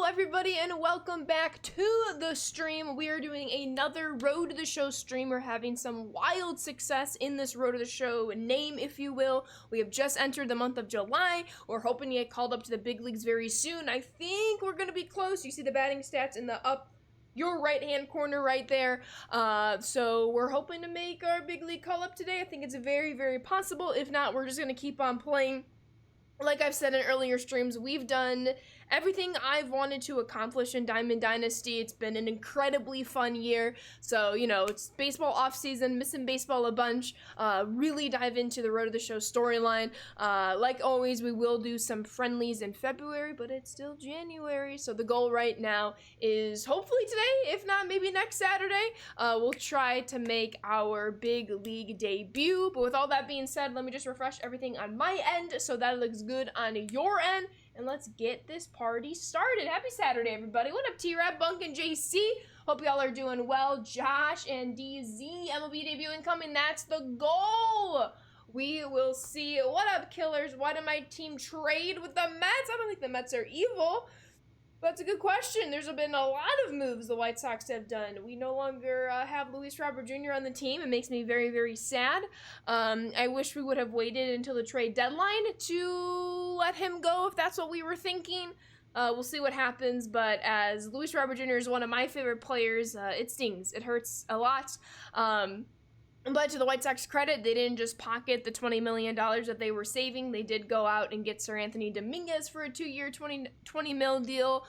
everybody, and welcome back to the stream. We are doing another Road to the Show stream. We're having some wild success in this Road to the Show name, if you will. We have just entered the month of July. We're hoping to get called up to the big leagues very soon. I think we're going to be close. You see the batting stats in the your right-hand corner right there. So we're hoping to make our big league call up today. I think it's very, very possible. If not, we're just going to keep on playing. Like I've said in earlier streams, we've done everything I've wanted to accomplish in Diamond Dynasty. It's been an incredibly fun year. So, you know, it's baseball off season, missing baseball a bunch. Really dive into the Road to the Show storyline. Like always, we will do some friendlies in February, but it's still January. So the goal right now is hopefully today, if not maybe next Saturday, we'll try to make our big league debut. But with all that being said, let me just refresh everything on my end so that it looks good on your end, and let's get this party started. Happy Saturday, everybody. What up, T-Rap, Bunk, and JC? Hope y'all are doing well. Josh and DZ, MLB debut incoming. That's the goal. We will see. What up, killers? Why did my team trade with the Mets? I don't think the Mets are evil. That's a good question. There's been a lot of moves the White Sox have done. We no longer have Luis Robert Jr. on the team. It makes me very, very sad. I wish we would have waited until the trade deadline to let him go if that's what we were thinking. We'll see what happens, but as Luis Robert Jr. is one of my favorite players, it stings. It hurts a lot. But to the White Sox credit, they didn't just pocket the $20 million that they were saving. They did go out and get Sir Anthony Dominguez for a 2-year, $20 million deal.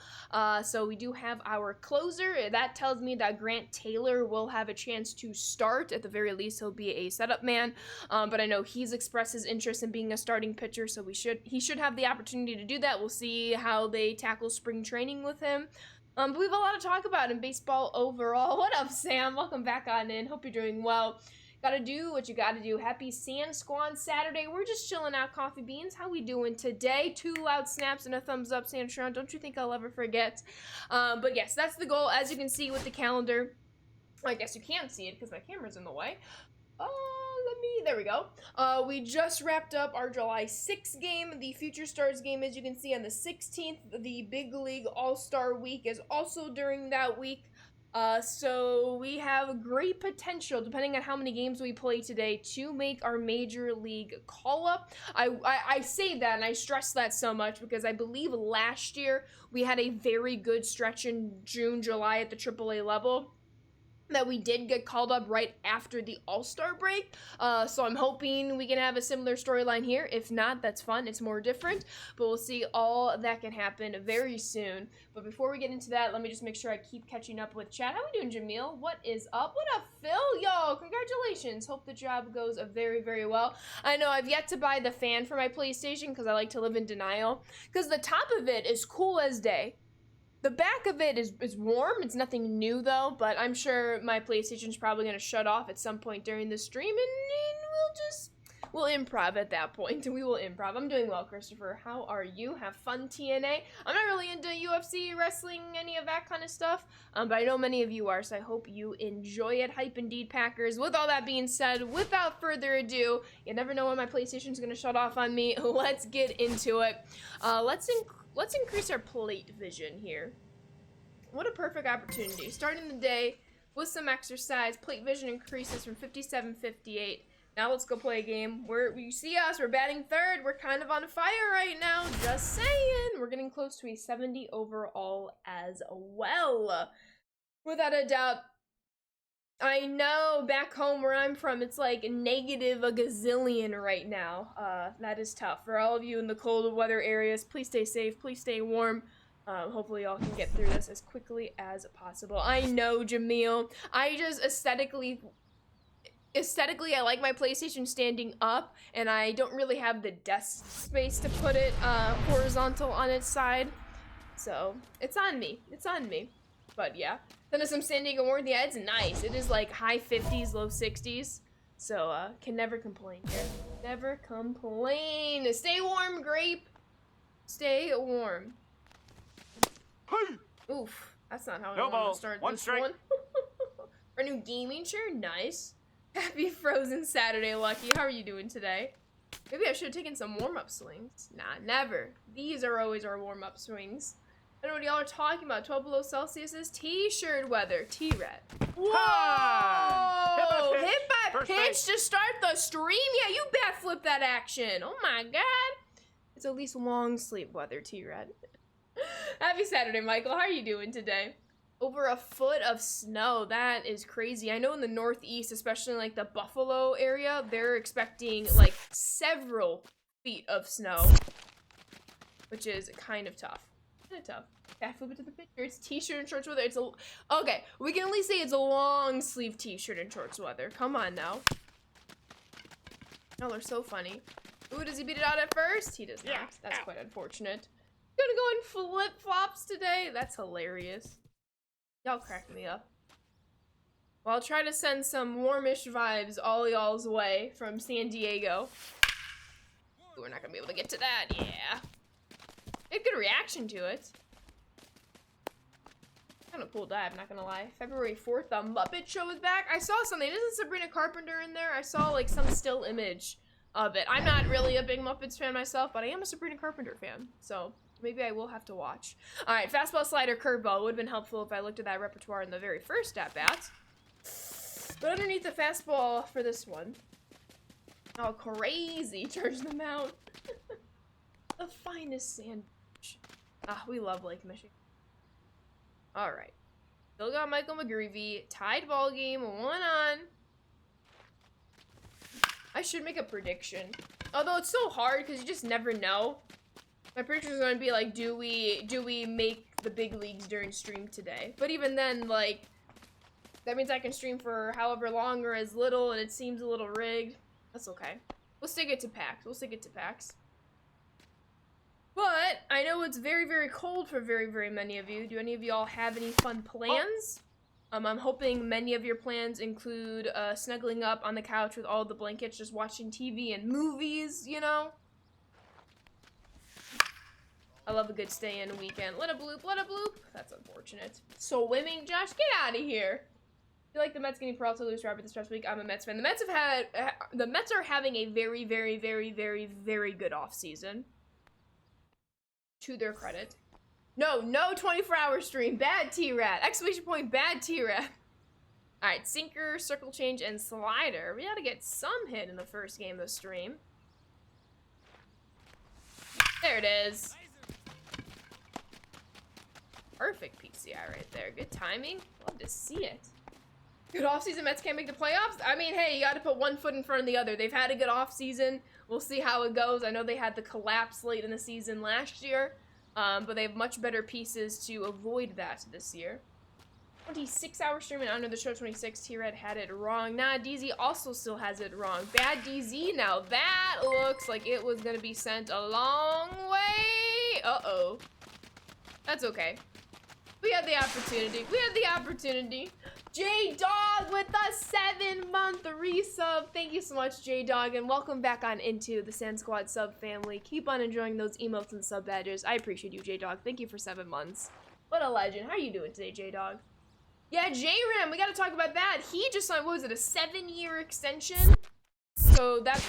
So we do have our closer. That tells me that Grant Taylor will have a chance to start. At the very least, he'll be a setup man. But I know he's expressed his interest in being a starting pitcher, so he should have the opportunity to do that. We'll see how they tackle spring training with him. But we have a lot to talk about in baseball overall. What up, Sam? Welcome back on in. Hope you're doing well. Gotta do what you gotta do. Happy San Squan Saturday. We're just chilling out, coffee beans. How we doing today? 2 loud snaps and a thumbs up, Sandtron. Don't you think I'll ever forget? But yes, that's the goal. As you can see with the calendar, I guess you can't see it because my camera's in the way. There we go. We just wrapped up our July 6th game, the Future Stars game, as you can see on the 16th. The Big League All-Star Week is also during that week. So we have great potential, depending on how many games we play today, to make our major league call-up. I say that and I stress that so much because I believe last year we had a very good stretch in June, July at the AAA level that we did get called up right after the All-Star break. So I'm hoping we can have a similar storyline here. If not, that's fun. It's more different. But we'll see. All that can happen very soon. But before we get into that, let me just make sure I keep catching up with chat. How we doing, Jamil? What is up? What up, Phil? Yo, congratulations. Hope the job goes very, very well. I know I've yet to buy the fan for my PlayStation because I like to live in denial. Because the top of it is cool as day. The back of it is warm. It's nothing new, though, but I'm sure my PlayStation's probably going to shut off at some point during the stream, and we'll improv at that point. We will improv. I'm doing well, Christopher. How are you? Have fun, TNA. I'm not really into UFC, wrestling, any of that kind of stuff, but I know many of you are, so I hope you enjoy it. Hype indeed, Packers. With all that being said, without further ado, you never know when my PlayStation's going to shut off on me. Let's get into it. Let's increase our plate vision here. What a perfect opportunity. Starting the day with some exercise. Plate vision increases from 57-58. Now let's go play a game. You see us, we're batting third. We're kind of on fire right now. Just saying. We're getting close to a 70 overall as well. Without a doubt. I know back home where I'm from, it's like negative a gazillion right now. That is tough. For all of you in the cold weather areas, please stay safe, please stay warm. Hopefully y'all can get through this as quickly as possible. I know, Jamil. I just aesthetically, I like my PlayStation standing up, and I don't really have the desk space to put it horizontal on its side. So, it's on me. It's on me. But yeah. Then there's some San Diego warmth. Yeah, it's nice. It is like high 50s, low 60s. So, can never complain here. Never complain. Stay warm, Grape. Stay warm. Oof. That's not how I want to start this one. Our new gaming chair. Nice. Happy Frozen Saturday, Lucky. How are you doing today? Maybe I should have taken some warm-up swings. Nah, never. These are always our warm-up swings. I don't know what y'all are talking about. 12 below Celsius is t-shirt weather. T-Red. Whoa! Ha! Hit by First pitch base. to start the stream? Yeah, you bat flip that action. Oh my god. It's at least long sleep weather, T-Red. Happy Saturday, Michael. How are you doing today? Over a foot of snow. That is crazy. I know in the Northeast, especially like the Buffalo area, they're expecting like several feet of snow, which is kind of tough. Kind of tough. Yeah, flip it to the picture. It's t-shirt and shorts weather. It's a okay. We can at least say it's a long sleeve t-shirt and shorts weather. Come on now. Oh, they're so funny. Ooh, does he beat it out at first? He does not. Yeah. That's Ow. quite unfortunate. Gonna go in flip-flops today. That's hilarious. Y'all crack me up. Well, I'll try to send some warmish vibes all y'all's way from San Diego. Ooh, we're not gonna be able to get to that. Yeah. They had good reaction to it. Kind of cool dive, not gonna lie. February 4th, the Muppet Show is back. I saw something. Isn't Sabrina Carpenter in there? I saw like some still image of it. I'm not really a big Muppets fan myself, but I am a Sabrina Carpenter fan. So maybe I will have to watch. All right, fastball, slider, curveball. Would have been helpful if I looked at that repertoire in the very first at-bat. But underneath the fastball for this one. Oh, crazy. Charge the mound. The finest sand. Ah, we love Lake Michigan. All right. Still got Michael McGreevy. Tied ball game. 1 on. I should make a prediction. Although it's so hard because you just never know. My prediction is going to be like, do we make the big leagues during stream today? But even then, like, that means I can stream for however long or as little, and it seems a little rigged. That's okay. We'll stick it to packs. We'll stick it to packs. But I know it's very, very cold for very, very many of you. Do any of y'all have any fun plans? I'm hoping many of your plans include snuggling up on the couch with all the blankets, just watching TV and movies, you know? I love a good stay-in weekend. Let it bloop, let it bloop. That's unfortunate. Swimming, Josh, get out of here. I feel like the Mets getting Peralta, Luis Robert this past week. I'm a Mets fan. The Mets are having a very, very, very, very, very good offseason. To their credit. No 24-hour stream. Bad T-Rat. Exclamation point, bad T-Rat. Alright, sinker, circle change, and slider. We gotta get some hit in the first game of the stream. There it is. Perfect PCI right there. Good timing. Love to see it. Good offseason. Mets can't make the playoffs. I mean, hey, you gotta put one foot in front of the other. They've had a good offseason. We'll see how it goes. I know they had the collapse late in the season last year, but they have much better pieces to avoid that this year. 26-hour stream and under the show 26. T-Red had it wrong. Nah, DZ also still has it wrong. Bad DZ now. That looks like it was going to be sent a long way. Uh-oh. That's okay. We had the opportunity. We had the opportunity. J-Dog with the 7-month resub. Thank you so much, J-Dog, and welcome back on into the Sand Squad sub family. Keep on enjoying those emotes and sub badges. I appreciate you, J-Dog. Thank you for 7 months. What a legend. How are you doing today, J-Dog? Yeah, J-Ram, we gotta talk about that. He just signed, what was it, a 7-year extension? So that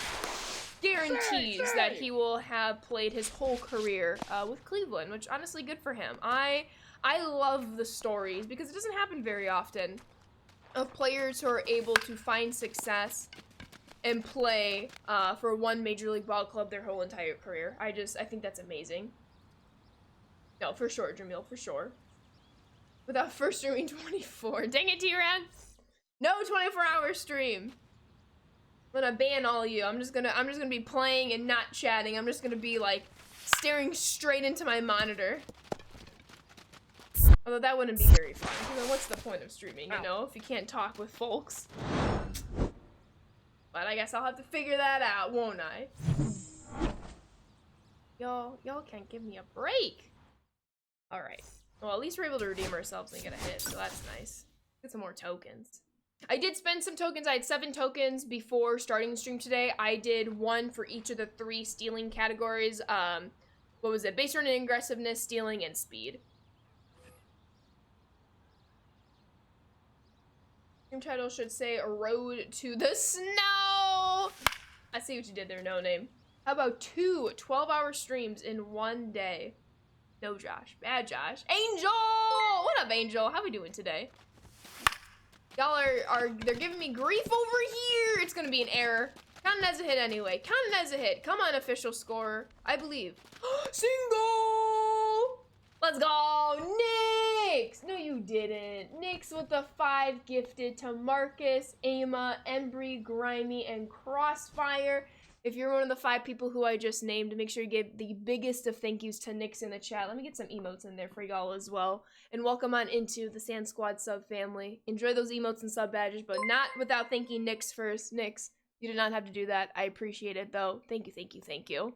guarantees that he will have played his whole career with Cleveland, which honestly, good for him. I love the stories because it doesn't happen very often of players who are able to find success and play for one major league ball club their whole entire career. I think that's amazing. No, for sure, Jamil, for sure. Without first streaming 24. Dang it, T-Ran. No 24-hour stream. I'm gonna ban all of you. I'm just gonna be playing and not chatting. I'm just gonna be like staring straight into my monitor. Although that wouldn't be very fun. You know, what's the point of streaming, you know, if you can't talk with folks? But I guess I'll have to figure that out, won't I? Y'all can't give me a break. Alright. Well, at least we're able to redeem ourselves and get a hit, so that's nice. Get some more tokens. I did spend some tokens. I had 7 tokens before starting the stream today. I did 1 for each of the 3 stealing categories. What was it? Base running, aggressiveness, stealing, and speed. Stream title should say A Road to the Snow. I see what you did there, No Name. How about 2 12-hour streams in one day? No Josh. Bad Josh. Angel! What up, Angel? How we doing today? Y'all they're giving me grief over here. It's gonna be an error. Count it as a hit anyway. Count it as a hit. Come on, official scorer. I believe. Single! Let's go, Nyx! No, you didn't. Nyx with the 5 gifted to Marcus, Ama, Embry, Grimy, and Crossfire. If you're one of the 5 people who I just named, make sure you give the biggest of thank yous to Nyx in the chat. Let me get some emotes in there for y'all as well. And welcome on into the Sand Squad sub family. Enjoy those emotes and sub badges, but not without thanking Nyx first. Nyx, you did not have to do that. I appreciate it though. Thank you, thank you, thank you.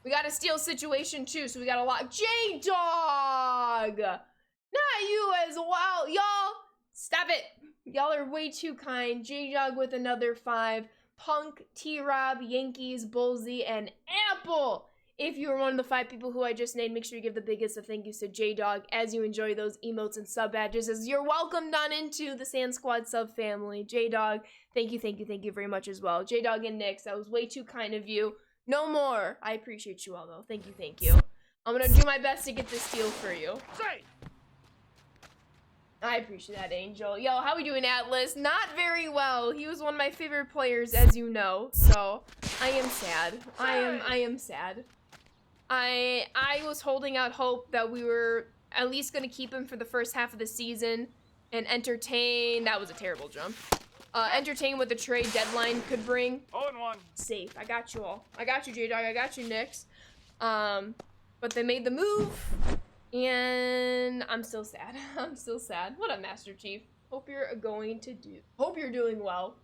We got a steal situation too, so we got a lot. J-Dog! Not you as well. Y'all, stop it. Y'all are way too kind. J-Dog with another 5. Punk, T-Rob, Yankees, Bullsy, and Apple. If you are one of the 5 people who I just named, make sure you give the biggest of thank yous to J-Dog as you enjoy those emotes and sub badges as you're welcomed on into the Sand Squad sub family. J-Dog, thank you, thank you, thank you very much as well. J-Dog and Nyx, that was way too kind of you. No more. I appreciate you all though. Thank you, thank you. I'm gonna do my best to get this steal for you. I appreciate that, Angel. Yo, how we doing, Atlas? Not very well. He was one of my favorite players, as you know. So, I am sad. I am sad. I was holding out hope that we were at least gonna keep him for the first half of the season and entertain. That was a terrible jump. Entertain what the trade deadline could bring. 0-1. Safe. I got you all. I got you, J-Dog. I got you, Nyx. But they made the move. And I'm still sad. I'm still sad. What up, Master Chief? Hope you're doing well.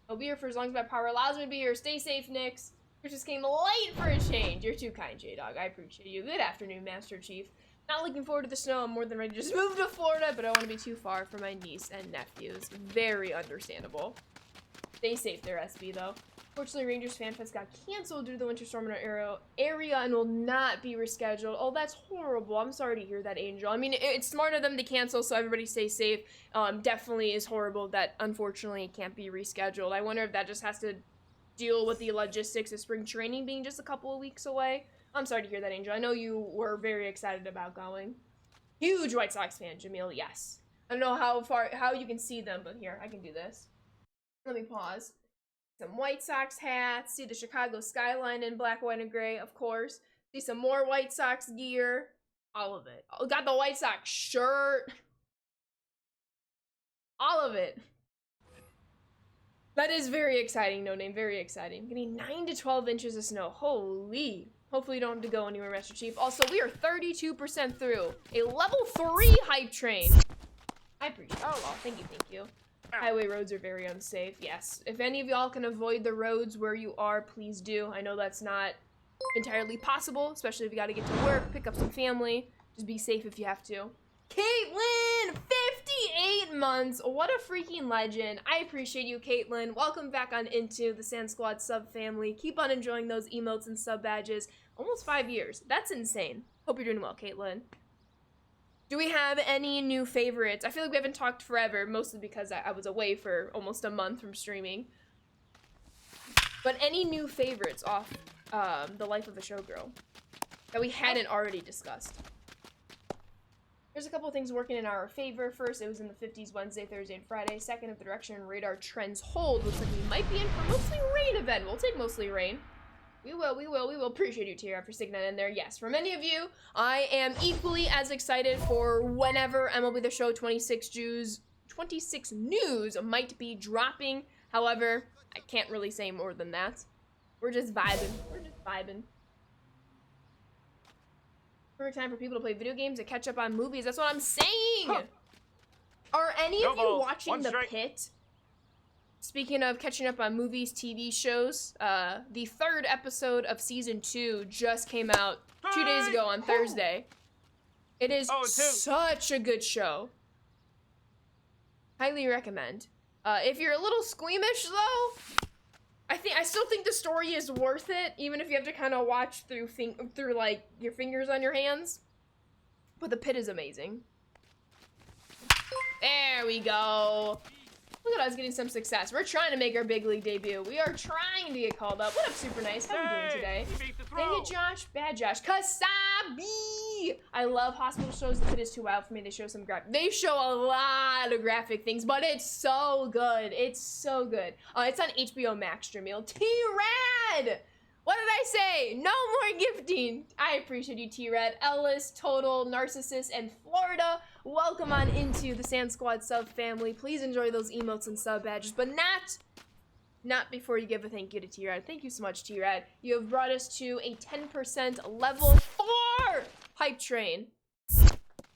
I'll be here for as long as my power allows me to be here. Stay safe, Nyx. You just came late for a change. You're too kind, J-Dog. I appreciate you. Good afternoon, Master Chief. Not looking forward to the snow. I'm more than ready to just move to Florida, but I don't want to be too far for my niece and nephews. Very understandable. Stay safe there, SB, though. Fortunately, Rangers Fan Fest got canceled due to the winter storm in our area and will not be rescheduled. Oh, that's horrible. I'm sorry to hear that, Angel. I mean, it's smart of them to cancel, so everybody stay safe. Definitely is horrible that, unfortunately, it can't be rescheduled. I wonder if that just has to deal with the logistics of spring training being just a couple of weeks away. I'm sorry to hear that, Angel. I know you were very excited about going. Huge White Sox fan, Jamil, yes. I don't know how you can see them, but here, I can do this. Let me pause. Some White Sox hats, see the Chicago skyline in black, white, and gray, of course. See some more White Sox gear, all of it. Oh, got the White Sox shirt. All of it. That is very exciting, No Name, very exciting. Getting 9 to 12 inches of snow, holy. Hopefully you don't have to go anywhere, Master Chief. Also, we are 32% through a level 3 hype train. I appreciate it. Oh, well, thank you, thank you. Highway roads are very unsafe, yes. If any of y'all can avoid the roads where you are, please do. I know that's not entirely possible, especially if you gotta get to work, pick up some family. Just be safe if you have to. Caitlin, 58 months. What a freaking legend. I appreciate you, Caitlin. Welcome back on into the Sand Squad sub family. Keep on enjoying those emotes and sub badges. Almost 5 years. That's insane. Hope you're doing well, Caitlin. Do we have any new favorites? I feel like we haven't talked forever, mostly because I was away for almost a month from streaming. But any new favorites off The Life of a Showgirl that we hadn't already discussed? There's a couple of things working in our favor. First, it was in the 50s Wednesday, Thursday, and Friday. Second, if the direction and radar trends hold, looks like we might be in for mostly rain event. We'll take mostly rain. We will. Appreciate you, Tira, for sticking that in there. Yes, for many of you, I am equally as excited for whenever MLB The Show 26 News might be dropping. However, I can't really say more than that. We're just vibing. Perfect time for people to play video games and catch up on movies. That's what I'm saying! Huh. Are any of you watching The Pit? Speaking of catching up on movies, TV shows, the 3rd episode of season 2 just came out 2 days ago on Thursday. It is such a good show. Highly recommend. If you're a little squeamish though, I still think the story is worth it, even if you have to kind of watch through like your fingers on your hands. But The Pit is amazing. There we go. Look at us getting some success. We're trying to make our big league debut. We are trying to get called up. What up, Super Nice? How are we doing today? Dang it, Josh. Bad Josh. Kasabi! I love hospital shows. The kid is too wild for me. They show some they show a lot of graphic things, but it's so good. It's so good. It's on HBO Max, Jamil. T-Rad! What did I say? No more gifting. I appreciate you, T-Red. Ellis, Total, Narcissist, and Florida. Welcome on into the Sand Squad sub family. Please enjoy those emotes and sub badges, but not before you give a thank you to T-Red. Thank you so much, T-Red. You have brought us to a 10% level 4 hype train.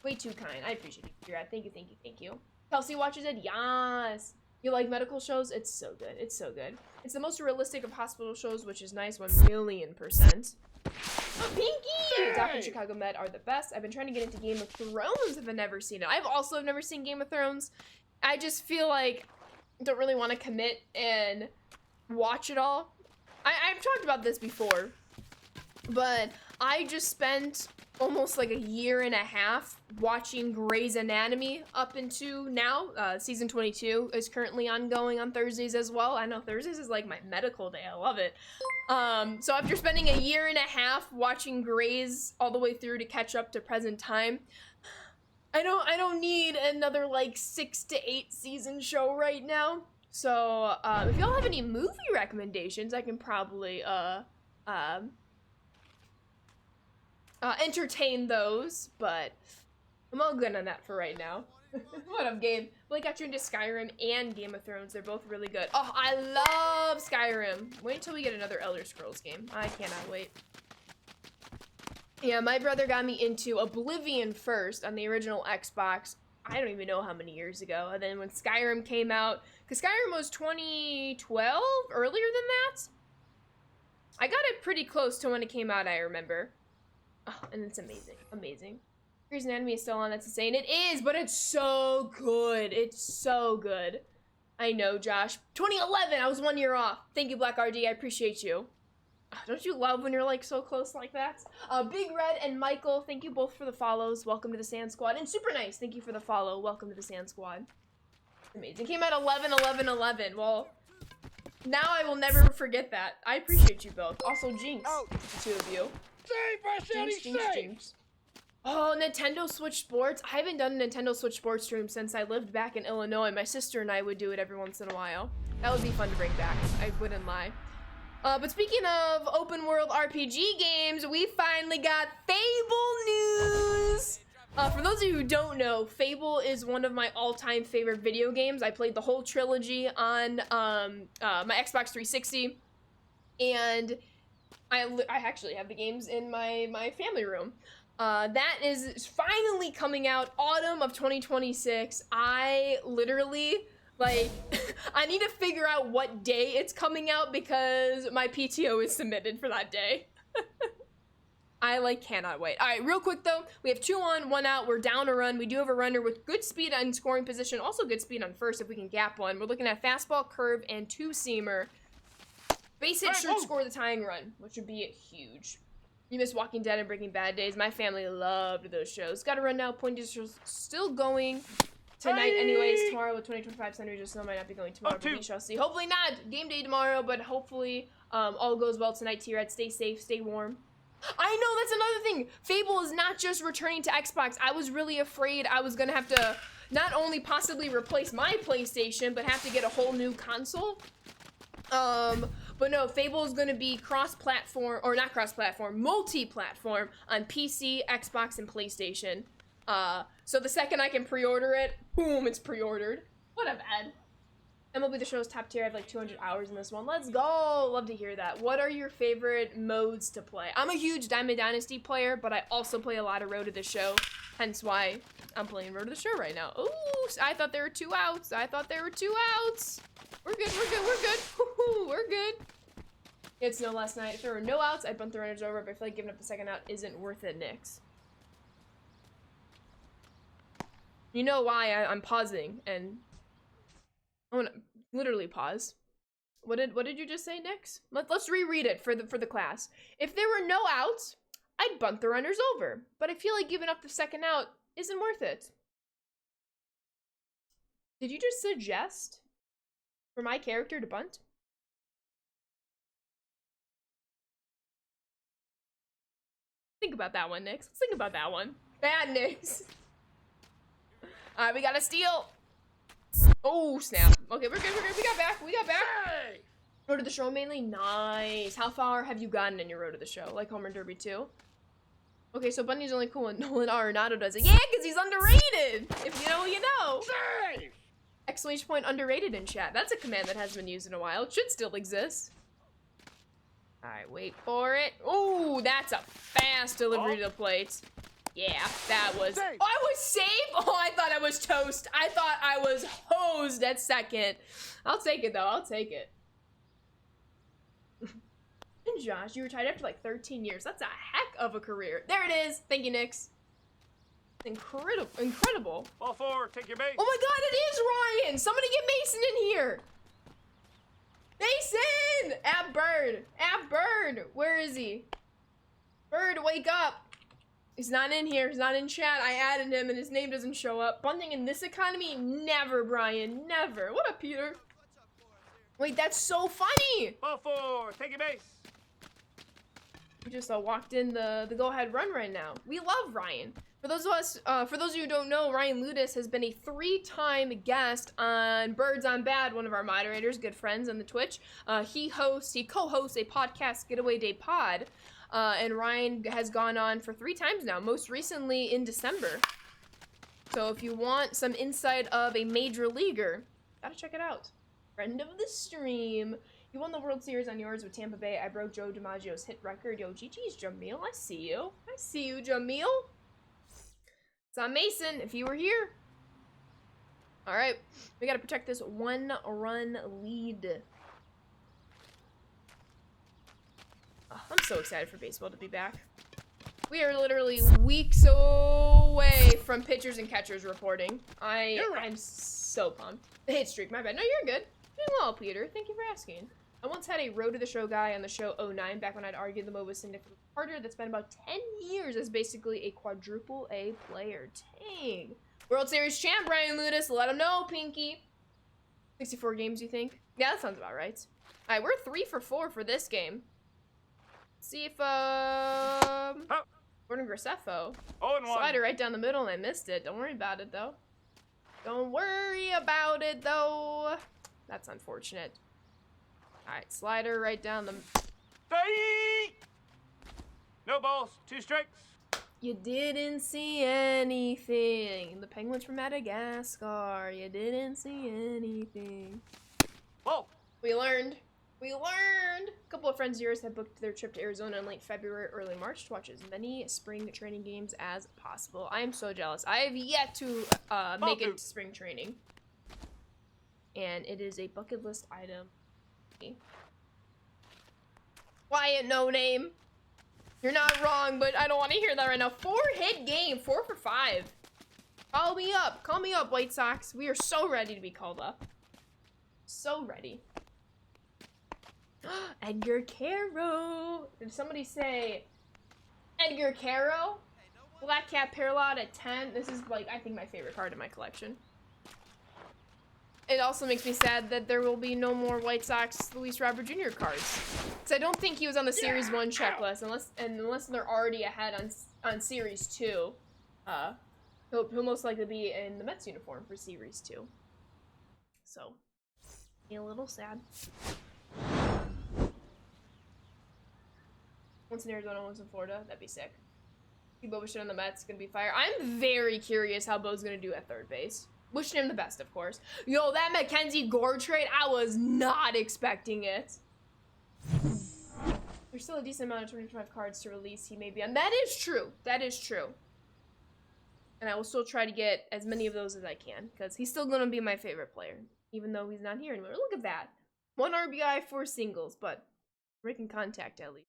Way too kind. I appreciate you, T-Red. Thank you, thank you, thank you. Kelsey watches it. Yes. You like medical shows? It's so good. It's so good. It's the most realistic of hospital shows, which is nice. 1,000,000%. Oh, Pinky! Doc and Chicago Med are the best. I've been trying to get into Game of Thrones. I've never seen it. I've also never seen Game of Thrones. I just feel like I don't really want to commit and watch it all. I've talked about this before, but I just spent almost like a year and a half watching Grey's Anatomy up into now. Season 22 is currently ongoing on Thursdays as well. I know Thursdays is like my medical day. I love it. So after spending a year and a half watching Grey's all the way through to catch up to present time, I don't need another like 6 to 8 season show right now. So if y'all have any movie recommendations, I can probably entertain those, but I'm all good on that for right now. What up, Gabe? Well, I got you into Skyrim and Game of Thrones. They're both really good. Oh, I love Skyrim. Wait until we get another Elder Scrolls game. I cannot wait. Yeah, my brother got me into Oblivion first on the original Xbox. I don't even know how many years ago. And then when Skyrim came out, because Skyrim was 2012, earlier than that? I got it pretty close to when it came out, I remember. Oh, and it's amazing, amazing. Grey's Anatomy is still on, that's insane. It is, but it's so good. It's so good. I know, Josh. 2011, I was 1 year off. Thank you, Black RD, I appreciate you. Don't you love when you're like so close like that? Big Red and Michael, thank you both for the follows. Welcome to the Sand Squad. And Super Nice, thank you for the follow. Welcome to the Sand Squad. Amazing. Came out 11/11/11. Well, now I will never forget that. I appreciate you both. Also, Jinx, the two of you. Jinx. Oh, Nintendo Switch Sports. I haven't done a Nintendo Switch Sports stream since I lived back in Illinois. My sister and I would do it every once in a while. That would be fun to bring back. I wouldn't lie. But speaking of open world RPG games, we finally got Fable news! For those of you who don't know, Fable is one of my all-time favorite video games. I played the whole trilogy on my Xbox 360, and I actually have the games in my family room. That is finally coming out autumn of 2026. I literally, like, I need to figure out what day it's coming out because my PTO is submitted for that day. I, like, cannot wait. All right, real quick, though. We have 2 on, 1 out. We're down a run. We do have a runner with good speed on scoring position. Also good speed on first if we can gap one. We're looking at fastball, curve, and 2-seamer. Base hit should score the tying run, which would be huge. You miss Walking Dead and Breaking Bad days. My family loved those shows. Got to run now. Point is still going tonight anyways. Tomorrow with 2025 Sunday, just might not be going tomorrow, but we shall see. Hopefully not. Game day tomorrow, but hopefully all goes well tonight. T-Red, stay safe, stay warm. I know, that's another thing. Fable is not just returning to Xbox. I was really afraid I was going to have to not only possibly replace my PlayStation, but have to get a whole new console. But no, Fable is going to be cross-platform, or not cross-platform, multi-platform on PC, Xbox, and PlayStation. So the second I can pre-order it, boom, it's pre-ordered. What up, Ed? MLB The Show's top tier. I have like 200 hours in this one. Let's go! Love to hear that. What are your favorite modes to play? I'm a huge Diamond Dynasty player, but I also play a lot of Road to the Show. Hence why I'm playing Road to the Show right now. Ooh, I thought there were 2 outs. I thought there were 2 outs. We're good, we're good, we're good. Woohoo, we're good. It's no last night. If there were no outs, I'd bunt the runners over, but I feel like giving up the second out isn't worth it, Knicks. You know why I'm pausing, and I want to literally pause. What did you just say, Nix? Let's reread it for the class. If there were no outs, I'd bunt the runners over, but I feel like giving up the second out isn't worth it. Did you just suggest For my character to bunt? Think about that one, Nix. Let's think about that one. Bad Nix. Alright, we got a steal. Oh, snap. Okay, we're good, we're good. We got back, we got back. Hey! Road to the show mainly? Nice. How far have you gotten in your Road to the Show? Like Home Run Derby 2? Okay, so Bunny's only cool when Nolan Arenado does it. Yeah, because he's underrated! If you know, you know. Save! Exclamation point underrated in chat. That's a command that hasn't been used in a while. It should still exist. Alright, wait for it. Ooh, that's a fast delivery to the plate. Yeah, that was... Safe. Oh, I was safe? Oh, I thought I was toast. I thought I was hosed at second. I'll take it, though. I'll take it. And Josh, you retired after like 13 years. That's a heck of a career. There it is. Thank you, Nix. Incredible. Incredible. Ball 4, take your base. Oh my god, it is Ryan! Somebody get Mason in here! Mason! Bird! Bird! Where is he? Bird, wake up! He's not in here. He's not in chat. I added him and his name doesn't show up. Bunting in this economy? Never, Brian. Never. What up, Peter? Wait, that's so funny! Ball 4, take your base. We just walked in the go-ahead run right now. We love Ryan. For those of you who don't know, Ryan Ludis has been a 3-time guest on Birds on Bad, one of our moderators, good friends on the Twitch. He co-hosts a podcast, Getaway Day Pod, and Ryan has gone on for 3 times now, most recently in December. So if you want some insight of a major leaguer, gotta check it out. Friend of the stream. You won the World Series on yours with Tampa Bay. I broke Joe DiMaggio's hit record. Yo, GG's, Jamil. I see you. I see you, Jamil. It's on Mason, if you were here. All right, we gotta protect this 1-run lead. Oh, I'm so excited for baseball to be back. We are literally weeks away from pitchers and catchers reporting. I'm so pumped. The hit streak, my bad. No, you're good. Doing well, Peter. Thank you for asking. I once had a Road to the Show guy on the show 09, back when I'd argued the mode was significantly harder. That's been about 10 years as basically a quadruple A player. Dang. World Series champ, Brian Ludis. Let him know, Pinky. 64 games, you think? Yeah, that sounds about right. All right, we're 3 for 4 for this game. Let's see if, Gordon Graceffo. 0-1. Slider right down the middle and I missed it. Don't worry about it, though. Don't worry about it, though. That's unfortunate. Alright, slider right down the... Stay! No balls, 2 strikes. You didn't see anything. The Penguins from Madagascar. You didn't see anything. Ball. We learned. We learned. A couple of friends of yours have booked their trip to Arizona in late February, early March to watch as many spring training games as possible. I am so jealous. I have yet to make it to spring training. And it is a bucket list item. Quiet, no name. You're not wrong, but I don't want to hear that right now. 4-hit game, 4 for 5. Call me up. Call me up, White Sox. We are so ready to be called up. So ready. Edgar Caro. Did somebody say Edgar Caro? Black Cat Parallot at 10. This is, like, I think my favorite card in my collection. It also makes me sad that there will be no more White Sox Luis Robert Jr. cards. Because I don't think he was on the Series 1 checklist, unless they're already ahead on Series 2. He'll most likely be in the Mets uniform for Series 2. So, be a little sad. Once in Arizona, once in Florida. That'd be sick. Bo Bichette on the Mets gonna be fire. I'm very curious how Bo's gonna do at third base. Wishing him the best, of course. Yo, that Mackenzie Gore trade, I was not expecting it. There's still a decent amount of 25 cards to release he may be on. That is true. That is true. And I will still try to get as many of those as I can, because he's still gonna be my favorite player, even though he's not here anymore. Look at that. 1 RBI, 4 singles, but making contact at least.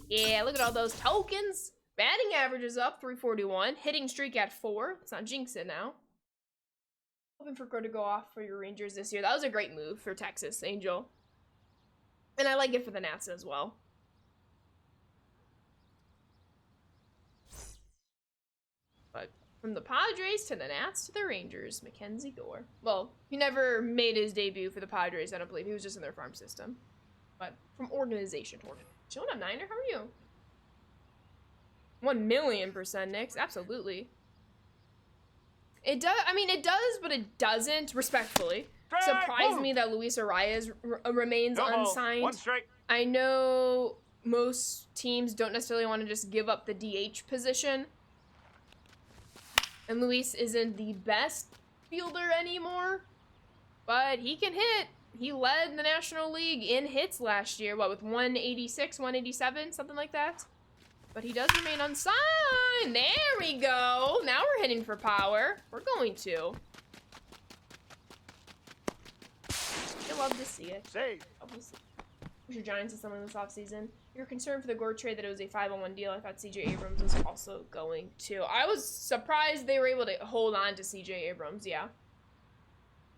Yeah, look at all those tokens. Batting average is up, 341. Hitting streak at 4. Let's not jinx it now. Hoping for Crow to go off for your Rangers this year. That was a great move for Texas, Angel. And I like it for the Nats as well. But From the Padres to the Nats to the Rangers, Mackenzie Gore. Well, he never made his debut for the Padres, I don't believe. He was just in their farm system. But from organization to organization. What up, Niner? How are you? 1,000,000%, Nix. Absolutely. It does, I mean, it does, but it doesn't, respectfully. Surprised me that Luis Arias remains No balls. unsigned. 1 strike. I know most teams don't necessarily want to just give up the DH position. And Luis isn't the best fielder anymore, but he can hit. He led the National League in hits last year, what, with 186, 187, something like that? But he does remain unsigned. There we go. Now we're hitting for power. We're going to. I love to see it. Save. Obviously. Wish your Giants did something this offseason. You're concerned for the Gore trade that it was a 5-on-1 deal. I thought CJ Abrams was also going to. I was surprised they were able to hold on to CJ Abrams, yeah.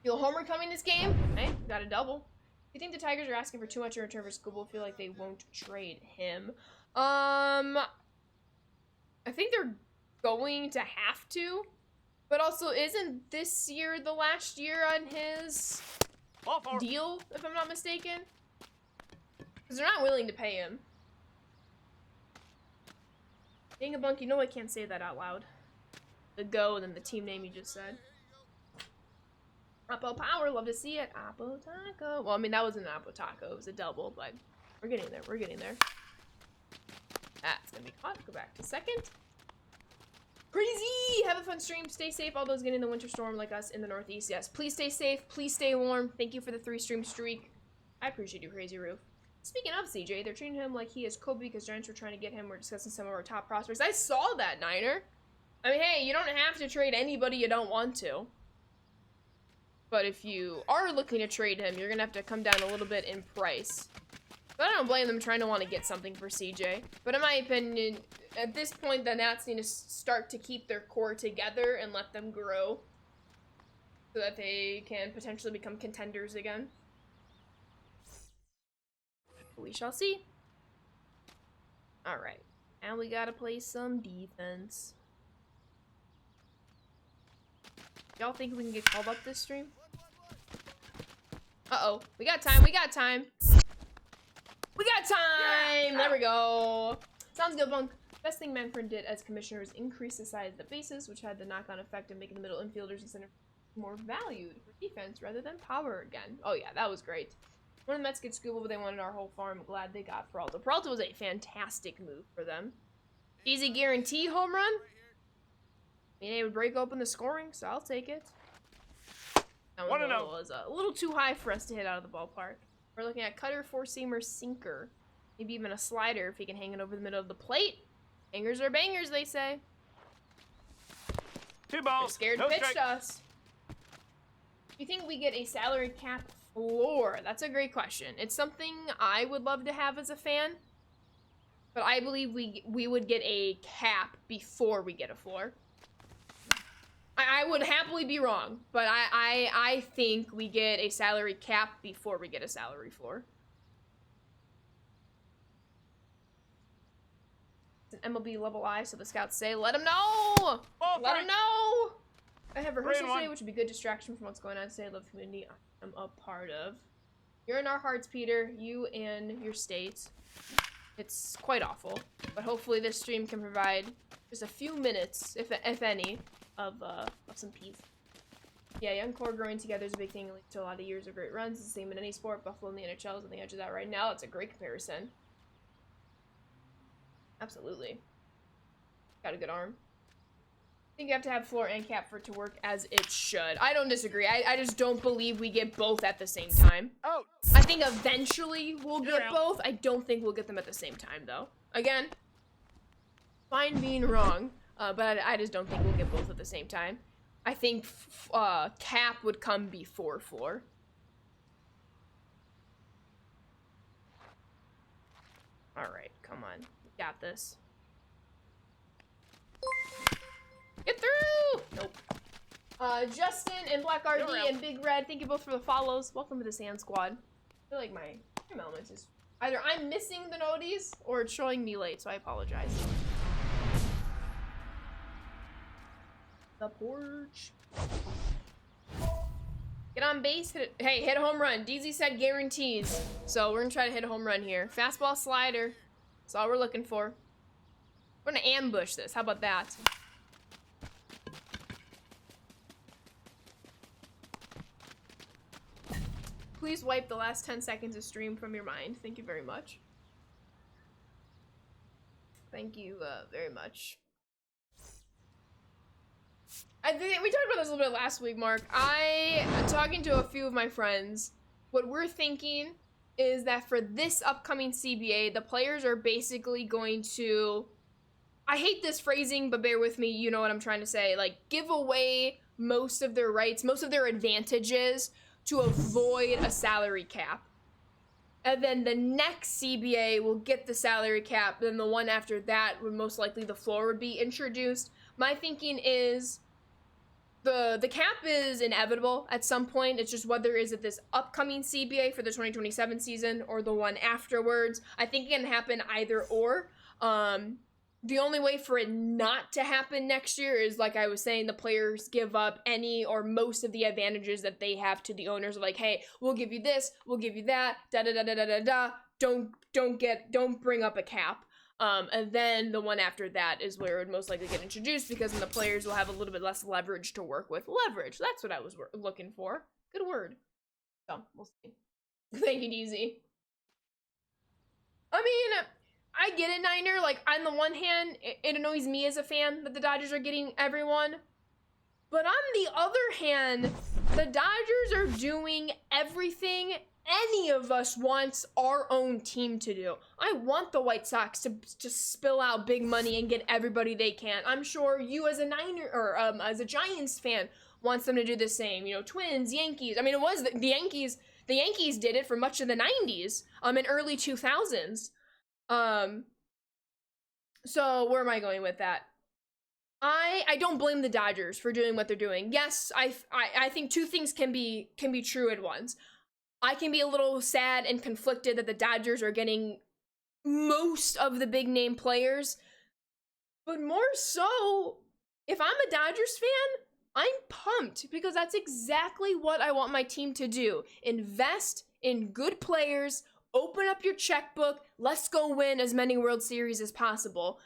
Feel homer coming this game? Hey, got a double. Do you think the Tigers are asking for too much in return for Skubal? Feel like they won't trade him? I think they're going to have to. But also, isn't this year the last year on his Ball 4. deal, if I'm not mistaken? Because they're not willing to pay him. Dang a bunk, you know I can't say that out loud. The go and then the team name you just said. Apple Power, love to see it. Apple Taco. Well, I mean, that wasn't an Apple Taco. It was a double, but we're getting there. We're getting there. That's going to be caught. Go back to second. Crazy! Have a fun stream. Stay safe. All those getting the winter storm like us in the Northeast. Yes, please stay safe. Please stay warm. Thank you for the 3-stream streak. I appreciate you, Crazy Roof. Speaking of CJ, they're treating him like he is Kobe because Giants were trying to get him. We're discussing some of our top prospects. I saw that, Niner. I mean, hey, you don't have to trade anybody you don't want to. But if you are looking to trade him, you're going to have to come down a little bit in price. But I don't blame them trying to want to get something for CJ. But in my opinion, at this point, the Nats need to start to keep their core together and let them grow. So that they can potentially become contenders again. We shall see. Alright. Now we gotta play some defense. Y'all think we can get called up this stream? Uh-oh. We got time. We got time. We got time! There we go. Sounds good, Bunk. Best thing Manfred did as commissioner is increase the size of the bases, which had the knock-on effect of making the middle infielders instead of more valued for defense rather than power again. Oh yeah, that was great. One of the Mets get Skubal, but they wanted our whole farm. Glad they got Peralta. Peralta was a fantastic move for them. Easy guarantee home run. I mean, it would break open the scoring, so I'll take it. That one was a little too high for us to hit out of the ballpark. We're looking at cutter, four-seamer, sinker. Maybe even a slider if he can hang it over the middle of the plate. Hangers are bangers, they say. 2 balls. They're scared no to pitch strike. to us. Do you think we get a salary cap floor? That's a great question. It's something I would love to have as a fan. But I believe we would get a cap before we get a floor. I would happily be wrong, but I think we get a salary cap before we get a salary floor. It's an MLB level I, so the scouts say, let them know! Let them know! I have rehearsal today, which would be good distraction from what's going on today. I love the community I'm a part of. You're in our hearts, Peter. You and your state. It's quite awful, but hopefully this stream can provide just a few minutes, if any, of some peace. Yeah, young core growing together is a big thing. It leads to a lot of years of great runs. It's the same in any sport. Buffalo and the NHL is on the edge of that right now. That's a great comparison. Absolutely. Got a good arm. I think you have to have floor and cap for it to work as it should. I don't disagree. I just don't believe we get both at the same time. Out. I think eventually we'll get both. I don't think we'll get them at the same time, though. Again, fine being wrong, but I just don't think we'll get both at the same time. I think cap would come before floor. All right, come on. We got this. Get through! Nope. Justin and Black RD and Big Red, thank you both for the follows. Welcome to the Sand Squad. I feel like my stream elements is either I'm missing the noties or it's showing me late, so I apologize. the porch. Get on base. Hit it. Hey, hit a home run. DZ said guarantees. So we're gonna try to hit a home run here. Fastball slider. That's all we're looking for. We're gonna ambush this. How about that? Please wipe the last 10 seconds of stream from your mind. Thank you very much. Thank you very much. I think we talked about this a little bit last week, Mark. Talking to a few of my friends, what we're thinking is that for this upcoming CBA, the players are basically going to, I hate this phrasing, but bear with me, you know what I'm trying to say, like give away most of their rights, most of their advantages to avoid a salary cap. And then the next CBA will get the salary cap, then the one after that would most likely the floor would be introduced. My thinking is the cap is inevitable at some point. It's just whether is it this upcoming CBA for the 2027 season or the one afterwards. I think it can happen either or. The only way for it not to happen next year is, like I was saying, the players give up any or most of the advantages that they have to the owners. Like, hey, we'll give you this, we'll give you that, da da da da da da da. Don't bring up a cap. And then the one after that is where it would most likely get introduced, because then the players will have a little bit less leverage to work with. Leverage, that's what I was looking for. Good word. So, we'll see. Thank you, DZ. I mean, I get it, Niner. Like, on the one hand, it annoys me as a fan that the Dodgers are getting everyone. But on the other hand, the Dodgers are doing everything any of us wants our own team to do. I want the White Sox to just spill out big money and get everybody they can. I'm sure you as a Niner or as a Giants fan wants them to do the same. You know, Twins, Yankees. I mean, it was the Yankees. The Yankees did it for much of the 90s, and early 2000s. So where am I going with that? I don't blame the Dodgers for doing what they're doing. Yes, I think two things can be true at once. I can be a little sad and conflicted that the Dodgers are getting most of the big name players, but more so, if I'm a Dodgers fan, I'm pumped because that's exactly what I want my team to do. Invest in good players, open up your checkbook, let's go win as many World Series as possible.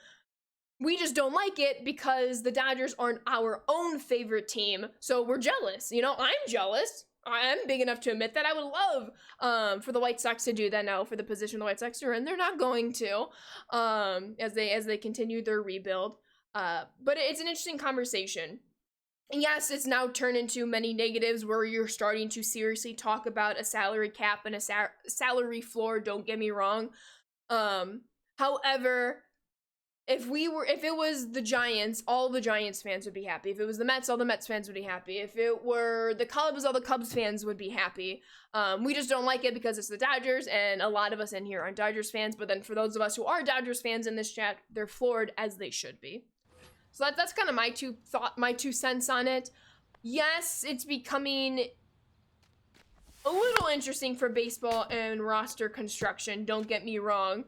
We just don't like it because the Dodgers aren't our own favorite team, so we're jealous. You know, I'm jealous. I'm big enough to admit that. I would love for the White Sox to do that now for the position the White Sox are in. They're not going to as they continue their rebuild. But it's an interesting conversation. And yes, it's now turned into many negatives where you're starting to seriously talk about a salary cap and a salary floor, don't get me wrong. However, if it was the Giants, all the Giants fans would be happy. If it was the Mets, all the Mets fans would be happy. If it were the Cubs, all the Cubs fans would be happy. We just don't like it because it's the Dodgers, and a lot of us in here aren't Dodgers fans. But then for those of us who are Dodgers fans in this chat, they're floored as they should be. So that's kind of my 2 cents on it. Yes, it's becoming a little interesting for baseball and roster construction, don't get me wrong.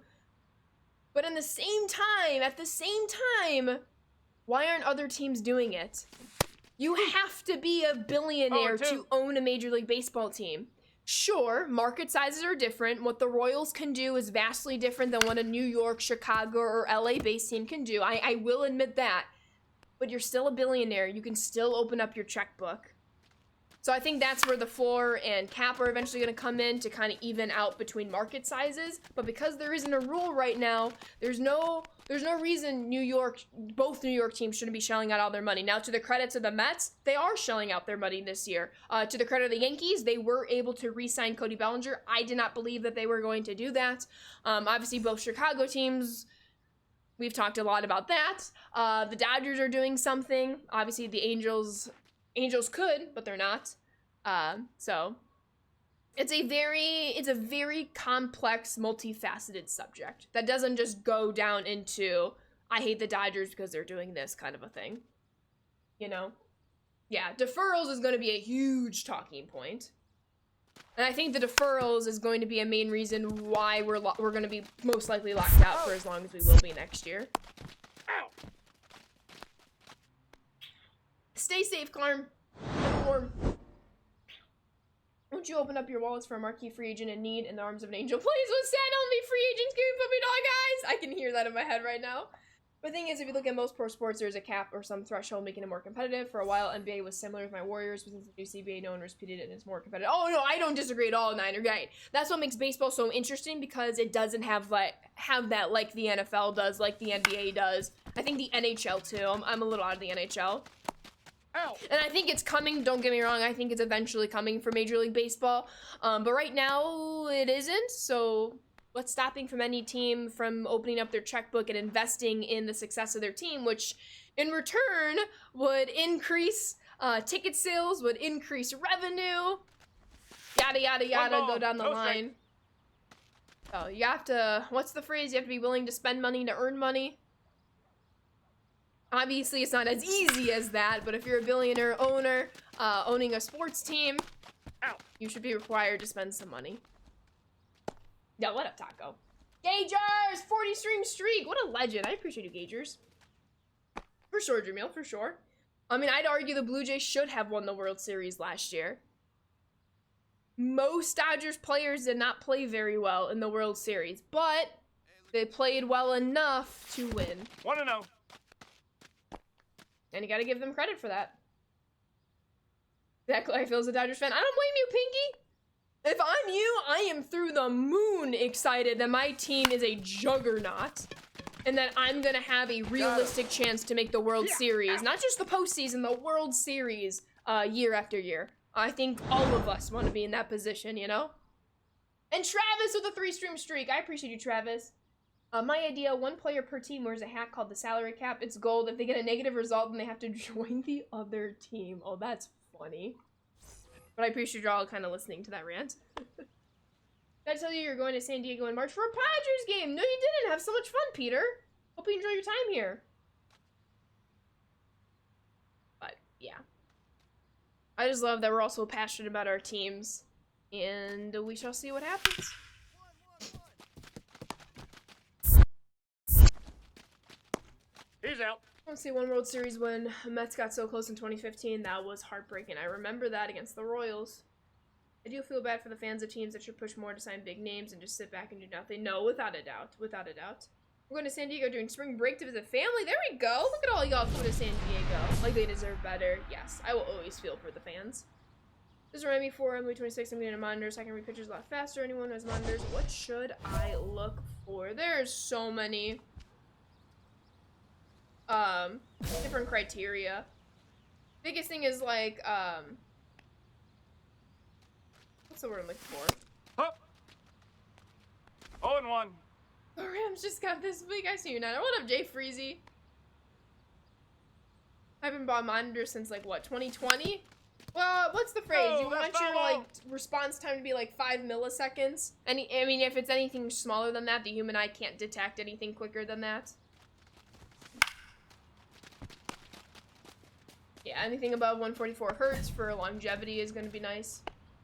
But at the same time, why aren't other teams doing it? You have to be a billionaire to own a Major League Baseball team. Sure, market sizes are different. What the Royals can do is vastly different than what a New York, Chicago, or LA-based team can do. I will admit that. But you're still a billionaire. You can still open up your checkbook. So I think that's where the floor and cap are eventually going to come in to kind of even out between market sizes. But because there isn't a rule right now, there's no reason both New York teams shouldn't be shelling out all their money. Now, to the credits of the Mets, they are shelling out their money this year. To the credit of the Yankees, they were able to re-sign Cody Bellinger. I did not believe that they were going to do that. Obviously, both Chicago teams, we've talked a lot about that. The Dodgers are doing something. Obviously, the Angels could, but they're not. So it's a very complex, multifaceted subject that doesn't just go down into I hate the Dodgers because they're doing this kind of a thing. You know? Yeah, deferrals is going to be a huge talking point. And I think the deferrals is going to be a main reason why we're going to be most likely locked out for as long as we will be next year. Stay safe, Carm. And warm. Won't you open up your wallets for a marquee free agent in need in the arms of an angel? Please, what's sad? Only free agents can put me on, guys. I can hear that in my head right now. The thing is, if you look at most pro sports, there's a cap or some threshold making it more competitive. For a while, NBA was similar with my Warriors, but since the new CBA, no one repeated it and it's more competitive. Oh no, I don't disagree at all, Niner guy. That's what makes baseball so interesting because it doesn't have that like the NFL does, like the NBA does. I think the NHL too. I'm a little out of the NHL. Ow. And I think it's coming, don't get me wrong, I think it's eventually coming for Major League Baseball. But right now, it isn't, so what's stopping from any team from opening up their checkbook and investing in the success of their team, which in return would increase ticket sales, would increase revenue, yada, yada, yada, go down the line. So you have to, what's the phrase? You have to be willing to spend money to earn money. Obviously, it's not as easy as that, but if you're a billionaire owner owning a sports team, you should be required to spend some money. Yeah, what up, Taco? Gagers! 40 stream streak! What a legend. I appreciate you, Gagers. For sure, Jamil, for sure. I mean, I'd argue the Blue Jays should have won the World Series last year. Most Dodgers players did not play very well in the World Series, but they played well enough to win. 1-0. And you gotta give them credit for that. Exactly how I feel as a Dodgers fan. I don't blame you, Pinky. If I'm you, I am through the moon excited that my team is a juggernaut and that I'm gonna have a realistic chance to make the World Series. Not just the postseason, the World Series year after year. I think all of us want to be in that position, you know? And Travis with a 3-stream streak. I appreciate you, Travis. My idea, one player per team wears a hat called the salary cap. It's gold. If they get a negative result, then they have to join the other team. Oh, that's funny. But I appreciate you all kind of listening to that rant. Did I tell you you're going to San Diego in March for a Padres game? No, you didn't. Have so much fun, Peter. Hope you enjoy your time here. But, yeah. I just love that we're all so passionate about our teams. And we shall see what happens. He's out. Let's see, one World Series when Mets got so close in 2015. That was heartbreaking. I remember that against the Royals. I do feel bad for the fans of teams that should push more to sign big names and just sit back and do nothing. No, without a doubt. Without a doubt. We're going to San Diego during spring break to visit family. There we go. Look at all y'all coming to San Diego. Like they deserve better. Yes, I will always feel for the fans. This is Remy for Emily 26. I'm getting a monitor so I can read pictures a lot faster. Anyone who has monitors, what should I look for? There's so many different criteria. Biggest thing is like what's the word I'm looking for? Hup. 0-1. The Rams just got this week. I see you now. What up, Jay Freezy? I haven't bought monitors since like what, 2020? Well, what's the phrase? Oh, You want your like response time to be like 5 milliseconds. I mean, if it's anything smaller than that, the human eye can't detect anything quicker than that. Yeah, anything above 144 hertz for longevity is going to be nice.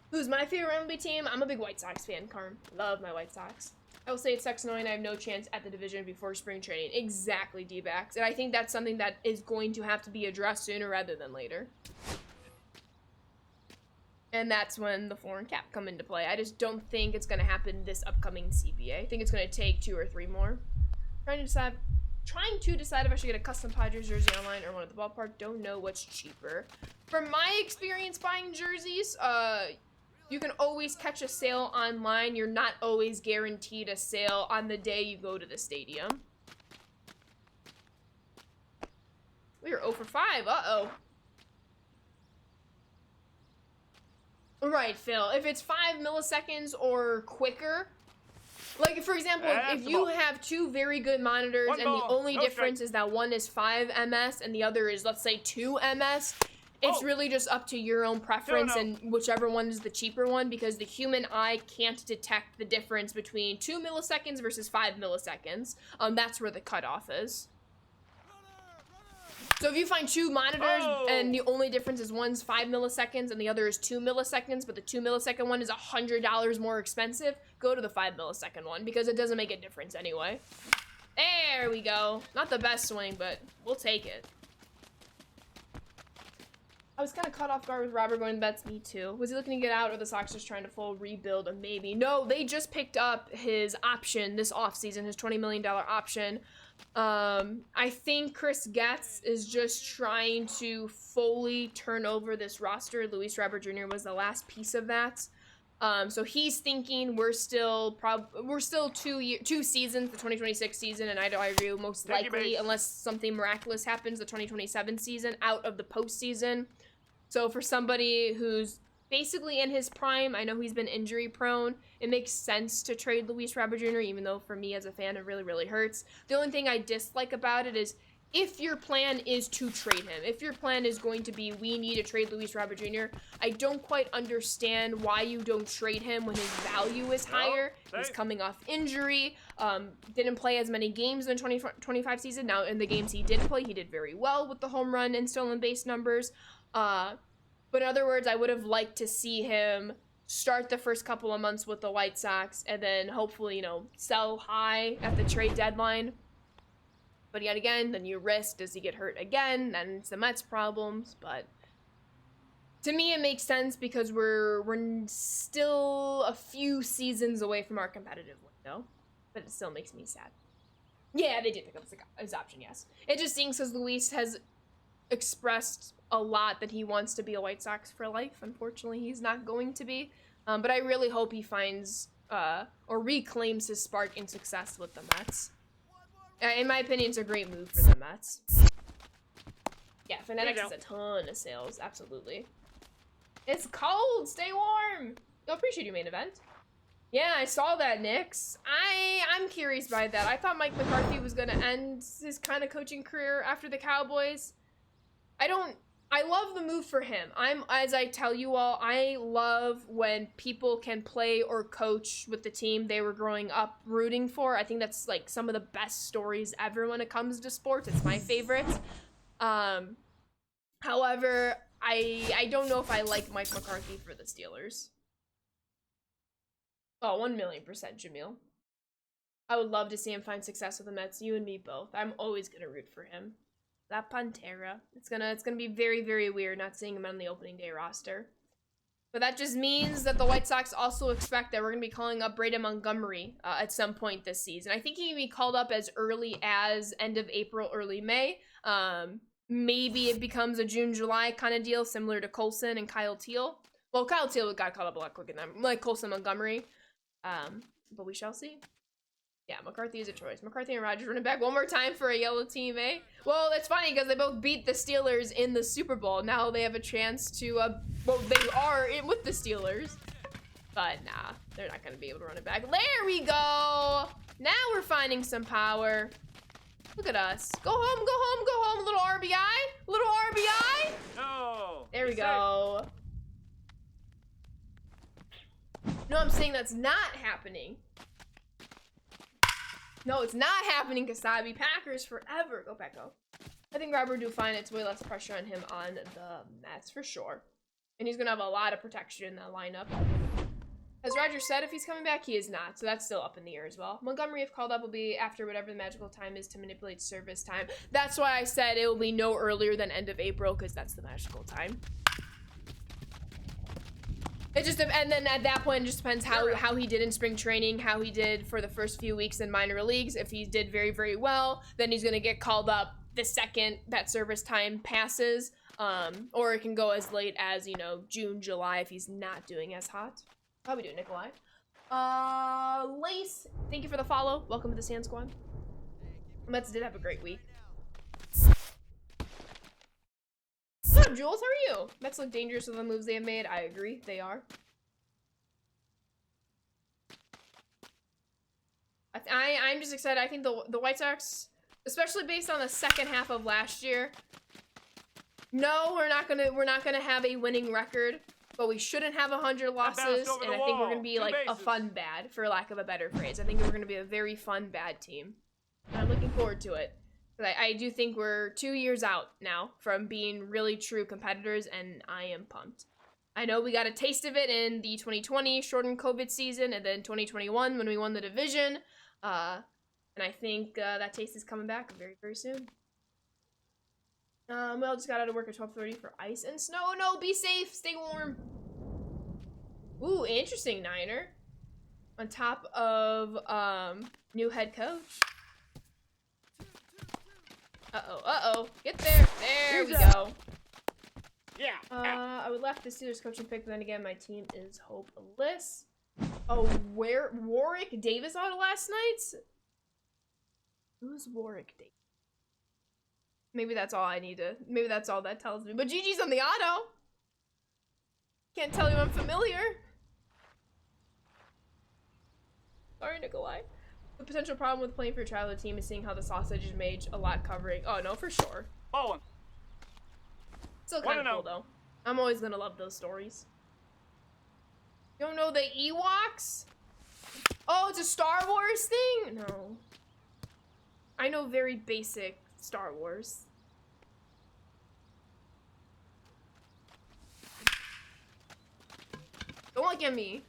Who's my favorite MLB team? I'm a big White Sox fan, Carm. Love my White Sox. I will say it sucks knowing I have no chance at the division before spring training. Exactly, D-backs. And I think that's something that is going to have to be addressed sooner rather than later. And that's when the foreign cap come into play. I just don't think it's going to happen this upcoming CBA. I think it's going to take 2 or 3 more. Trying to decide if I should get a custom Padres jersey online or one at the ballpark. Don't know what's cheaper. From my experience buying jerseys, you can always catch a sale online. You're not always guaranteed a sale on the day you go to the stadium. We are 0 for 5. Uh-oh. Right, Phil. If it's 5 milliseconds or quicker, like, for example, if you have 2 very good monitors and the only difference is that one is 5 ms and the other is, let's say, 2 ms, it's really just up to your own preference and whichever one is the cheaper one, because the human eye can't detect the difference between 2 milliseconds versus 5 milliseconds. That's where the cutoff is. So if you find 2 monitors and the only difference is one's 5 milliseconds and the other is 2 milliseconds, but the 2 millisecond one is $100 more expensive, go to the 5 millisecond one because it doesn't make a difference anyway. There we go. Not the best swing, but we'll take it. I was kind of caught off guard with Robert going to the Mets. Me too. Was he looking to get out, or the Sox just trying to full rebuild? Maybe. No, they just picked up his option this offseason, his $20 million option. I think Chris Getz is just trying to fully turn over this roster. Luis Robert Jr. was the last piece of that. So he's thinking we're still 2 seasons, the 2026 season, and I agree, most likely, unless something miraculous happens, the 2027 season out of the postseason. So for somebody who's basically in his prime, I know he's been injury prone, it makes sense to trade Luis Robert Jr., even though for me as a fan, it really, really hurts. The only thing I dislike about it is if your plan is to trade him, if your plan is going to be, we need to trade Luis Robert Jr., I don't quite understand why you don't trade him when his value is higher. He's coming off injury, didn't play as many games in the 2025 season. Now, in the games he did play, he did very well with the home run and stolen base numbers. But in other words, I would have liked to see him start the first couple of months with the White Sox and then hopefully, sell high at the trade deadline. But yet again, then you risk, does he get hurt again? Then it's the Mets' problems. But to me, it makes sense because we're still a few seasons away from our competitive window. But it still makes me sad. Yeah, they did pick up his option, yes. It just stinks because Luis has expressed a lot that he wants to be a White Sox for life. Unfortunately, he's not going to be. But I really hope he finds or reclaims his spark in success with the Mets. In my opinion, it's a great move for the Mets. Yeah, Fanatics has a ton of sales, absolutely. It's cold, stay warm. You'll appreciate your main event. Yeah, I saw that, Knicks. I'm curious by that. I thought Mike McCarthy was gonna end his kind of coaching career after the Cowboys. I love the move for him. As I tell you all, I love when people can play or coach with the team they were growing up rooting for. I think that's like some of the best stories ever when it comes to sports. It's my favorite. However, I don't know if I like Mike McCarthy for the Steelers. Oh, 1,000,000%, Jamil. I would love to see him find success with the Mets. You and me both. I'm always gonna root for him. That Pantera. It's gonna be very, very weird not seeing him on the opening day roster. But that just means that the White Sox also expect that we're gonna be calling up Braden Montgomery at some point this season. I think he can be called up as early as end of April, early May. Maybe it becomes a June, July kind of deal, similar to Colson and Kyle Teal. Well, Kyle Teal got called up a lot quicker than like Colson Montgomery. But we shall see. Yeah, McCarthy is a choice. McCarthy and Rodgers running back one more time for a yellow team, eh? Well, it's funny because they both beat the Steelers in the Super Bowl. Now they have a chance to, well, they are in with the Steelers. But nah, they're not going to be able to run it back. There we go! Now we're finding some power. Look at us. Go home, go home, go home. Little RBI. Little RBI. No. There we go. No, I'm saying that's not happening. No, it's not happening, Kasabi. Packers forever. Go, Pecco. I think Robert will do fine. It's way less pressure on him on the Mets for sure. And he's going to have a lot of protection in that lineup. As Roger said, if he's coming back, he is not. So that's still up in the air as well. Montgomery, if called up, will be after whatever the magical time is to manipulate service time. That's why I said it will be no earlier than end of April, because that's the magical time. It just, and then at that point, it just depends how he did in spring training, how he did for the first few weeks in minor leagues. If he did very, very well, then he's going to get called up the second that service time passes. Or it can go as late as, June, July if he's not doing as hot. How we doing, Nikolai? Lace, thank you for the follow. Welcome to the Sand Squad. Mets did have a great week. What's up, Jules? How are you? Mets look dangerous with the moves they have made. I agree, they are. I'm just excited. I think the White Sox, especially based on the second half of last year. No, we're not gonna have a winning record, but we shouldn't have 100 losses, and I think we're gonna be like a fun bad, for lack of a better phrase. I think we're gonna be a very fun bad team. And I'm looking forward to it. I do think we're 2 years out now from being really true competitors, and I am pumped. I know we got a taste of it in the 2020 shortened COVID season, and then 2021 when we won the division. And I think that taste is coming back very, very soon. We all just got out of work at 12:30 for ice and snow. No, be safe, stay warm. Ooh, interesting, Niner. On top of, new head coach. Uh-oh. Get there. There we go. Yeah. I would left the Steelers coaching pick, but then again, my team is hopeless. Oh, where Warwick Davis auto last night? Who's Warwick Davis? Maybe that's all I need to. Maybe that's all that tells me. But GG's on the auto. Can't tell you I'm familiar. Sorry, Nikolai. The potential problem with playing for your childhood team is seeing how the sausage is made a lot covering. Oh no, for sure. Bowling. Still kind of cool though. I'm always gonna love those stories. You don't know the Ewoks? Oh, it's a Star Wars thing? No. I know very basic Star Wars. Don't look at me.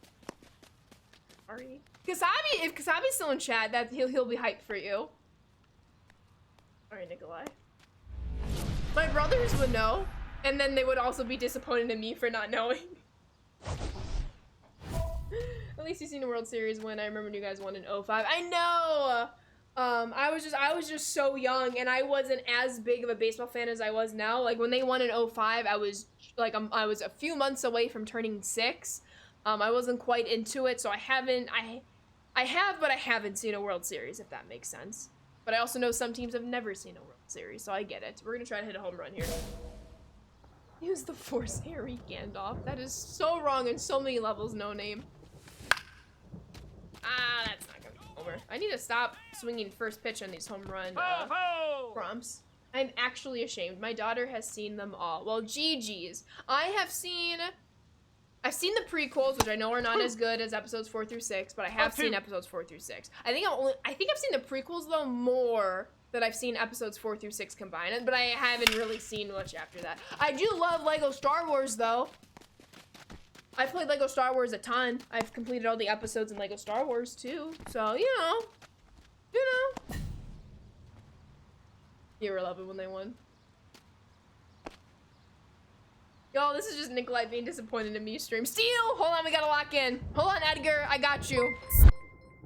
Sorry. Kasabi, if Kasabi's still in chat, that he'll be hyped for you. Alright, Nikolai. My brothers would know, and then they would also be disappointed in me for not knowing. At least you've seen a World Series win. I remember when you guys won in 05. I know! I was just so young, and I wasn't as big of a baseball fan as I was now. Like, when they won in 05, I was a few months away from turning 6. I wasn't quite into it, so I have, but I haven't seen a World Series, if that makes sense. But I also know some teams have never seen a World Series, so I get it. We're gonna try to hit a home run here. Use the Force, Harry Gandalf. That is so wrong on so many levels, no name. Ah, that's not gonna be a homer. I need to stop swinging first pitch on these home run prompts. I'm actually ashamed. My daughter has seen them all. Well, GG's. I've seen the prequels, which I know are not as good as episodes 4 through 6, but I have seen episodes 4 through 6. I think I've seen the prequels though more than I've seen episodes 4 through 6 combined, but I haven't really seen much after that. I do love Lego Star Wars though. I've played Lego Star Wars a ton. I've completed all the episodes in Lego Star Wars too, so you know. You were loving when they won. Yo, this is just Nikolai being disappointed in me stream. Steal! Hold on, we gotta lock in. Hold on, Edgar. I got you.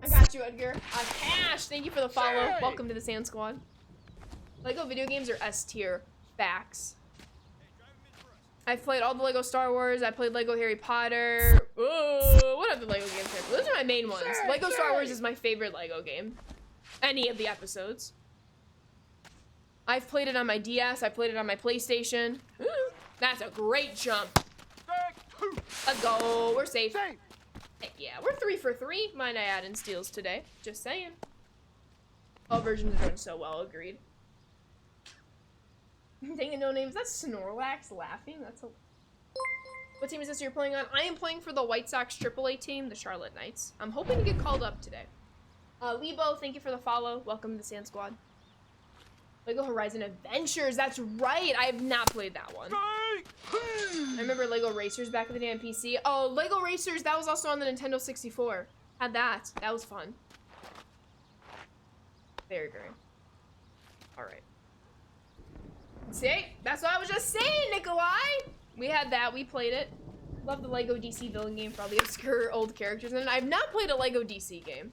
Edgar. Cash, thank you for the follow. Welcome to the Sand Squad. Lego video games are S tier. Facts. I've played all the Lego Star Wars. I played Lego Harry Potter. Ooh, what other Lego games have I played? Those are my main ones. Lego Star Wars is my favorite Lego game. Any of the episodes. I've played it on my DS. I played it on my PlayStation. Ooh. That's a great jump. Let's go. We're safe. Heck yeah. We're 3 for 3. Might I add in steals today. Just saying. All versions are doing so well. Agreed. Dang it, no names. That's Snorlax laughing. That's a... What team is this you're playing on? I am playing for the White Sox AAA team, the Charlotte Knights. I'm hoping to get called up today. Lebo, thank you for the follow. Welcome to the Sand Squad. Lego Horizon Adventures, that's right. I have not played that one. I remember Lego Racers back in the day on PC. Oh, Lego Racers, that was also on the Nintendo 64. Had that. That was fun. Very. All right. See? That's what I was just saying, Nikolai. We had that. We played it. Love the Lego DC villain game for all the obscure old characters. And I've not played a Lego DC game.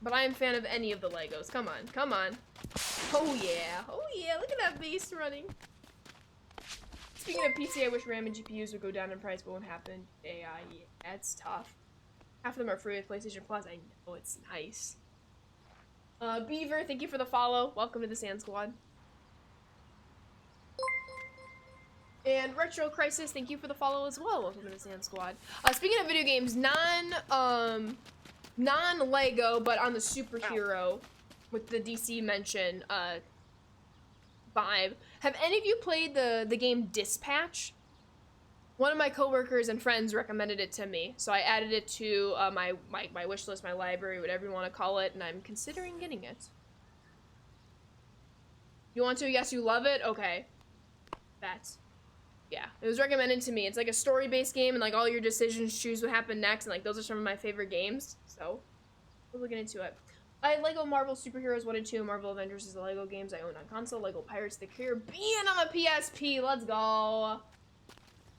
But I am a fan of any of the Legos. Come on. Oh yeah, look at that base running. Speaking of PC, I wish RAM and GPUs would go down in price, but won't happen. AI, yeah, that's tough. Half of them are free with PlayStation Plus. I know, it's nice. Beaver, thank you for the follow. Welcome to the Sand Squad. And Retro Crisis, thank you for the follow as well. Welcome to the Sand Squad. Speaking of video games, non-Lego, but on the superhero with the DC mention vibe. Have any of you played the game Dispatch? One of my coworkers and friends recommended it to me, so I added it to my wish list, my library, whatever you want to call it, and I'm considering getting it. You want to? Yes, you love it? Okay. Yeah, it was recommended to me. It's like a story-based game, and like all your decisions choose what happened next, and like those are some of my favorite games. So, we're looking into it. I Lego Marvel Superheroes 1 and 2, Marvel Avengers is the Lego games I own on console, Lego Pirates of the Caribbean on the PSP, let's go.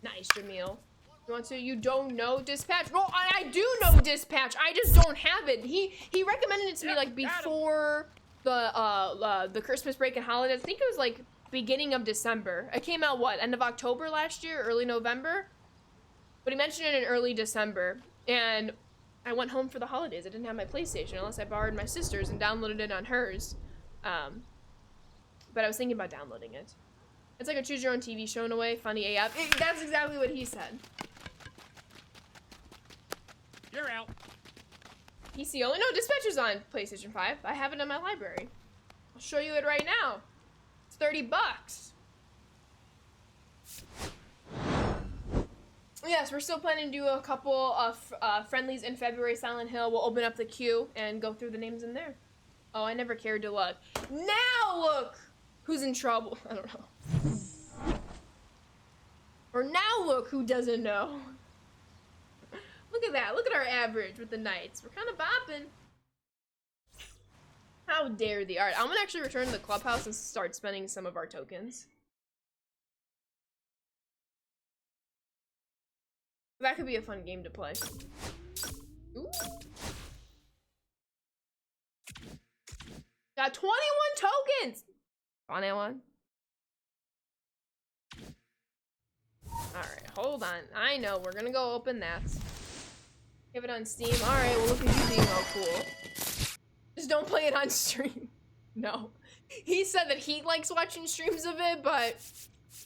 Nice, Jamil. You want to? You don't know Dispatch? Well, I do know Dispatch, I just don't have it. He recommended it to me like before the Christmas break and holidays. I think it was like beginning of December. It came out what, end of October last year, early November? But he mentioned it in early December, and I went home for the holidays. I didn't have my PlayStation unless I borrowed my sister's and downloaded it on hers. But I was thinking about downloading it. It's like a choose your own TV show in a way, funny AF. That's exactly what he said. You're out. PC only? No, Dispatch is on PlayStation 5. I have it in my library. I'll show you it right now. It's 30 bucks. Yes, we're still planning to do a couple of friendlies in February. Silent Hill. We'll open up the queue and go through the names in there. Oh, I never cared to look. Now look who's in trouble. I don't know. Or now look who doesn't know. Look at that. Look at our average with the knights. We're kind of bopping. How dare the art. I'm gonna actually return to the clubhouse and start spending some of our tokens. That could be a fun game to play. Ooh. Got 21 tokens! On that one. Alright, hold on. I know, we're gonna go open that. Give it on Steam. Alright, well look at you being all cool. Just don't play it on stream. No. He said that he likes watching streams of it, but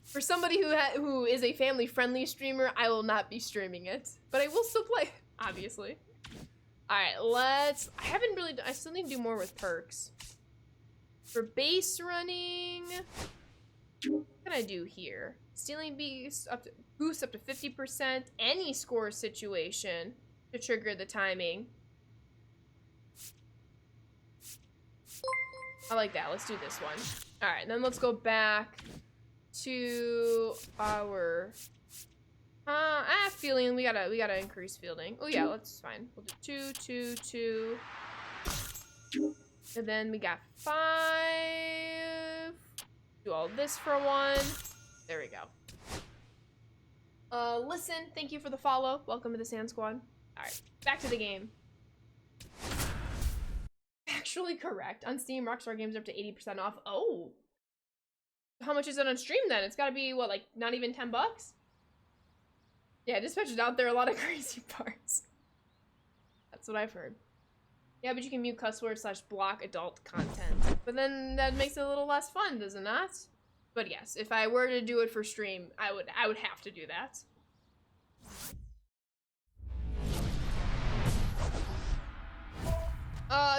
for somebody who is a family-friendly streamer, I will not be streaming it. But I will still play it, obviously. Alright, I still need to do more with perks. For base running, what can I do here? Stealing boost up to 50%, any score situation to trigger the timing. I like that, let's do this one. Alright, then let's go back to our feeling. We gotta increase fielding. Oh yeah, that's fine. We'll do 2, 2, 2. And then we got 5. Do all this for 1. There we go. Listen, thank you for the follow. Welcome to the Sand Squad. Alright, back to the game. Actually correct. On Steam, Rockstar Games are up to 80% off. Oh. How much is it on stream then? It's gotta be, what, like, not even 10 bucks? Yeah, Dispatch is out there, a lot of crazy parts. That's what I've heard. Yeah, but you can mute cuss words / block adult content. But then that makes it a little less fun, does it not? But yes, if I were to do it for stream, I would have to do that.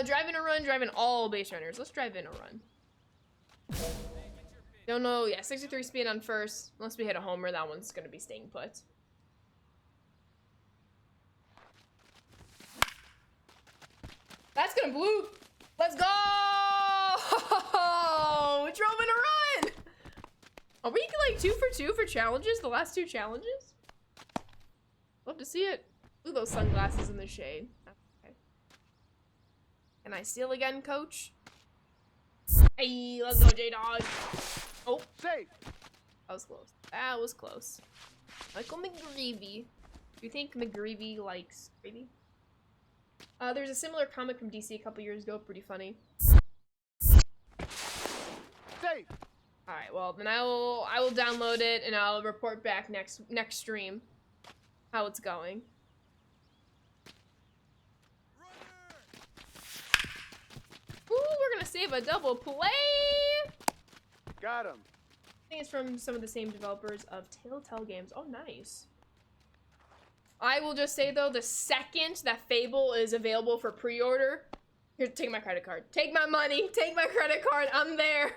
Drive in or run, drive in all base runners. Let's drive in or run. Don't know, yeah, 63 speed on first. Unless we hit a homer, that one's gonna be staying put. That's gonna bloop. Let's go! Drove in a run! Are we like 2 for 2 for challenges? The last 2 challenges? Love to see it. Ooh, those sunglasses in the shade. Okay. Can I steal again, coach? Hey, let's go, J-Dog. Oh. Safe. That was close. That was close. Michael McGreevy. Do you think McGreevy likes gravy? There's a similar comic from DC a couple years ago, pretty funny. Safe. Alright, well then I will download it and I'll report back next stream how it's going. Ooh, we're gonna save a double play! Got him. I think it's from some of the same developers of Telltale Games. Oh, nice. I will just say though, the second that Fable is available for pre-order, here, take my credit card. Take my money, take my credit card, I'm there.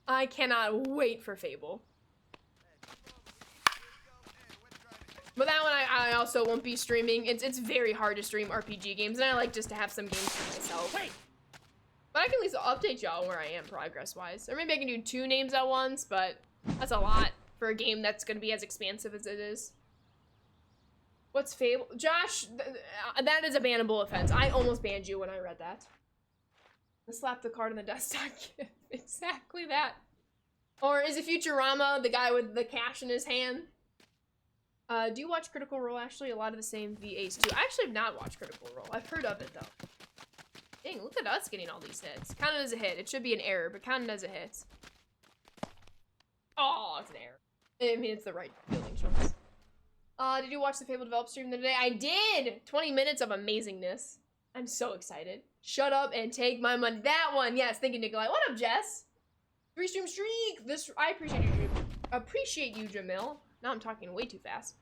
I cannot wait for Fable. But that one I also won't be streaming. It's very hard to stream RPG games, and I like just to have some games for myself. But I can at least update y'all where I am progress-wise. Or maybe I can do 2 names at once, but that's a lot for a game that's gonna be as expansive as it is. What's Fable? Josh, that is a bannable offense. I almost banned you when I read that. Slap the card on the desktop. Exactly that. Or is it Futurama, the guy with the cash in his hand? Do you watch Critical Role, Ashley? A lot of the same VAs too. I actually have not watched Critical Role. I've heard of it though. Dang, look at us getting all these hits. Counted as a hit. It should be an error, but counted as a hit. Oh, it's an error. I mean, it's the right fielding choice. Did you watch the Fable Develop stream the other day? I did! 20 minutes of amazingness. I'm so excited. Shut up and take my money. That one, yes. Thank you, Nikolai. What up, Jess? 3-stream streak. I appreciate you, Jamil. Now I'm talking way too fast.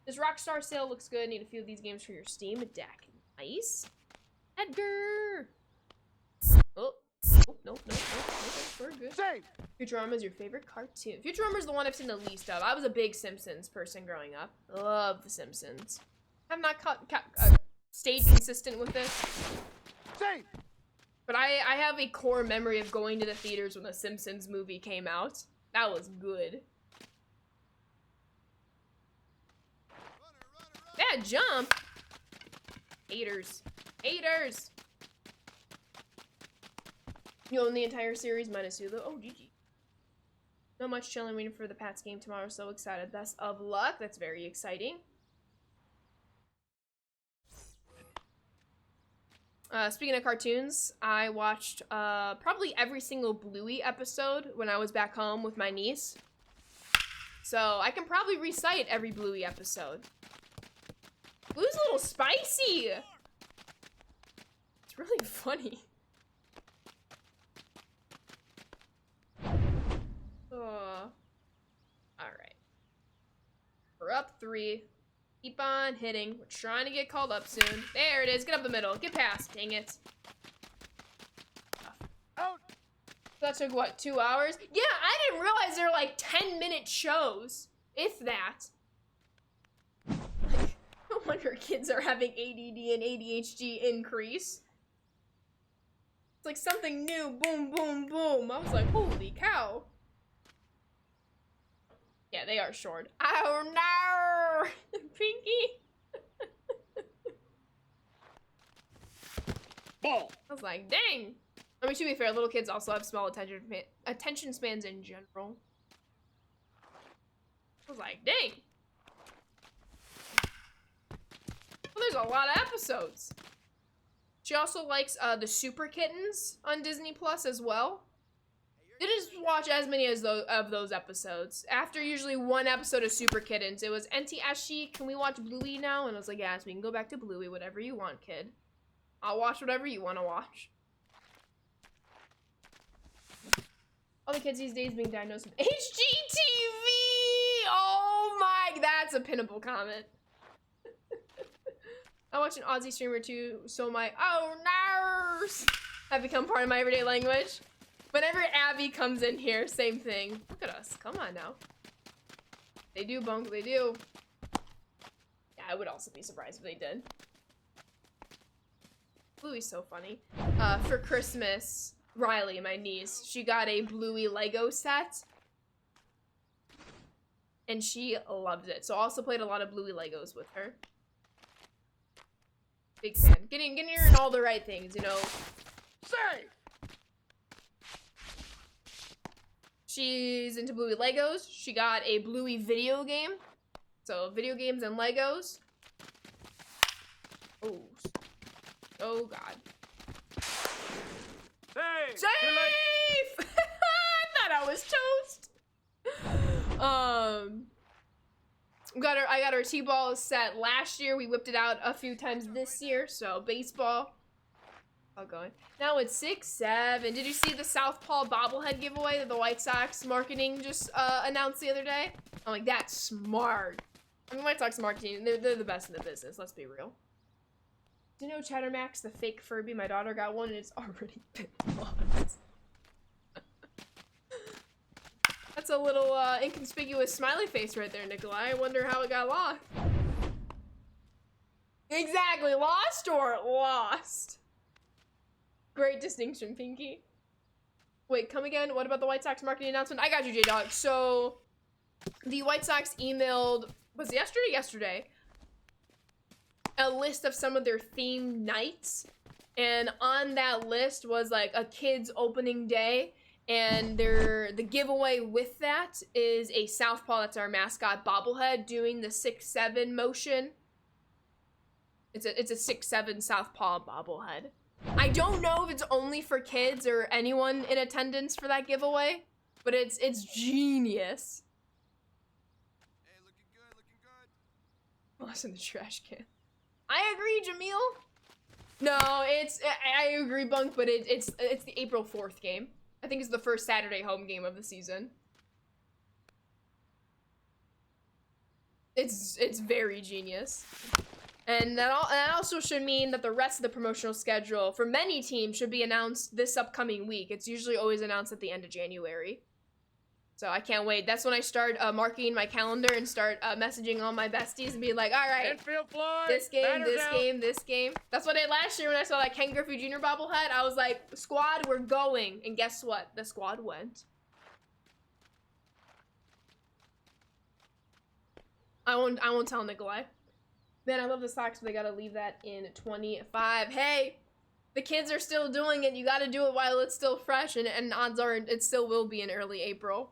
This Rockstar sale looks good. Need a few of these games for your Steam deck. Nice. Edgar. Oh. Nope. We're good. Safe. Futurama is your favorite cartoon. Futurama is the one I've seen the least of. I was a big Simpsons person growing up. Love the Simpsons. Have not stayed consistent with this. Safe. But I have a core memory of going to the theaters when the Simpsons movie came out. That was good. Yeah, jump. Haters. Haters. You own the entire series minus Hulu. Oh, GG. So much chilling waiting for the Pats game tomorrow. So excited. Best of luck. That's very exciting. Speaking of cartoons, I watched probably every single Bluey episode when I was back home with my niece. So I can probably recite every Bluey episode. Bluey's a little spicy. It's really funny. Alright. We're up 3. Keep on hitting. We're trying to get called up soon. There it is. Get up the middle. Get past. Dang it. Out. That took, what, 2 hours? Yeah, I didn't realize they were like 10-minute shows. If that. Like, no wonder kids are having ADD and ADHD increase. It's like something new. Boom, boom, boom. I was like, holy cow. Yeah, they are short. Oh no! Pinky! Ball. I was like, dang! I mean, to be fair, little kids also have small attention spans in general. I was like, dang! Well, there's a lot of episodes. She also likes the Super Kittens on Disney Plus as well. Didn't just watch as many as of those episodes. After usually one episode of Super Kittens, it was, Auntie Ashi, can we watch Bluey now? And I was like, yes, we can go back to Bluey, whatever you want, kid. I'll watch whatever you want to watch. All the kids these days being diagnosed with HGTV! Oh my, that's a pinnable comment. I watch an Aussie streamer too, so my nerves have become part of my everyday language. Whenever Abby comes in here, same thing. Look at us. Come on now. They do, Bunk. They do. Yeah, I would also be surprised if they did. Bluey's so funny. For Christmas, Riley, my niece, she got a Bluey Lego set. And she loved it. So I also played a lot of Bluey Legos with her. Big fan. Getting her in all the right things, you know. Safe. She's into Bluey Legos. She got a Bluey video game. So, video games and Legos. Oh. Oh, God. Safe. Safe! I thought I was toast. I got her T-ball set last year. We whipped it out a few times this year. So, baseball. All going. Now it's 6-7. Did you see the Southpaw bobblehead giveaway that the White Sox marketing just announced the other day? I'm like, that's smart. I mean, White Sox marketing, they're the best in the business. Let's be real. Do you know Chattermax, the fake Furby? My daughter got one and it's already been lost. That's a little inconspicuous smiley face right there, Nikolai. I wonder how it got lost. Exactly, lost or lost. Great distinction, Pinky. Wait, come again? What about the White Sox marketing announcement? I got you, J-Dog. So, the White Sox emailed, was it yesterday? a list of some of their themed nights, and on that list was like a kids opening day, and the giveaway with that is a Southpaw, that's our mascot, bobblehead doing the 6-7 motion. It's a 6-7 Southpaw bobblehead. I don't know if it's only for kids or anyone in attendance for that giveaway, but it's genius. Hey, looking good. Oh, it's in the trash can. I agree, Jamil. No, I agree, Bunk, but it's the April 4th game. I think it's the first Saturday home game of the season. It's very genius. And that also should mean that the rest of the promotional schedule for many teams should be announced this upcoming week. It's usually always announced at the end of January. So I can't wait. That's when I start marking my calendar and start messaging all my besties and be like, all right, Infield fly. this game, Batter's this out. game, this game. That's what I did last year when I saw that Ken Griffey Jr. bobblehead. I was like, squad, we're going. And guess what? The squad went. I won't tell Nikolai. Man, I love the socks, but they gotta leave that in 25. Hey, the kids are still doing it. You gotta do it while it's still fresh, and odds are it still will be in early April.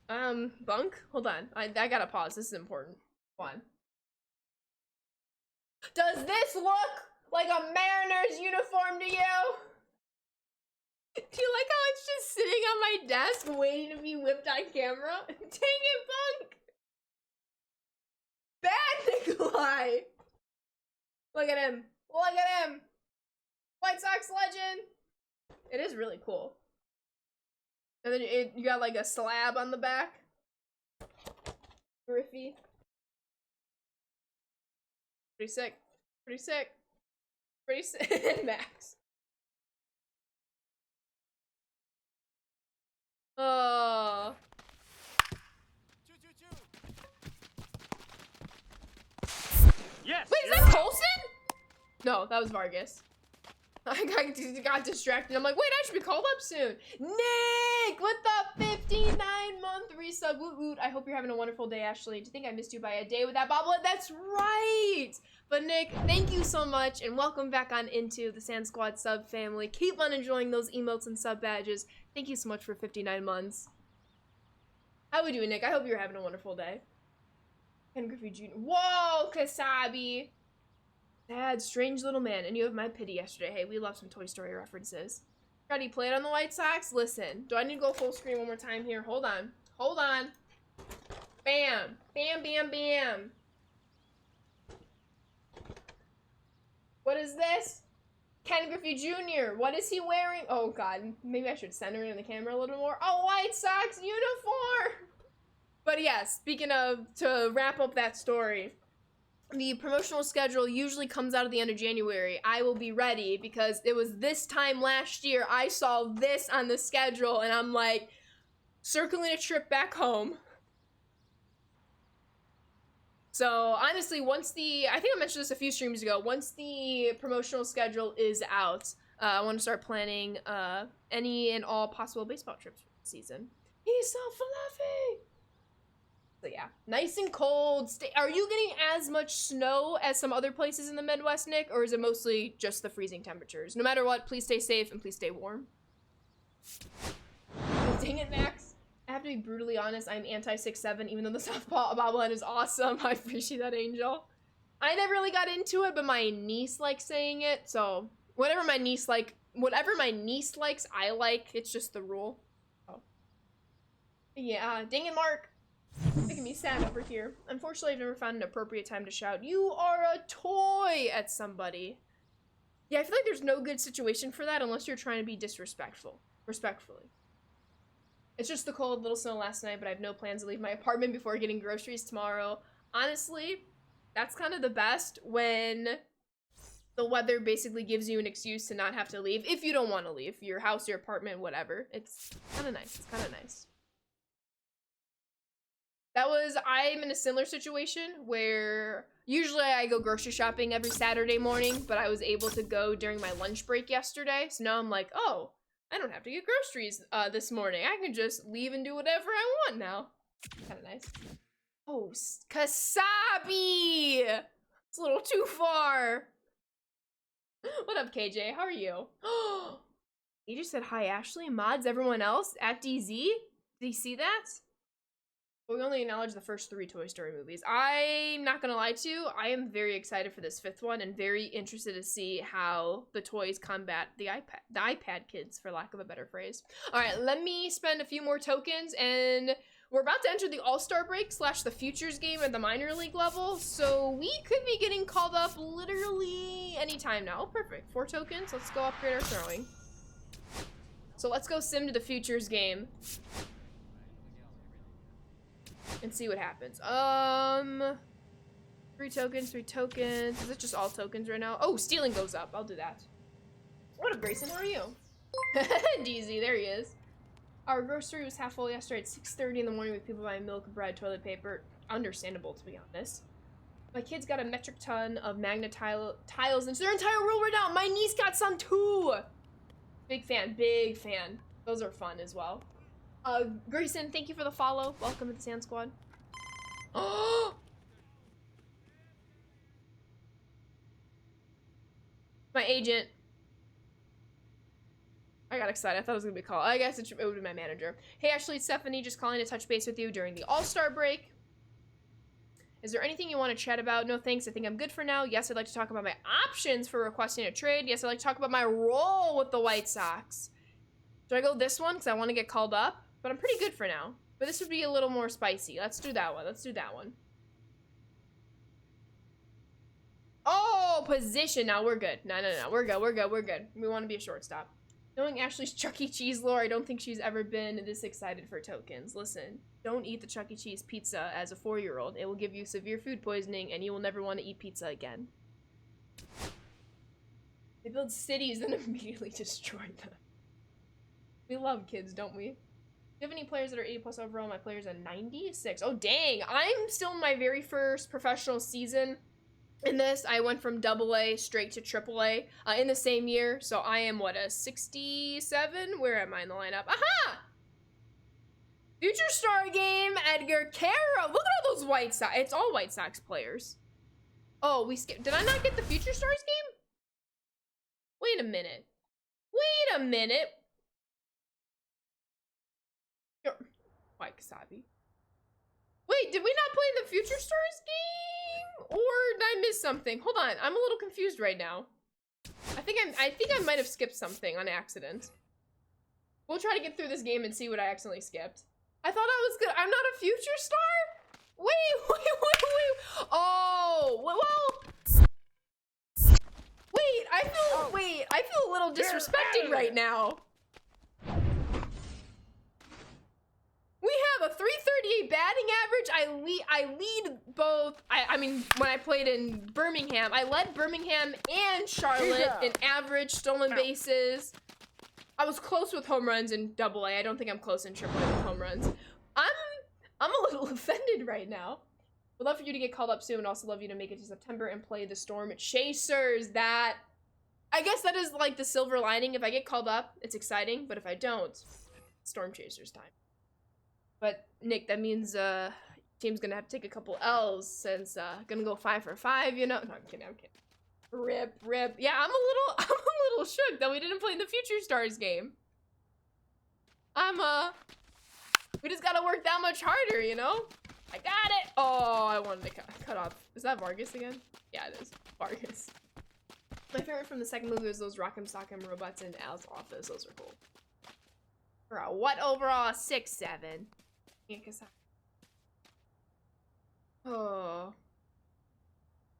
Bunk? Hold on. I gotta pause. This is important. One. Does this look like a Mariners uniform to you? Do you like how it's just sitting on my desk waiting to be whipped on camera? Dang it, Bunk! Bad Nikolai! Look at him. Look at him! White Sox legend! It is really cool. And then you got like a slab on the back. Griffey. Pretty sick. Pretty sick. Pretty sick. Max. Oh. Yes. Wait, is you're that out. Colson? No, that was Vargas. I got distracted. I'm like, wait, I should be called up soon. Nick with the 59-month resub. Woot woot. I hope you're having a wonderful day, Ashley. Do you think I missed you by a day with that bobblehead? That's right. But Nick, thank you so much, and welcome back on into the Sand Squad sub family. Keep on enjoying those emotes and sub badges. Thank you so much for 59 months. How we doing, Nick? I hope you're having a wonderful day. Ken Griffey Jr. Whoa, Kasabi. Sad, strange little man, and you have my pity yesterday. Hey, we love some Toy Story references. How do you play it on the White Sox? Listen, do I need to go full screen one more time here? Hold on. Hold on. Bam. Bam, bam, bam. What is this? Ken Griffey Jr. What is he wearing? Oh, God. Maybe I should center it in the camera a little more. A White Sox uniform! But yes, speaking of, to wrap up that story, the promotional schedule usually comes out at the end of January. I will be ready because it was this time last year I saw this on the schedule and I'm like, circling a trip back home. So honestly, I think I mentioned this a few streams ago, once the promotional schedule is out, I want to start planning any and all possible baseball trips for the season. He's so fluffy! So yeah, nice and cold. Are you getting as much snow as some other places in the Midwest, Nick? Or is it mostly just the freezing temperatures? No matter what, please stay safe and please stay warm. Dang it, Max. I have to be brutally honest, I'm anti-6-7, even though the Southpaw bobblehead is awesome. I appreciate that, Angel. I never really got into it, but my niece likes saying it, so whatever my niece likes, I like. It's just the rule. Oh. Yeah, dang it, Mark. Making me sad over here. Unfortunately, I've never found an appropriate time to shout, "You are a toy!" at somebody. Yeah, I feel like there's no good situation for that unless you're trying to be disrespectful. Respectfully. It's just the cold, little snow last night, but I have no plans to leave my apartment before getting groceries tomorrow. Honestly, that's kind of the best when the weather basically gives you an excuse to not have to leave. If you don't want to leave. Your house, your apartment, whatever. It's kind of nice. It's kind of nice. I'm in a similar situation where usually I go grocery shopping every Saturday morning, but I was able to go during my lunch break yesterday. So now I'm like, oh, I don't have to get groceries this morning. I can just leave and do whatever I want now. Kind of nice. Oh, Kasabi! It's a little too far. What up, KJ? How are you? He just said hi, Ashley. Mods, everyone else at DZ. Did he see that? Well, we only acknowledged the first 3 Toy Story movies. I'm not gonna lie to you, I am very excited for this 5th one and very interested to see how the toys combat the iPad kids, for lack of a better phrase. All right, let me spend a few more tokens, and we're about to enter the All-Star break / the Futures game at the minor league level, so we could be getting called up literally anytime now. Oh, perfect. 4 tokens. Let's go upgrade our throwing. So let's go sim to the Futures game and see what happens. 3 tokens, 3 tokens. Is it just all tokens right now? Oh, stealing goes up. I'll do that. What up, Grayson? How are you? DZ, there he is. Our grocery was half full yesterday at 6:30 in the morning with people buying milk, bread, toilet paper. Understandable, to be honest. My kids got a metric ton of magnet tiles into their entire world right now. My niece got some too. Big fan, big fan. Those are fun as well. Grayson, thank you for the follow. Welcome to the Sand Squad. Oh! My agent. I got excited. I thought it was gonna be a call. I guess it would be my manager. Hey, Ashley, it's Stephanie. Just calling to touch base with you during the All-Star break. Is there anything you want to chat about? No, thanks. I think I'm good for now. Yes, I'd like to talk about my options for requesting a trade. Yes, I'd like to talk about my role with the White Sox. Do I go this one? Because I want to get called up. But I'm pretty good for now. But this would be a little more spicy. Let's do that one. Let's do that one. Oh, position. Now we're good. No. We're good. We want to be a shortstop. Knowing Ashley's Chuck E. Cheese lore, I don't think she's ever been this excited for tokens. Listen, don't eat the Chuck E. Cheese pizza as a 4-year-old. It will give you severe food poisoning, and you will never want to eat pizza again. They build cities and immediately destroy them. We love kids, don't we? Do you have any players that are 80+ overall? My players are 96. Oh, dang. I'm still in my very first professional season. In this, I went from AA straight to AAA in the same year. So I am, what, a 67? Where am I in the lineup? Aha! Future Star game, Edgar Caro. Look at all those White Sox. It's all White Sox players. Oh, we skipped. Did I not get the Future Stars game? Wait a minute. Wait a minute. White Kasabi. Wait, did we not play the Future Stars game? Or did I miss something? Hold on, I'm a little confused right now. I think I might have skipped something on accident. We'll try to get through this game and see what I accidentally skipped. I thought I was good. I'm not a Future Star? Wait. Oh, well. Wait, I feel a little disrespected right now. We have a 338 batting average. I lead both. I mean, when I played in Birmingham, I led Birmingham and Charlotte in average stolen bases. I was close with home runs in AA. I don't think I'm close in AAA with home runs. I'm a little offended right now. Would love for you to get called up soon. Also love you to make it to September and play the Storm Chasers. I guess that is like the silver lining. If I get called up, it's exciting. But if I don't, Storm Chasers time. But Nick, that means team's gonna have to take a couple L's since gonna go 5 for 5, you know. No, I'm kidding. Rip. Yeah, I'm a little shook that we didn't play the Future Stars game. We just gotta work that much harder, you know. I got it. Oh, I wanted to cut off. Is that Vargas again? Yeah, it is Vargas. My favorite from the second movie was those Rock'em Sock'em robots in Al's office. Those are cool. For a what overall? 6-7. Oh,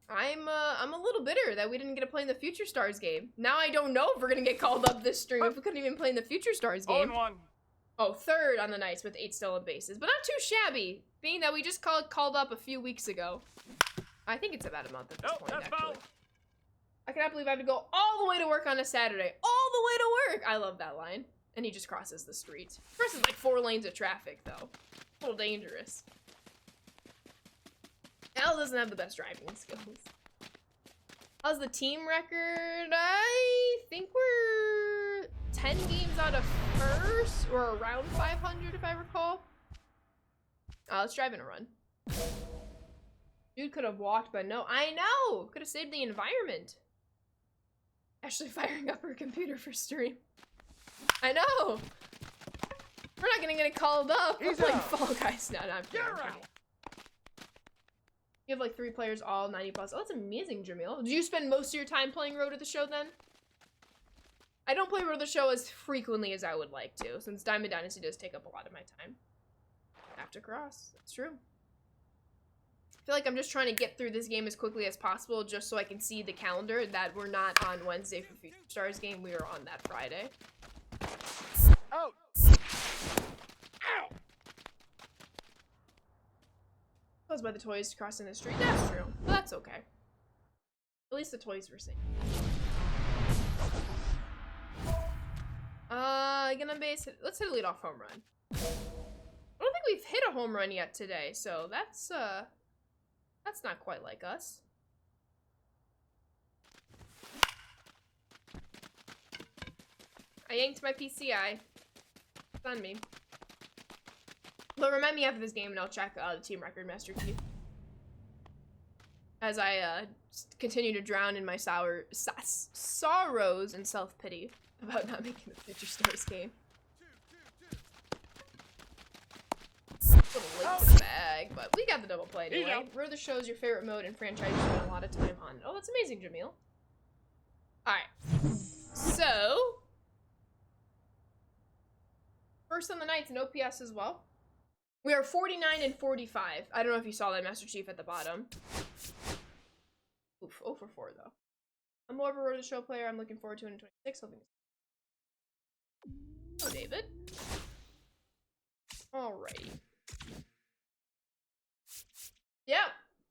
I'm a little bitter that we didn't get to play in the Future Stars game. Now I don't know if we're gonna get called up this stream if we couldn't even play in the Future Stars game. 0-1. Oh, 3rd on the nights with 8 stolen bases, but not too shabby, being that we just called up a few weeks ago. I think it's about a month at this point, actually. Foul. I cannot believe I have to go all the way to work on a Saturday. All the way to work! I love that line. And he just crosses the street. Crosses like 4 lanes of traffic, though. A little dangerous. Al doesn't have the best driving skills. How's the team record? I think we're 10 games out of first, or around 500 if I recall. Let's drive in a run. Dude could have walked, but no. I know! Could have saved the environment. Actually firing up her computer for stream. I know! We're not gonna get called up. We're He's playing out. Fall Guys. No, I'm kidding. You're I'm out. kidding. You have like 3 players, all 90 plus. Oh, that's amazing, Jamil. Do you spend most of your time playing Road to the Show then? I don't play Road to the Show as frequently as I would like to, since Diamond Dynasty does take up a lot of my time. Have to cross. That's true. I feel like I'm just trying to get through this game as quickly as possible just so I can see the calendar that we're not on Wednesday for Future Stars game. We are on that Friday. Out. Ow. Caused by the toys crossing the street. That's true. But that's okay. At least the toys were safe. Gonna base it. Let's hit a leadoff home run. I don't think we've hit a home run yet today, so that's not quite like us. I yanked my PCI. It's on me. But remind me after this game and I'll check the team record, Master Chief. As I continue to drown in my sorrows and self-pity about not making the Future Stars game. A little late to the bag, but we got the double play anyway. Road to the Show is your favorite mode and franchise you spend a lot of time on. Oh, that's amazing, Jamil. Alright. So first on the night's an OPS as well. We are 49 and 45. I don't know if you saw that, Master Chief, at the bottom. Oof, 0 for 4 though. I'm more of a Road to the Show player. I'm looking forward to it in 26. Hoping. Oh, David. Alrighty. Yeah,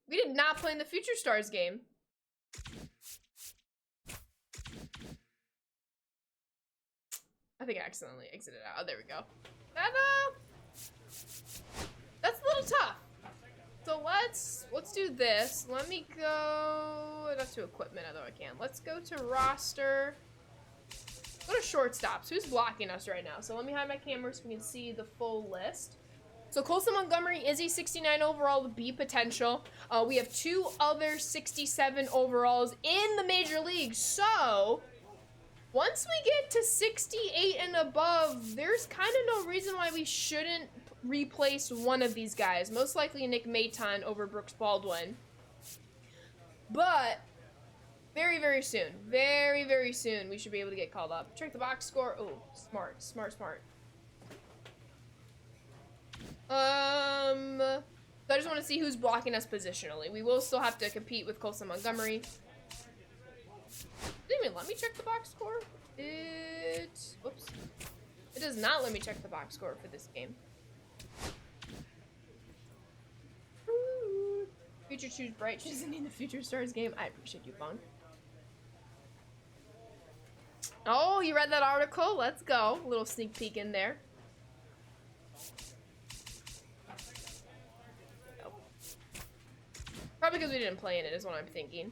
we did not play in the Future Stars game. I think I accidentally exited out. Oh, there we go. That's a little tough. So let's do this. Let me go. Let's do equipment, although I can. Let's go to roster. Go to shortstops. Who's blocking us right now? So let me hide my camera so we can see the full list. So Colson Montgomery is a 69 overall with B potential. We have 2 other 67 overalls in the major leagues. So once we get to 68 and above, there's kind of no reason why we shouldn't replace one of these guys. Most likely Nick Maton over Brooks Baldwin. But very, very soon, very, very soon, we should be able to get called up. Check the box score. Oh, smart, smart, smart. So I just want to see who's blocking us positionally. We will still have to compete with Colson Montgomery. Didn't even let me check the box score. Whoops. It does not let me check the box score for this game. Future Choose Bright choosing in the Future Stars game. I appreciate you, Bong. Oh, you read that article? Let's go. A little sneak peek in there. Oh. Probably because we didn't play in it is what I'm thinking.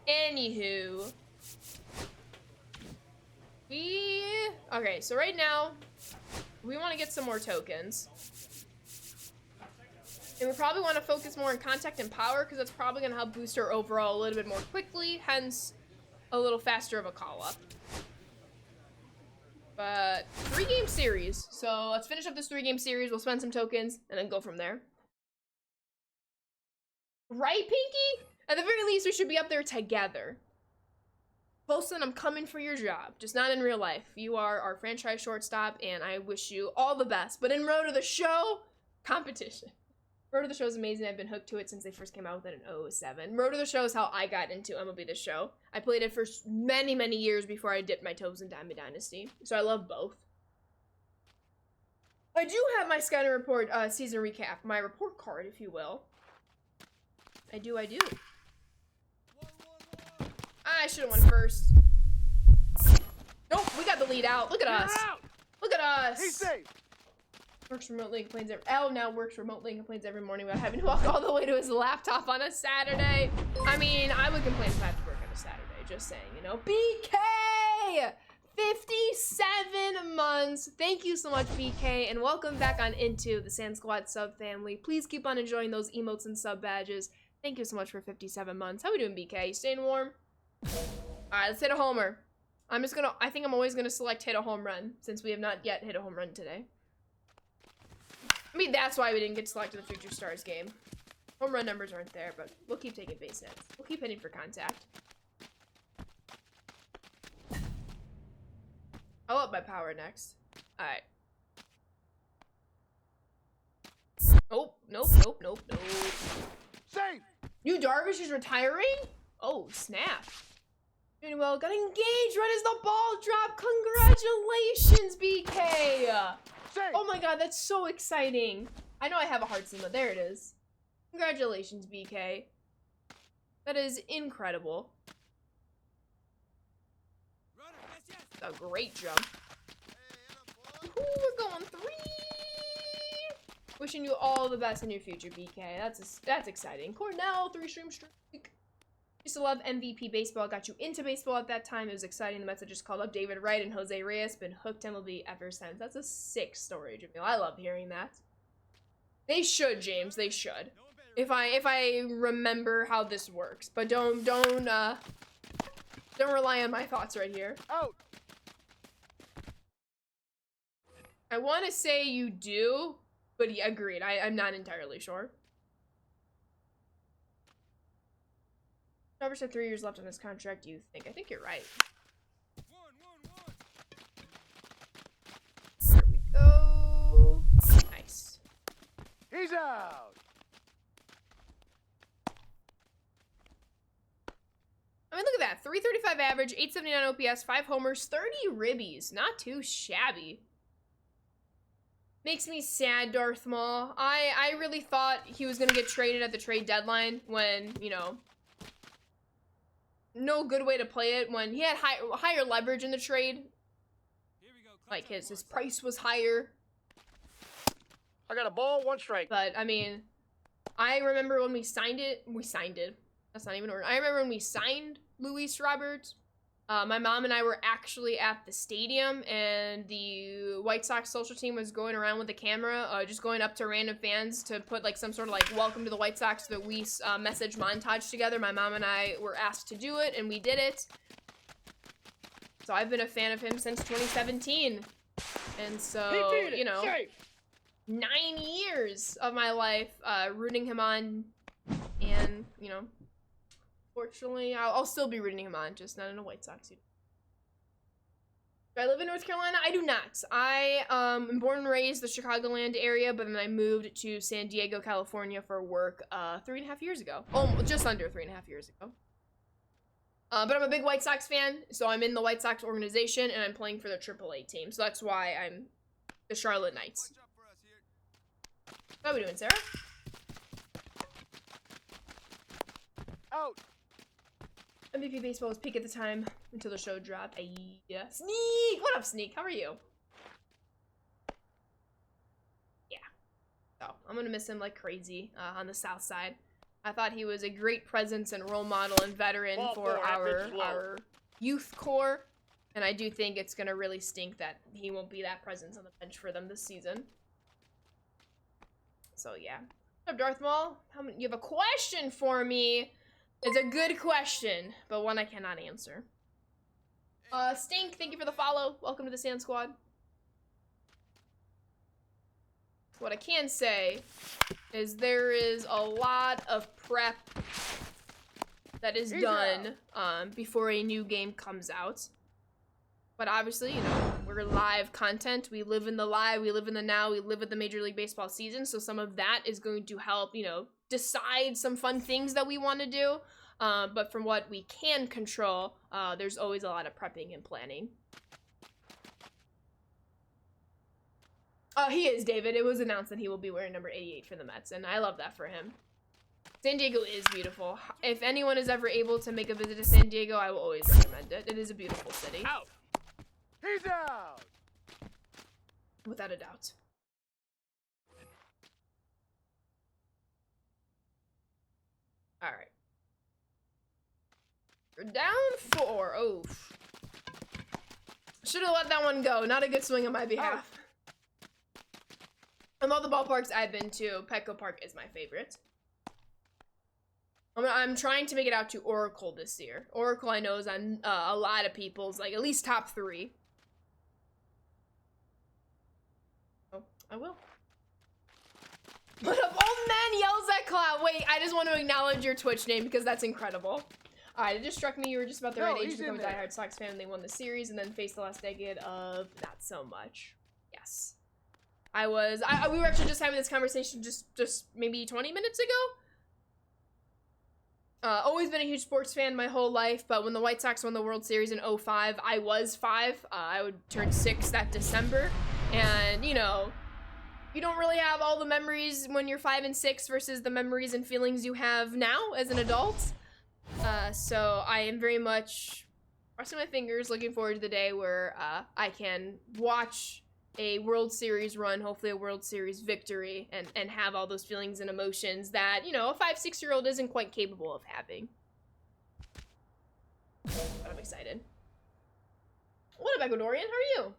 Anywho. Okay, so right now, we want to get some more tokens. And we probably want to focus more on contact and power because that's probably going to help boost our overall a little bit more quickly, hence a little faster of a call-up. But 3-game series, so let's finish up this 3-game series, we'll spend some tokens, and then go from there. Right, Pinky? At the very least, we should be up there together. Colson, I'm coming for your job, just not in real life. You are our franchise shortstop, and I wish you all the best. But in Road to the Show, competition. Road to the Show is amazing. I've been hooked to it since they first came out with it in 07. Road to the Show is how I got into MLB The Show. I played it for many, many years before I dipped my toes in Diamond Dynasty. So I love both. I do have my Scouting Report season recap, my report card, if you will. I do. I should have won first. Nope, we got the lead out. Look at us. Look at us. He's safe. Works remotely and complains Al now works remotely and complains every morning about having to walk all the way to his laptop on a Saturday. I mean, I would complain if I had to work on a Saturday, just saying, you know. BK! 57 months. Thank you so much, BK, and welcome back on into the Sand Squad sub family. Please keep on enjoying those emotes and sub badges. Thank you so much for 57 months. How we doing, BK? You staying warm? Alright, let's hit a homer. I think I'm always gonna select hit a home run, since we have not yet hit a home run today. I mean, that's why we didn't get selected in the Future Stars game. Home run numbers aren't there, but we'll keep taking base hits. We'll keep hitting for contact. I'll up my power next. Alright. Oh, nope. Safe! Yu Darvish is retiring? Oh, snap. Doing well. Got engaged right as the ball dropped. Congratulations, BK! Safe! Oh my god, that's so exciting. I know I have a heart symbol. There it is. Congratulations, BK. That is incredible. A great jump. Ooh, we're going 3. Wishing you all the best in your future, BK. That's exciting. Cornell, 3-stream streak. Used to love MVP baseball. Got you into baseball at that time. It was exciting. The Mets had just called up David Wright and Jose Reyes. Been hooked MLB ever since. That's a sick story, Jamil. I love hearing that. They should, James. They should. If I remember how this works, but don't rely on my thoughts right here. Out! I want to say you do, but yeah, agreed. I'm not entirely sure. Roberts had 3 years left on his contract. You think? I think you're right. There we go. Nice. He's out! I mean, look at that. 335 average, 879 OPS, 5 homers, 30 ribbies. Not too shabby. Makes me sad, Darth Maul. I really thought he was going to get traded at the trade deadline when, you know, no good way to play it. When he had higher leverage in the trade. Like, his price was higher. I got a ball, 1 strike. But, I mean, I remember when we signed it. That's not even order. I remember when we signed Luis Robert. My mom and I were actually at the stadium, and the White Sox social team was going around with the camera, just going up to random fans to put like some sort of like welcome to the White Sox to the Luis message montage together. My mom and I were asked to do it, and we did it. So I've been a fan of him since 2017, and so you know, Safe! 9 years of my life rooting him on, and you know. Fortunately, I'll still be rooting him on, just not in a White Sox suit. Do I live in North Carolina? I do not. I am born and raised the Chicagoland area, but then I moved to San Diego, California for work 3.5 years ago. Oh, just under 3.5 years ago. But I'm a big White Sox fan, so I'm in the White Sox organization, and I'm playing for the AAA team. So that's why I'm the Charlotte Knights. How are we doing, Sarah? Out! MVP baseball was peak at the time until the show dropped. Yeah. Sneak! What up, Sneak? How are you? Yeah. So, I'm gonna miss him like crazy on the south side. I thought he was a great presence and role model and veteran Ball for 4, our youth core. And I do think it's gonna really stink that he won't be that presence on the bench for them this season. So, yeah. What's up, Darth Maul? You have a question for me? It's a good question, but one I cannot answer. Stink, thank you for the follow. Welcome to the Sand Squad. What I can say is there is a lot of prep that is done before a new game comes out. But obviously, you know, we're live content. We live in the live, we live in the now, we live with the Major League Baseball season. So some of that is going to help, you know, decide some fun things that we want to do. But from what we can control, there's always a lot of prepping and planning. He is, David. It was announced that he will be wearing number 88 for the Mets, and I love that for him. San Diego is beautiful. If anyone is ever able to make a visit to San Diego, I will always recommend it. It is a beautiful city. Out! He's out! Without a doubt. Alright. We're down 4. Oh. Should have let that one go. Not a good swing on my behalf. Of all the ballparks I've been to, Petco Park is my favorite. I'm trying to make it out to Oracle this year. Oracle, I know, is on a lot of people's, like, at least top 3. Oh, I will. But of all men yells at Cloud. Wait, I just want to acknowledge your Twitch name because that's incredible. Alright, it just struck me you were just about the right age to become a diehard Sox fan. They won the series and then faced the last decade of not so much. Yes. We were actually just having this conversation just maybe 20 minutes ago. Always been a huge sports fan my whole life, but when the White Sox won the World Series in 05, I was 5. I would turn 6 that December. And, you know, you don't really have all the memories when you're 5 and 6 versus the memories and feelings you have now as an adult. So I am very much crossing my fingers, looking forward to the day where I can watch a World Series run, hopefully a World Series victory, and have all those feelings and emotions that, you know, a 5-6-year-old isn't quite capable of having. But I'm excited. What up, Ecuadorian? How are you?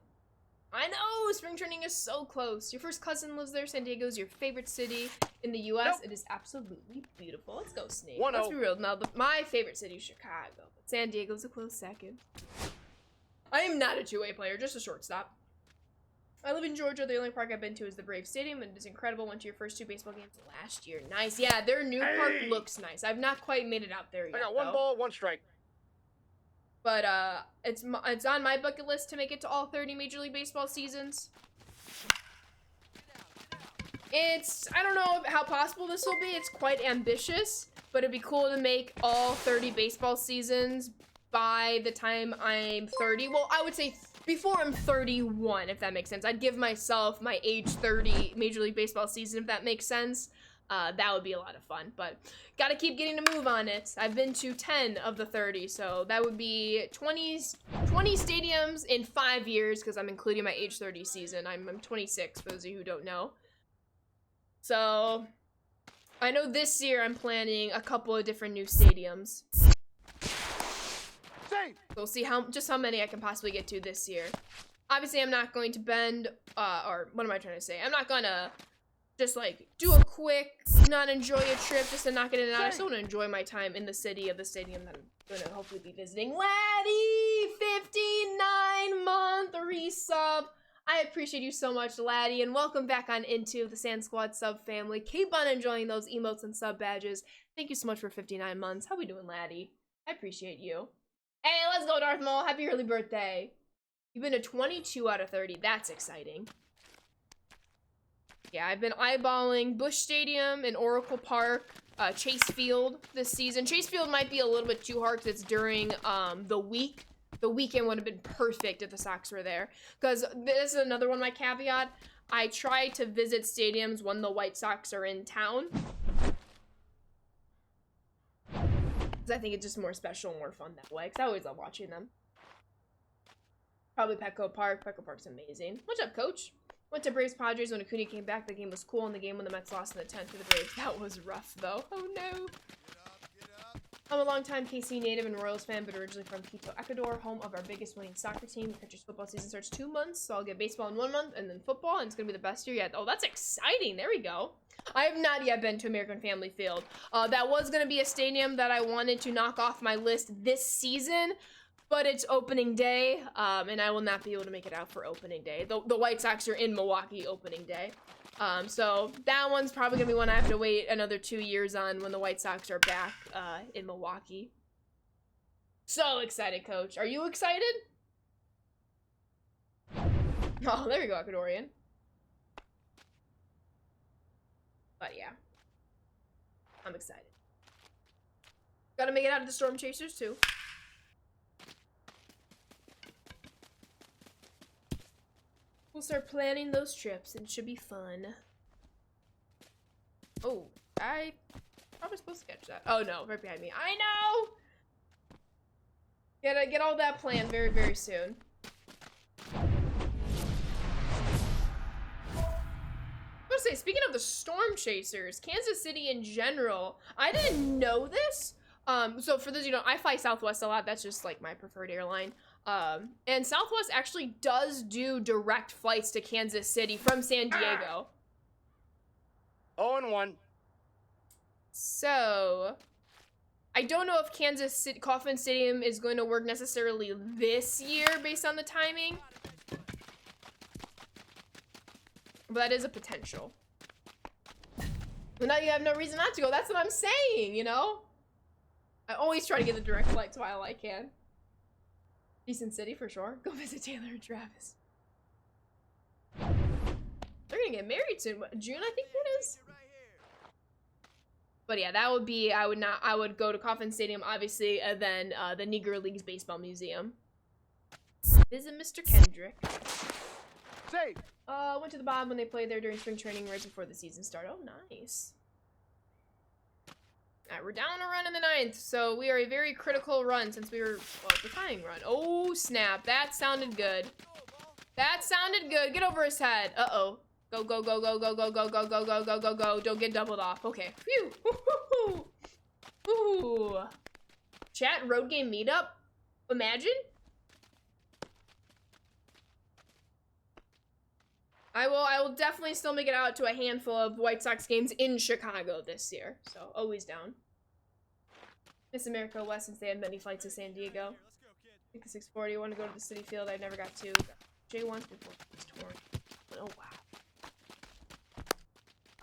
I know! Spring training is so close. Your first cousin lives there. San Diego is your favorite city in the U.S. Nope. It is absolutely beautiful. Let's go, Snake. 1-0. Let's be real. Now, my favorite city is Chicago, but San Diego's a close second. I am not a two-way player, just a shortstop. I live in Georgia. The only park I've been to is the Brave Stadium, and it is incredible. Went to your first 2 baseball games last year. Nice. Yeah, their new park looks nice. I've not quite made it out there yet, I got 1 though. ball, 1 strike. But it's on my bucket list to make it to all 30 Major League Baseball seasons. I don't know how possible this will be. It's quite ambitious, but it'd be cool to make all 30 baseball seasons by the time I'm 30. Well, I would say before I'm 31, if that makes sense. I'd give myself my age 30 Major League Baseball season, if that makes sense. That would be a lot of fun, but gotta keep getting to move on it. I've been to 10 of the 30, so that would be 20 stadiums in 5 years, because I'm including my age 30 season. I'm 26, for those of you who don't know. So, I know this year I'm planning a couple of different new stadiums. Safe. So we'll see just how many I can possibly get to this year. Obviously, I'm not going to bend, or what am I trying to say? I'm not gonna just like do a quick, not enjoy a trip just to knock it in and out. I still want to enjoy my time in the city of the stadium that I'm going to hopefully be visiting. Laddie, 59-month resub. I appreciate you so much, Laddie, and welcome back on into the Sand Squad sub family. Keep on enjoying those emotes and sub badges. Thank you so much for 59 months. How we doing, Laddie? I appreciate you. Hey, let's go, Darth Maul. Happy early birthday. You've been to 22 out of 30. That's exciting. Yeah, I've been eyeballing Busch Stadium and Oracle Park, Chase Field this season. Chase Field might be a little bit too hard because it's during the week. The weekend would have been perfect if the Sox were there. Because this is another one of my caveat. I try to visit stadiums when the White Sox are in town. Because I think it's just more special and more fun that way. Because I always love watching them. Probably Petco Park. Petco Park's amazing. What's up, Coach? Went to Braves Padres when Acuna came back. The game was cool, and the game when the Mets lost in the 10th to the Braves. That was rough, though. Oh, no. Get up. I'm a longtime KC native and Royals fan, but originally from Quito, Ecuador, home of our biggest winning soccer team. The Catcher's football season starts 2 months, so I'll get baseball in 1 month, and then football, and it's going to be the best year yet. Oh, that's exciting. There we go. I have not yet been to American Family Field. That was going to be a stadium that I wanted to knock off my list this season, but it's opening day, and I will not be able to make it out for opening day. The White Sox are in Milwaukee opening day. So that one's probably gonna be one I have to wait another 2 years on when the White Sox are back, in Milwaukee. So excited, Coach. Are you excited? Oh, there we go, Ecuadorian. But yeah. I'm excited. Gotta make it out of the Storm Chasers, too. We'll start planning those trips, and it should be fun. Oh, I was supposed to catch that. Oh no, right behind me. I know! Gotta get all that planned very, very soon. I was gonna say, speaking of the Storm Chasers, Kansas City in general, I didn't know this. So for those of you who know, I fly Southwest a lot. That's just like my preferred airline. And Southwest actually does do direct flights to Kansas City from San Diego. 0-1. So, I don't know if Kansas City Kauffman Stadium is going to work necessarily this year based on the timing. But that is a potential. But now you have no reason not to go. That's what I'm saying, you know? I always try to get the direct flights while I can. Decent city for sure. Go visit Taylor and Travis. They're gonna get married soon. What, June, I think it is. But yeah, that would be, I would go to Kauffman Stadium, obviously, and then the Negro Leagues Baseball Museum. Visit Mr. Kendrick. Safe. Went to the Bob when they played there during spring training right before the season started. Oh, nice. Alright, we're down a run in the 9th, so we are a very critical run since we were, well, the tying run. Oh, snap. That sounded good. That sounded good. Get over his head. Uh-oh. Go, go, go, go, go, go, go, go, go, go, go, go, go. Don't get doubled off. Okay. Phew. Ooh. Chat, road game meetup? Imagine? I will definitely still make it out to a handful of White Sox games in Chicago this year. So, always down. Miss America West since they had many flights to San Diego. I think the 640, I want to go to the City Field. I never got to. J1 before it was torn. Oh, wow.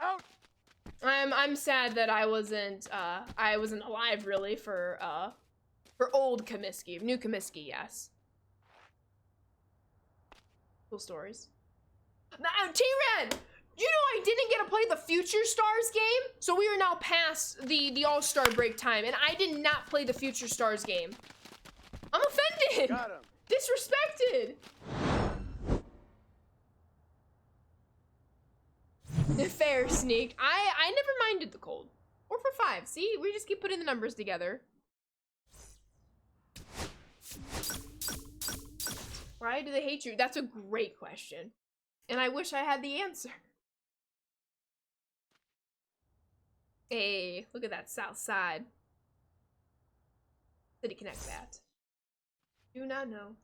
Out. I'm sad that I wasn't alive really for old Comiskey. New Comiskey, yes. Cool stories. Now, T-Red! You know I didn't get to play the Future Stars game? So we are now past the All-Star break time, and I did not play the Future Stars game. I'm offended! Got him. Disrespected! Fair, Sneak. I never minded the cold. 4 for 5. See? We just keep putting the numbers together. Why do they hate you? That's a great question. And I wish I had the answer. Hey, look at that south side. City Connect that. Do not know.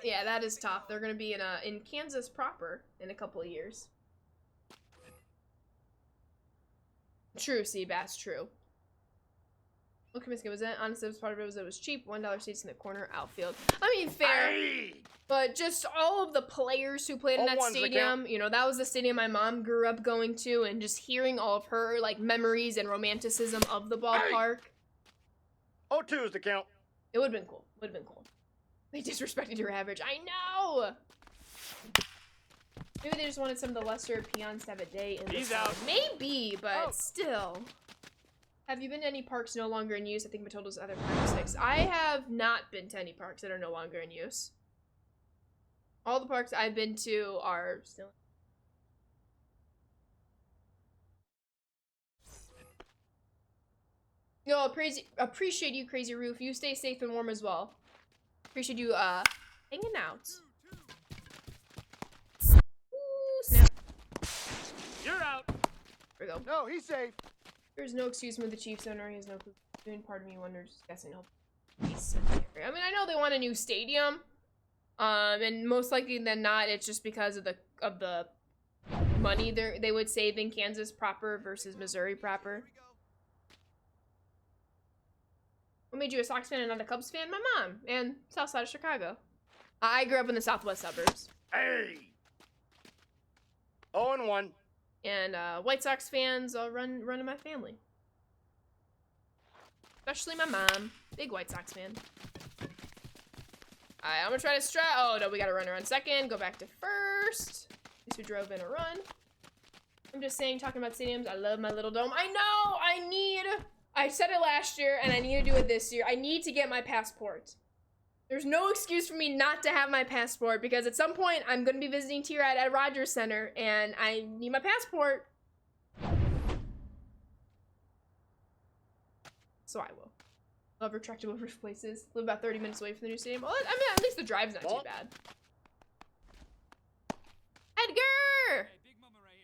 Yeah, that is tough. They're gonna be in Kansas proper in a couple of years. True, Seabass, true. What Comiskey was it? Honestly, it was part of it was cheap. $1 seats in the corner outfield. I mean, fair. Aye. But just all of the players who played in that stadium, you know, that was the stadium my mom grew up going to, and just hearing all of her, like, memories and romanticism of the ballpark. 0-2 is the count. It would've been cool. Would've been cool. They disrespected your average. I know! Maybe they just wanted some of the lesser peons to have a day in He's the out. Maybe, but Oh. still. Have you been to any parks no longer in use? I think Matilda's other 5 or 6. I have not been to any parks that are no longer in use. All the parks I've been to are still. Yo, appreciate you, Crazy Roof. You stay safe and warm as well. Appreciate you, hanging out. Ooh, snap. You're out. There we go. No, he's safe. There's no excuse for the Chiefs owner. He has no clue. Part of me wonders, guessing he'll. I mean, I know they want a new stadium, and most likely than not, it's just because of the money they would save in Kansas proper versus Missouri proper. What made you a Sox fan and not a Cubs fan? My mom and South Side of Chicago. I grew up in the southwest suburbs. Hey. 0-1. And White Sox fans run in my family. Especially my mom. Big White Sox fan. Alright, I'm gonna try to oh no, we got a runner on second. Go back to first. At least we drove in a run. I'm just saying, talking about stadiums, I love my little dome. I know! I said it last year, and I need to do it this year. I need to get my passport. There's no excuse for me not to have my passport, because at some point, I'm gonna be visiting T-Rad at Rogers Center, and I need my passport. So I will. Love retractable roof places. Live about 30 minutes away from the new stadium. Well, I mean, at least the drive's not too bad. Edgar!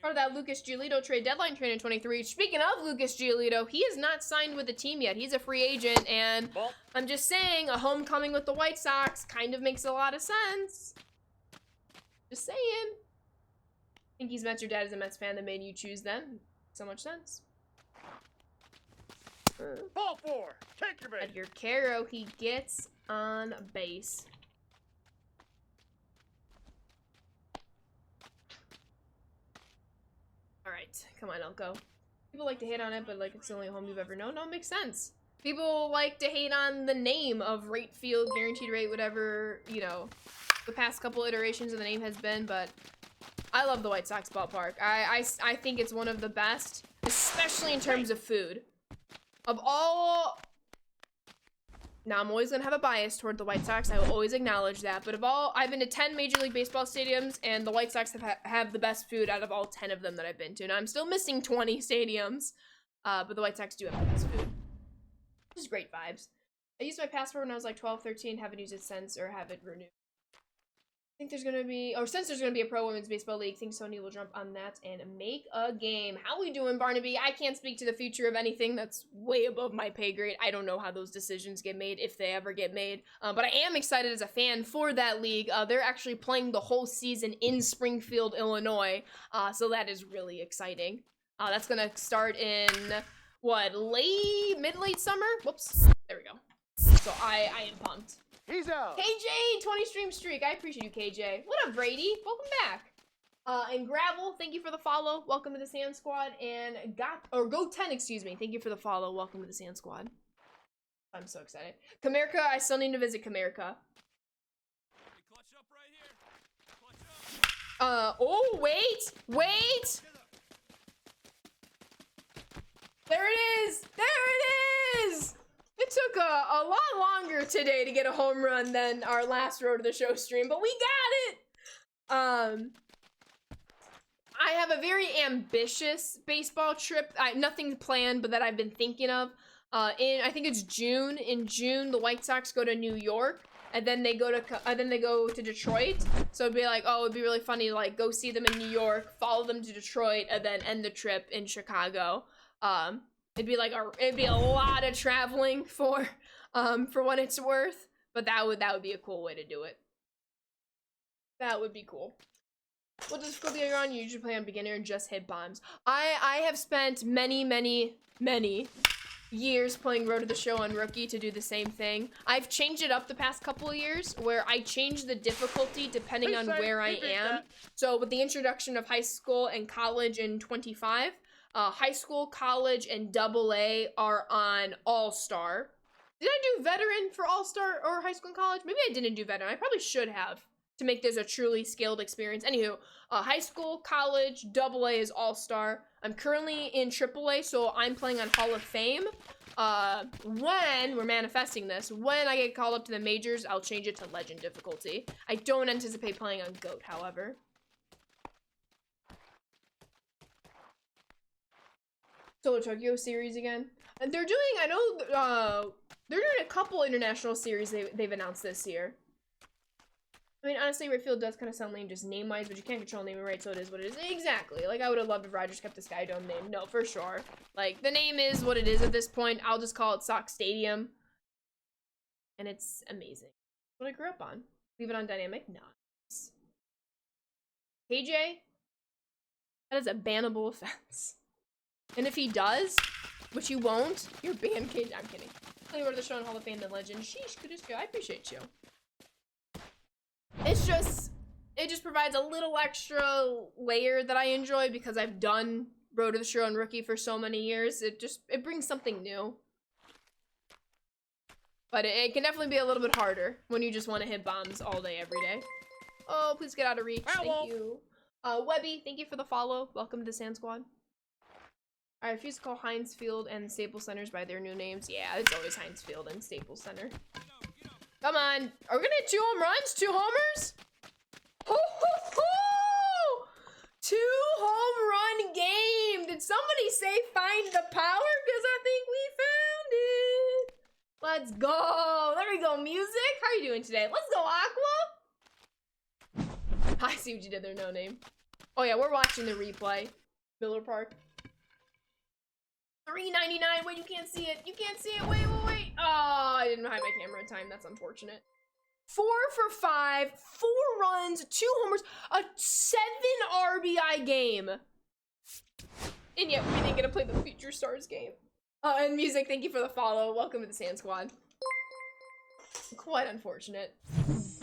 Part of that Lucas Giolito trade deadline trade in 23. Speaking of Lucas Giolito, he is not signed with the team yet. He's a free agent, and I'm just saying, a homecoming with the White Sox kind of makes a lot of sense. Just saying. I think he's met your dad as a Mets fan that made you choose them. So much sense. Ball 4. Take your base. Edgar Caro, he gets on base. Alright, come on, Elko. People like to hate on it, but like it's the only home you've ever known. No, it makes sense. People like to hate on the name of rate field, guaranteed rate, whatever, you know, the past couple iterations of the name has been, but I love the White Sox ballpark. I think it's one of the best, especially in terms of food. Of all... Now, I'm always going to have a bias toward the White Sox. I will always acknowledge that. But of all... I've been to 10 Major League Baseball stadiums, and the White Sox have the best food out of all 10 of them that I've been to. Now, I'm still missing 20 stadiums, but the White Sox do have the best food. Just great vibes. I used my passport when I was like 12, 13. Haven't used it since, or have it renewed. I think there's gonna be, or since there's gonna be a pro women's baseball league, I think Sony will jump on that and make a game. How we doing, Barnaby? I can't speak to the future of anything that's way above my pay grade. I don't know how those decisions get made, if they ever get made. But I am excited as a fan for that league. They're actually playing the whole season in Springfield, Illinois. So that is really exciting. That's gonna start in, what, mid-late summer? Whoops, there we go. So I am pumped. He's out. KJ, 20 stream streak. I appreciate you, KJ. What up, Brady? Welcome back. And Gravel, thank you for the follow. Welcome to the Sand Squad. And Go10, excuse me. Thank you for the follow. Welcome to the Sand Squad. I'm so excited. Comerica, I still need to visit Comerica. Hey, clutch up right here. Clutch up. Oh, wait. There it is. There it is. It took a lot longer today to get a home run than our last Road to the Show stream, but we got it! I have a very ambitious baseball trip. Nothing planned, but that I've been thinking of. I think it's June. In June, the White Sox go to New York, and then they go to Detroit. So it'd be like, oh, it'd be really funny to like go see them in New York, follow them to Detroit, and then end the trip in Chicago. It'd be a lot of traveling for what it's worth, but that would be a cool way to do it. That would be cool. What difficulty are you on? You usually play on beginner and just hit bombs. I have spent many years playing Road to the Show on Rookie to do the same thing. I've changed it up the past couple of years where I change the difficulty depending on where I am. So with the introduction of high school and college in 25, high school, college, and AA are on All-Star. Did I do veteran for All-Star or high school and college? Maybe I didn't do veteran. I probably should have to make this a truly scaled experience. Anywho, high school, college, AA is All-Star. I'm currently in AAA, so I'm playing on Hall of Fame. When we're manifesting this, when I get called up to the majors, I'll change it to Legend difficulty. I don't anticipate playing on GOAT, however. Solo Tokyo series again. And they're doing, I know, they're doing a couple international series they've announced this year. I mean, honestly, right field does kind of sound lame just name-wise, but you can't control naming right, so it is what it is. Exactly. Like, I would have loved if Rogers kept the Sky Dome name. No, for sure. Like, the name is what it is at this point. I'll just call it Sox Stadium. And it's amazing. What I grew up on. Leave it on dynamic? Nice. KJ? That is a bannable offense. And if he does, which he won't, you're banned, KJ. I'm kidding. Play Road to the Show and Hall of Fame and Legend. Sheesh, Kudisco, I appreciate you. It just provides a little extra layer that I enjoy because I've done Road to the Show and Rookie for so many years. It brings something new. But it can definitely be a little bit harder when you just want to hit bombs all day, every day. Oh, please get out of reach. Thank you. Webby, thank you for the follow. Welcome to the Sand Squad. I refuse to call Heinz Field and Staples Centers by their new names. Yeah, it's always Heinz Field and Staples Center. Come on. Are we gonna hit 2 home runs? 2 homers? Ho, ho, ho! 2 home run game. Did somebody say find the power? Because I think we found it. Let's go. There we go, music. How are you doing today? Let's go, Aqua. I see what you did there, no name. Oh yeah, we're watching the replay. Miller Park. $3.99. Wait, you can't see it. You can't see it. Wait. Oh, I didn't hide my camera in time. That's unfortunate. 4 for 5, 4 runs, 2 homers, a 7 RBI game. And yet we didn't get to play the Future Stars game. And music, thank you for the follow. Welcome to the Sand Squad. Quite unfortunate.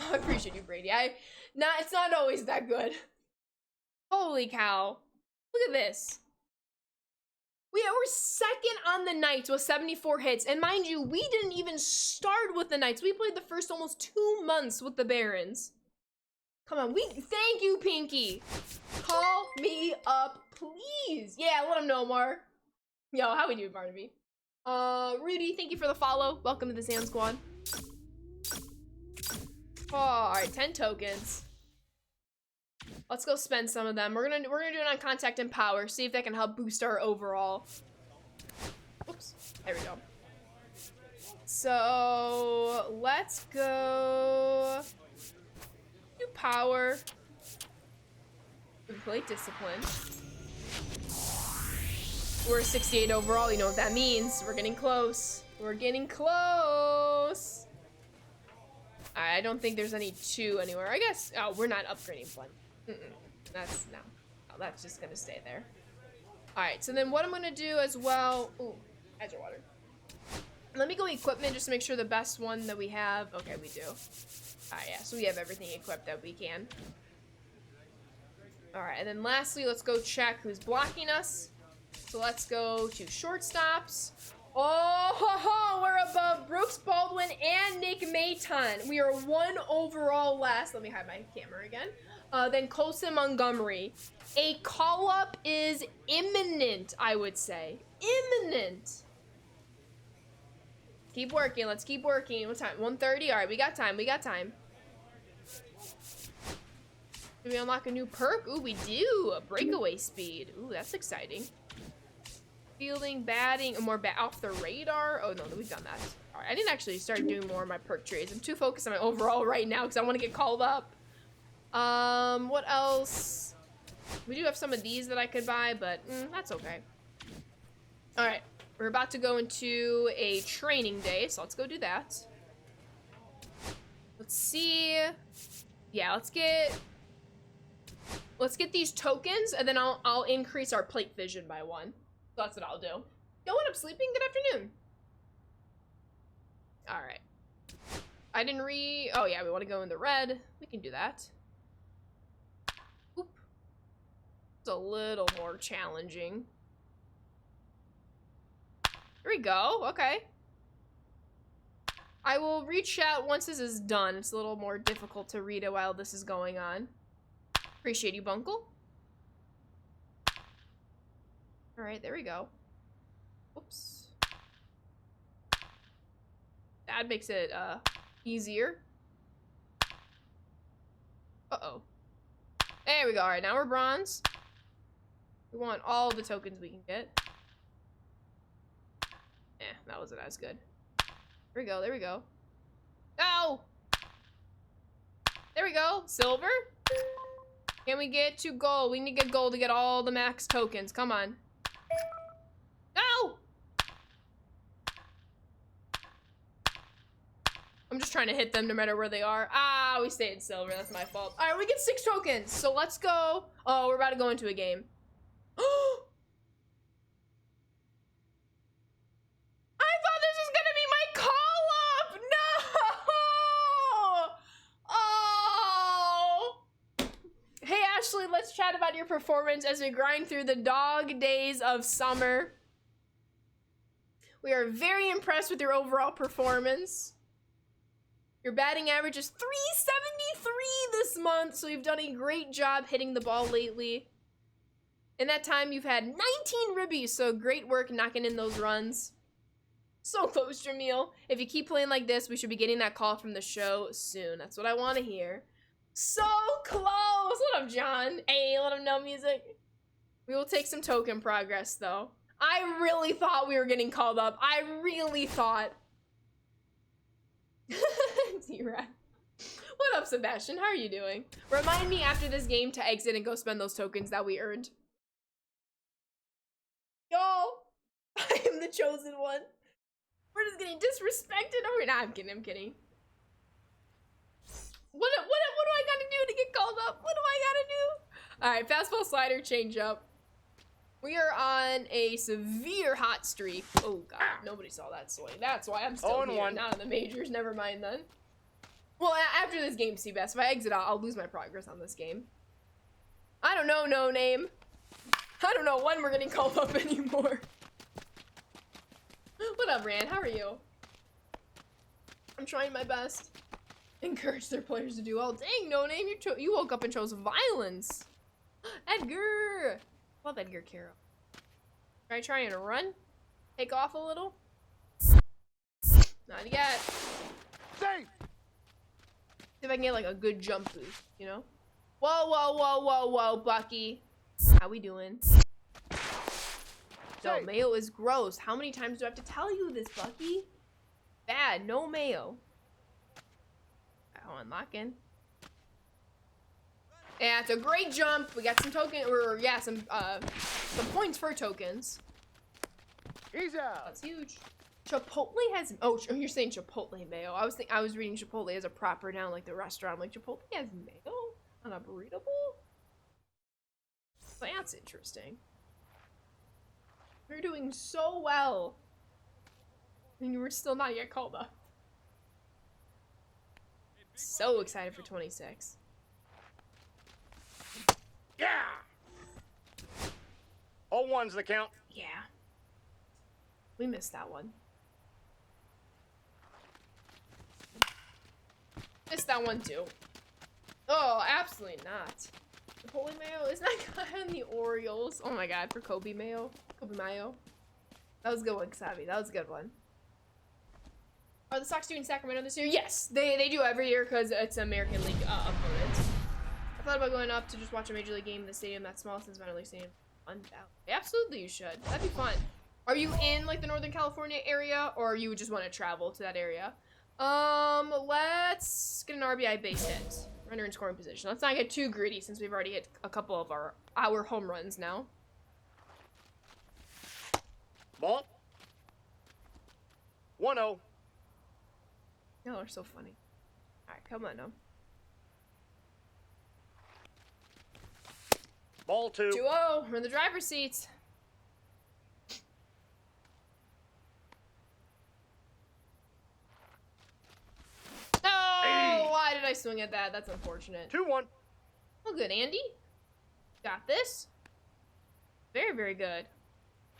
I appreciate you, Brady. It's not always that good. Holy cow. Look at this. We're second on the Knights with 74 hits. And mind you, we didn't even start with the Knights. We played the first almost 2 months with the Barons. Come on, thank you, Pinky. Call me up, please. Yeah, let him know, Mar. Yo, how we doing, Barnaby? Rudy, thank you for the follow. Welcome to the Sand Squad. Oh, alright, 10 tokens. Let's go spend some of them. We're gonna do it on contact and power. See if that can help boost our overall. Oops. There we go. So let's go do power. We play discipline. We're 68 overall. You know what that means. We're getting close. We're getting close. I don't think there's any 2 anywhere. I guess. Oh, we're not upgrading one. That's no. Oh, that's just gonna stay there. All right. So then, what I'm gonna do as well. Ooh, hydro water. Let me go equipment just to make sure the best one that we have. Okay, we do. Yeah. So we have everything equipped that we can. All right. And then lastly, let's go check who's blocking us. So let's go to shortstops. Oh, ho, ho, we're above Brooks Baldwin and Nick Maton. We are 1 overall less. Let me hide my camera again. Then Colson Montgomery. A call-up is imminent, I would say. Imminent. Keep working. Let's keep working. What time? 1:30? All right, we got time. We got time. Do we unlock a new perk? Ooh, we do. A breakaway speed. Ooh, that's exciting. Fielding, batting, more off the radar. Oh, no, we've done that. All right, I didn't actually start doing more of my perk trades. I'm too focused on my overall right now because I want to get called up. What else? We do have some of these that I could buy, but that's okay. All right, we're about to go into a training day, so let's go do that. Let's see. Yeah, let's get these tokens, and then I'll increase our plate vision by 1. So that's what I'll do. Yo, what up, sleeping? Good afternoon. All right. I didn't oh yeah, we want to go in the red. We can do that. Oop. It's a little more challenging. Here we go. Okay. I will reach out once this is done. It's a little more difficult to read it while this is going on. Appreciate you, Bunkle. All right, there we go. Whoops. That makes it easier. Uh-oh. There we go. All right, now we're bronze. We want all the tokens we can get. That wasn't as good. There we go. There we go. Oh! There we go. Silver. Can we get to gold? We need to get gold to get all the max tokens. Come on. No! I'm just trying to hit them no matter where they are. Ah, we stayed in silver. That's my fault. All right, we get 6 tokens. So let's go. Oh, we're about to go into a game. I thought this was gonna be my call-up. No! Oh! Hey, Ashley, let's chat about your performance as we grind through the dog days of summer. We are very impressed with your overall performance. Your batting average is 373 this month, so you've done a great job hitting the ball lately. In that time, you've had 19 ribbies, so great work knocking in those runs. So close, Jamil. If you keep playing like this, we should be getting that call from the show soon. That's what I want to hear. So close! What up, John? Hey, let him know, music. We will take some token progress, though. I really thought we were getting called up. I really thought. T-Rat. What up, Sebastian? How are you doing? Remind me after this game to exit and go spend those tokens that we earned. Yo! I am the chosen one. We're just getting disrespected over. Nah, I'm kidding, I'm kidding. What do I gotta do to get called up? What do I gotta do? Alright, fastball slider change up. We are on a severe hot streak. Oh god, nobody saw that swing. That's why I'm still here, 0-1. not in the majors. Never mind then. Well, after this game, Seabass, if I exit out, I'll lose my progress on this game. I don't know, no name. I don't know when we're getting called up anymore. What up, Rand? How are you? I'm trying my best. Encourage their players to do well. Dang, no name, you woke up and chose violence. Edgar! Love Edgar Carroll. Try trying to run? Take off a little? Not yet. Safe! See if I can get like a good jump boost, you know? Whoa, whoa, whoa, whoa, whoa, Bucky. How we doing? No, mayo is gross. How many times do I have to tell you this, Bucky? Bad, no mayo. Oh, unlocking. Yeah, it's a great jump. We got some some points for tokens. He's out. That's huge. Chipotle has, oh, you're saying Chipotle mayo. I was reading Chipotle as a proper noun, like the restaurant. I'm like, Chipotle has mayo on a burrito bowl? That's interesting. You're doing so well. And you were still not yet called up. So excited for 26. Yeah! 0-1's the count. Yeah. We missed that one. Missed that one too. Oh, absolutely not. Chipotle mayo is not good on the Orioles. Oh my god, for Kobe mayo. Kobe mayo. That was a good one, Xavi. That was a good one. Are the Sox doing Sacramento this year? Yes, they do every year because it's American League opponents. I thought about going up to just watch a Major League game in the stadium that's small since minor league stadium. Absolutely, you should. That'd be fun. Are you in like the Northern California area, or you would just want to travel to that area? Let's get an RBI base hit. Runner in scoring position. Let's not get too greedy since we've already hit a couple of our home runs now. Ball. 1-0. Y'all are so funny. Alright, come on now. Ball 2. 2-0. We're in the driver's seat. No! Hey. Why did I swing at that? That's unfortunate. 2-1. Well, good, Andy. Got this. Very, very good.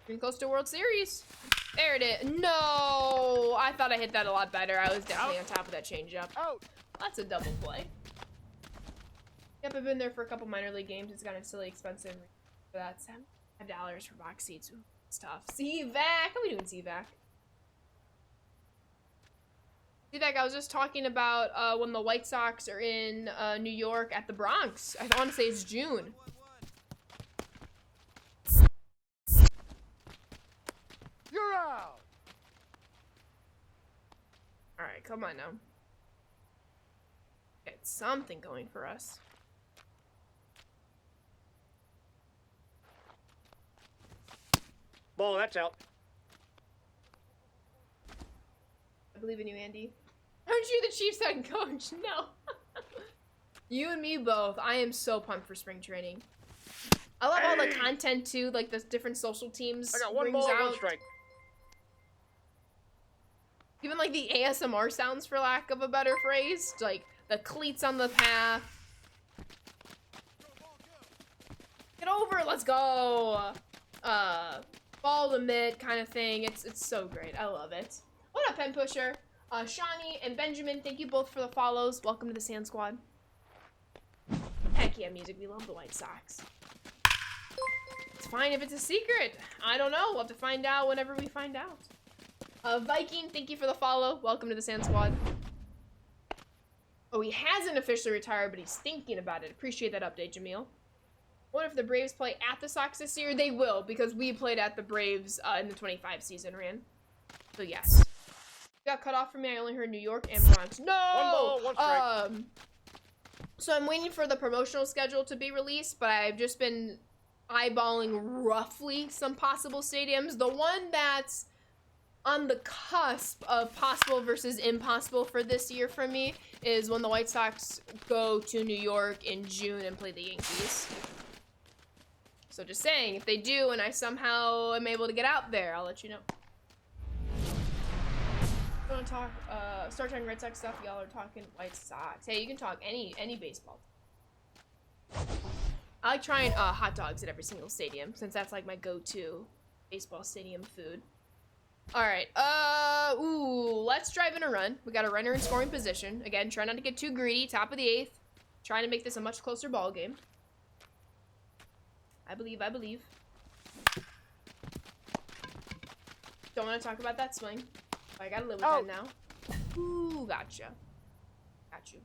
Getting close to World Series. There it is. No! I thought I hit that a lot better. I was definitely on top of that changeup. Out. That's a double play. Yep, I've been there for a couple minor league games. It's gotten silly expensive for that. $7 for box seats. Ooh, it's tough. CVAC. How are we doing, CVAC? CVAC, I was just talking about when the White Sox are in New York at the Bronx. I want to say it's June. You're out. Alright, come on now. Get something going for us. Ball, that's out. I believe in you, Andy. Aren't you the Chiefs head coach? No. You and me both. I am so pumped for spring training. I love all the content too, like the different social teams I got one brings ball, out. 1 strike. Even like the ASMR sounds, for lack of a better phrase, like the cleats on the path. Get over, let's go. Ball to mid kind of thing. It's so great. I love it. What up, Pen Pusher? Shawnee and Benjamin, thank you both for the follows. Welcome to the Sand Squad. Heck yeah, music. We love the White Sox. It's fine if it's a secret. I don't know. We'll have to find out whenever we find out. Viking, thank you for the follow. Welcome to the Sand Squad. Oh, he hasn't officially retired, but he's thinking about it. Appreciate that update, Jamil. What if the Braves play at the Sox this year? They will, because we played at the Braves in the 25 season, Ran. So yes. Got cut off for me. I only heard New York and Bronx. No! 1 ball, 1 strike. So I'm waiting for the promotional schedule to be released, but I've just been eyeballing roughly some possible stadiums. The one that's on the cusp of possible versus impossible for this year for me is when the White Sox go to New York in June and play the Yankees. So just saying, if they do and I somehow am able to get out there, I'll let you know. I want to talk, start talking Red Sox stuff. Y'all are talking White Sox. Hey, you can talk any baseball. I like trying hot dogs at every single stadium, since that's like my go-to baseball stadium food. All right, let's drive in a run. We got a runner in scoring position. Again, try not to get too greedy. Top of the 8th. Trying to make this a much closer ball game. I believe. Don't want to talk about that swing. I gotta live with it now. Ooh, gotcha. Got you.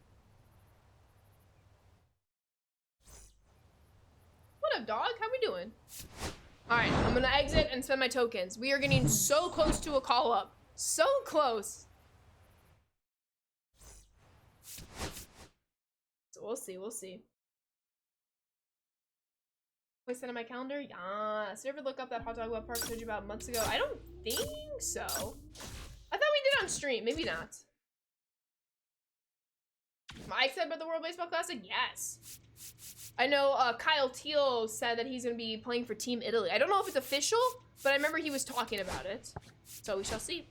What up, dog? How we doing? Alright, I'm gonna exit and spend my tokens. We are getting so close to a call up. So close. So we'll see. Place that on my calendar? Yes. Did you ever look up that hot dog web park I told you about months ago? I don't think so. I thought we did on stream. Maybe not. Mike said about the World Baseball Classic? Yes. I know Kyle Teal said that he's going to be playing for Team Italy. I don't know if it's official, but I remember he was talking about it. So we shall see.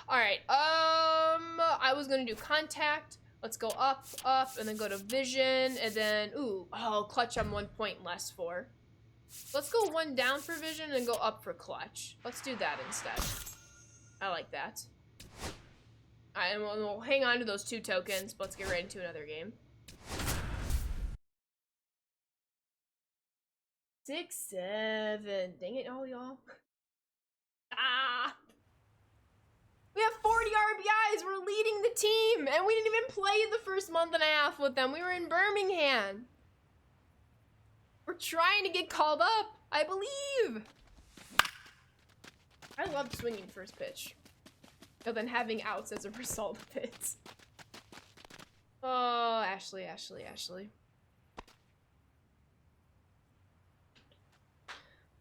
All right. I was going to do contact. Let's go up, and then go to vision, and then, clutch I'm 1 point less for. Let's go 1 down for vision and go up for clutch. Let's do that instead. I like that. Alright, and we'll hang on to those 2 tokens, but let's get right into another game. 6, 7. Dang it, all y'all. We have 40 RBIs. We're leading the team, and we didn't even play the first month and a half with them. We were in Birmingham. We're trying to get called up, I believe. I love swinging first pitch. And then having outs as a result of it. Oh, Ashley.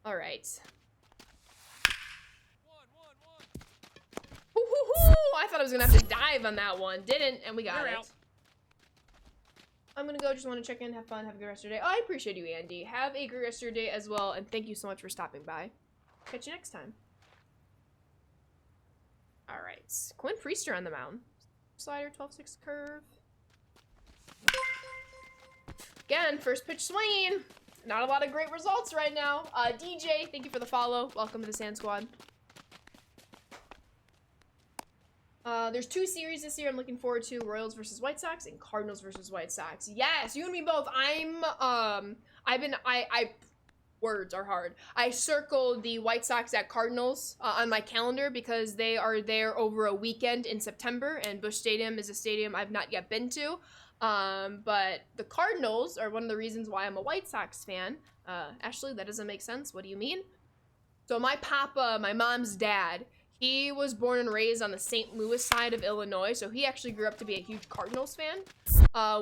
All right. 1, 1, 1. I thought I was gonna have to dive on that one. Didn't, and we got You're it. out. I'm gonna go, just want to check in, have fun, have a good rest of your day. Oh, I appreciate you, Andy. Have a great rest of your day as well, and thank you so much for stopping by. Catch you next time. Alright, Quinn Priester on the mound. Slider, 12-6 curve. Again, first pitch swinging. Not a lot of great results right now. DJ, thank you for the follow. Welcome to the Sand Squad. There's 2 series this year I'm looking forward to, Royals versus White Sox and Cardinals versus White Sox. Yes, you and me both. Words are hard. I circled the White Sox at Cardinals on my calendar because they are there over a weekend in September, and Busch Stadium is a stadium I've not yet been to. But the Cardinals are one of the reasons why I'm a White Sox fan. Ashley, that doesn't make sense. What do you mean? So my papa, my mom's dad, he was born and raised on the St. Louis side of Illinois, so he actually grew up to be a huge Cardinals fan.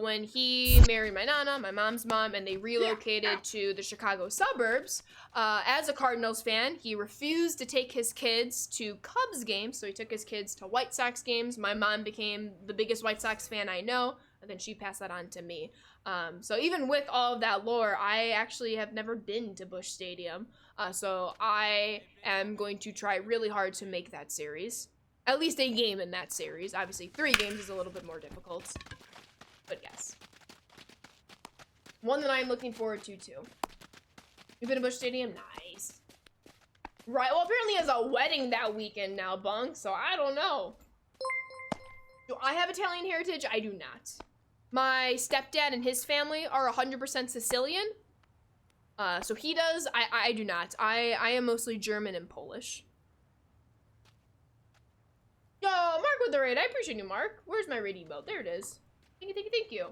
When he married my nana, my mom's mom, and they relocated to the Chicago suburbs, as a Cardinals fan, he refused to take his kids to Cubs games, so he took his kids to White Sox games. My mom became the biggest White Sox fan I know, and then she passed that on to me. So even with all of that lore, I actually have never been to Busch Stadium. So I am going to try really hard to make that series. At least a game in that series. Obviously, 3 games is a little bit more difficult. But yes. One that I'm looking forward to, too. You've been to Busch Stadium? Nice. Right, well, apparently he has a wedding that weekend now, Bunk, so I don't know. Do I have Italian heritage? I do not. My stepdad and his family are 100% Sicilian. So he does. I do not. I am mostly German and Polish. Yo, Mark with the raid. I appreciate you, Mark. Where's my raid emote? There it is. Thank you.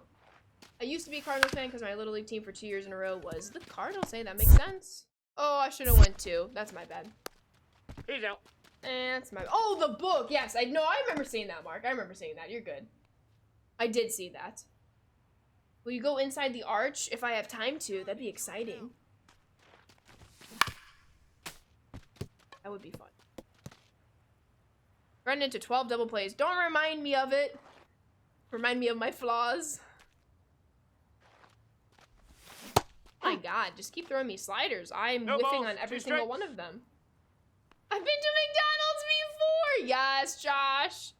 I used to be a Cardinals fan because my Little League team for 2 years in a row was the Cardinals. Hey, that makes sense. Oh, I should have went too. That's my bad. He's out. That's my... Oh, the book. Yes, I remember seeing that, Mark. I remember seeing that. You're good. I did see that. Will you go inside the arch if I have time to? That'd be exciting. That would be fun. Run into 12 double plays. Don't remind me of it. Remind me of my flaws. my god, just keep throwing me sliders. I'm No whiffing balls, on every two single strikes. one of them. I've been to McDonald's before! Yes, Josh.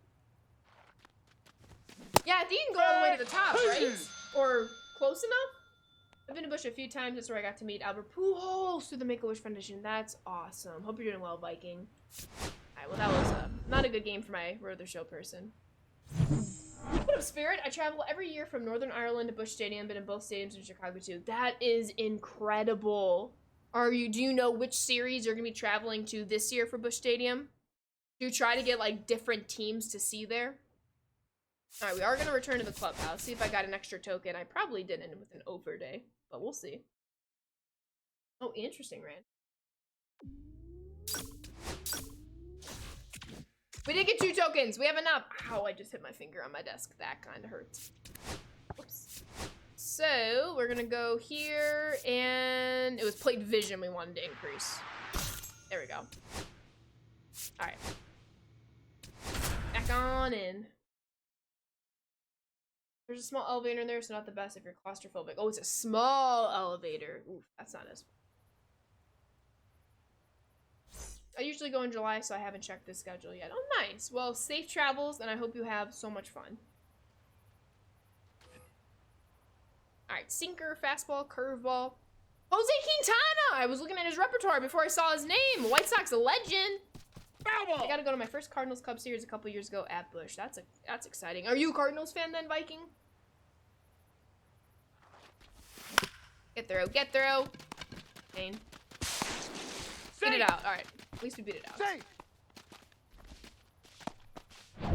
Yeah, I think you can go all the way to the top, right? Or close enough? I've been to Bush a few times. That's where I got to meet Albert Pujols through the Make-A-Wish Foundation. That's awesome. Hope you're doing well, Viking. Alright, well that was not a good game for my Road to the Show person. What up, Spirit? I travel every year from Northern Ireland to Bush Stadium, been in both stadiums in Chicago too. That is incredible. Do you know which series you're gonna be traveling to this year for Bush Stadium? Do you try to get like different teams to see there? Alright, we are gonna return to the clubhouse. See if I got an extra token. I probably didn't with an over day, but we'll see. Oh, interesting, Rand. We did get 2 tokens. We have enough. Ow, I just hit my finger on my desk. That kind of hurts. Whoops. So, we're gonna go here, and it was plate vision we wanted to increase. There we go. Alright. Back on in. There's a small elevator in there, so not the best if you're claustrophobic. Oh, it's a small elevator. Oof, that's not as... I usually go in July, so I haven't checked the schedule yet. Oh, nice. Well, safe travels, and I hope you have so much fun. Alright, sinker, fastball, curveball. Jose Quintana! I was looking at his repertoire before I saw his name. White Sox legend. Foul ball. I got to go to my first Cardinals Cubs series a couple years ago at Busch. That's exciting. Are you a Cardinals fan then, Viking? Get through. Get through. Pain. Get it out. All right. At least we beat it out. Safe. All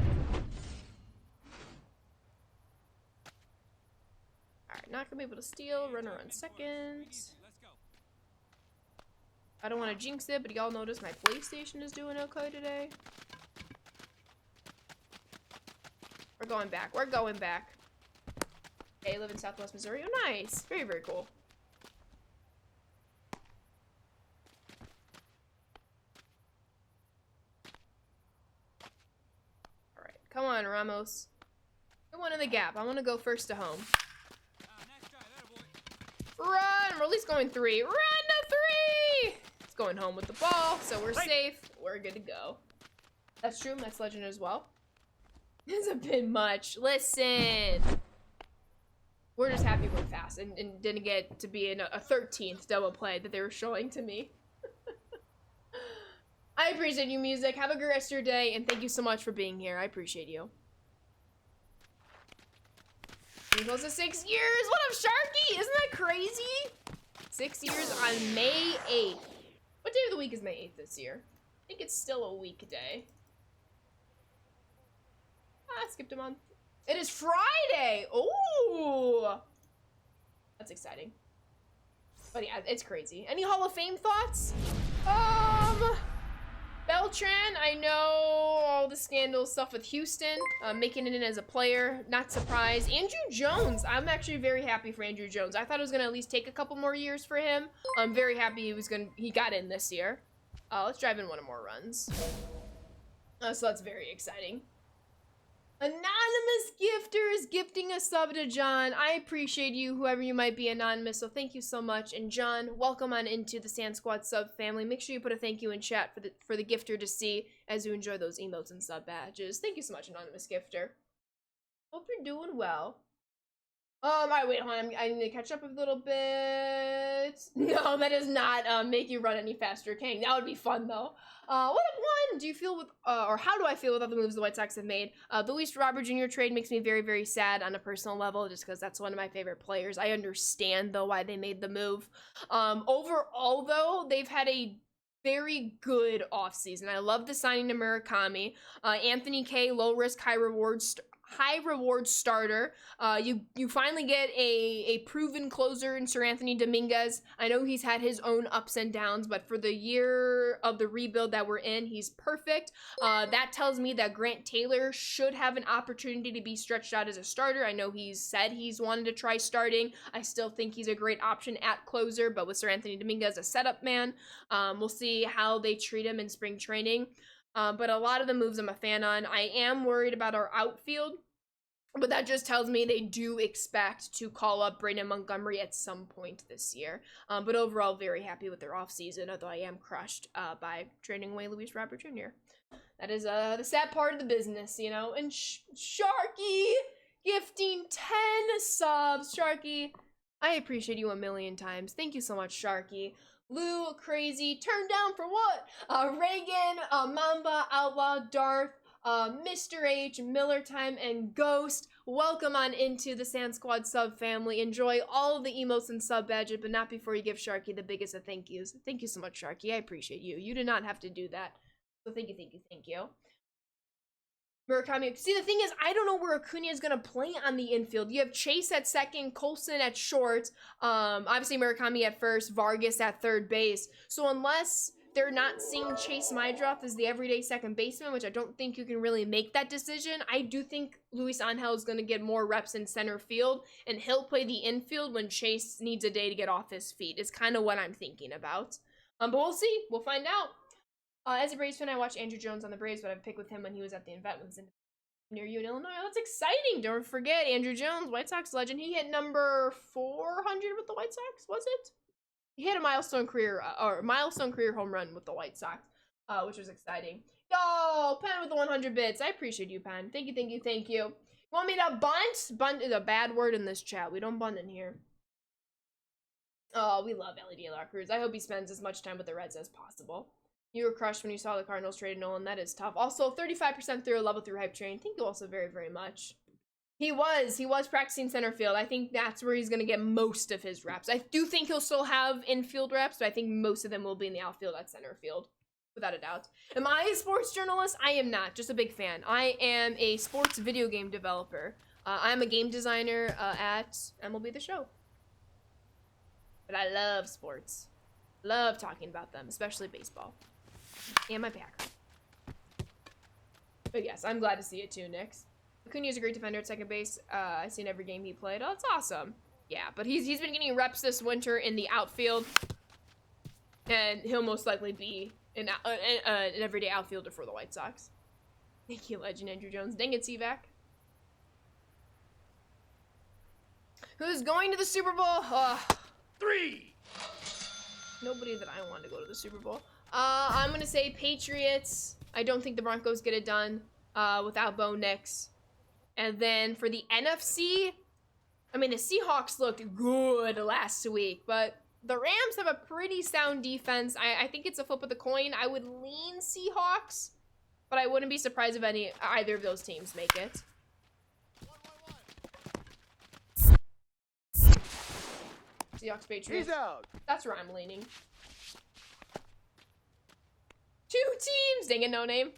right. Not gonna be able to steal. Runner on second. Let's go. I don't want to jinx it, but y'all notice my PlayStation is doing okay today. We're going back. We're going back. Hey, I live in Southwest Missouri. Oh, nice. Very, very cool. All right. Come on, Ramos. Good one in the gap. I want to go first to home. Nice try, that boy. Run! We're at least going 3. Run to 3! It's going home with the ball, so we're safe. We're good to go. That's true. That's legend as well. It's a bit much. Listen. We're just happy we're fast and didn't get to be in a 13th double play that they were showing to me. I appreciate you, music. Have a good rest of your day, and thank you so much for being here. I appreciate you. Getting close to 6 years. What up, Sharky? Isn't that crazy? 6 years on May 8th. What day of the week is May 8th this year? I think it's still a weekday. I skipped a month. It is Friday. Ooh, that's exciting. But yeah, it's crazy. Any Hall of Fame thoughts? Beltran, I know all the scandal stuff with Houston, making it in as a player, not surprised. Andrew Jones, I'm actually very happy for Andrew Jones. I thought it was gonna at least take a couple more years for him. I'm very happy he got in this year. Let's drive in one of more runs. So that's very exciting. Anonymous Gifter is gifting a sub to John. I appreciate you, whoever you might be, Anonymous, so thank you so much. And John, welcome on into the Sand Squad sub family. Make sure you put a thank you in chat for the gifter to see as you enjoy those emotes and sub badges. Thank you so much, Anonymous Gifter. Hope you're doing well. Alright, wait, hold on. I need to catch up a little bit. No, that does not make you run any faster, King. That would be fun, though. What one do you feel with, or how do I feel with other moves the White Sox have made? The Luis Robert Jr. trade makes me very, very sad on a personal level, just because that's one of my favorite players. I understand, though, why they made the move. Overall, though, they've had a very good offseason. I love the signing to Murakami. Anthony K, low risk, high reward starter. You finally get a proven closer in Sir Anthony Dominguez. I know he's had his own ups and downs, but for the year of the rebuild that we're in, he's perfect. That tells me that Grant Taylor should have an opportunity to be stretched out as a starter. I know he's said he's wanted to try starting. I still think he's a great option at closer, but with Sir Anthony Dominguez, a setup man, we'll see how they treat him in spring training. But a lot of the moves I'm a fan on. I am worried about our outfield. But that just tells me they do expect to call up Brandon Montgomery at some point this year. But overall, very happy with their offseason, although I am crushed by trading away Luis Robert Jr. That is the sad part of the business, you know. And Sharky gifting 10 subs. Sharky, I appreciate you a million times. Thank you so much, Sharky. Lou, Crazy, Turned Down for What? Reagan, Mamba, Outlaw, Darth, Mr. H, Miller Time, and Ghost. Welcome on into the Sand Squad sub family. Enjoy all of the emotes and sub badges, but not before you give Sharky the biggest of thank yous. Thank you so much, Sharky. I appreciate you. You did not have to do that. So thank you, thank you, thank you. Murakami. See, the thing is, I don't know where Acuna is going to play on the infield. You have Chase at second, Colson at short, obviously Murakami at first, Vargas at third base. So unless they're not seeing Chase Mydroth as the everyday second baseman, which I don't think you can really make that decision, I do think Luis Angel is going to get more reps in center field, and he'll play the infield when Chase needs a day to get off his feet, is kind of what I'm thinking about. But we'll see. We'll find out. As a Braves fan, I watched Andrew Jones on the Braves, but I've picked with him when he was at the Inventments near you in Illinois. Oh, that's exciting. Don't forget, Andrew Jones, White Sox legend. He hit number 400 with the White Sox, was it? He hit a milestone career home run with the White Sox, which was exciting. Yo, Pen with the 100 bits. I appreciate you, Pen. Thank you, thank you, thank you. You want me to bunt? Bunt is a bad word in this chat. We don't bunt in here. Oh, we love LED Lockers. I hope he spends as much time with the Reds as possible. You were crushed when you saw the Cardinals trade Nolan. That is tough. Also, 35% through a level 3 hype train. Thank you also very, very much. He was practicing center field. I think that's where he's going to get most of his reps. I do think he'll still have infield reps, but I think most of them will be in the outfield at center field, without a doubt. Am I a sports journalist? I am not. Just a big fan. I am a sports video game developer. I'm a game designer at MLB The Show. But I love sports. Love talking about them, especially baseball. And my Packers. But yes, I'm glad to see it too, Nix. Acuna is a great defender at second base. I've seen every game he played. Oh, that's awesome. Yeah, but he's been getting reps this winter in the outfield. And he'll most likely be an everyday outfielder for the White Sox. Thank you, Legend Andrew Jones. Dang it, CVAC. Who's going to the Super Bowl? 3. Nobody that I want to go to the Super Bowl. I'm going to say Patriots. I don't think the Broncos get it done without Bo Nix. And then for the NFC, I mean, the Seahawks looked good last week, but the Rams have a pretty sound defense. I think it's a flip of the coin. I would lean Seahawks, but I wouldn't be surprised if either of those teams make it. 1-1-1. Seahawks, Patriots. He's out. That's where I'm leaning. 2 teams! Dang it, No Name.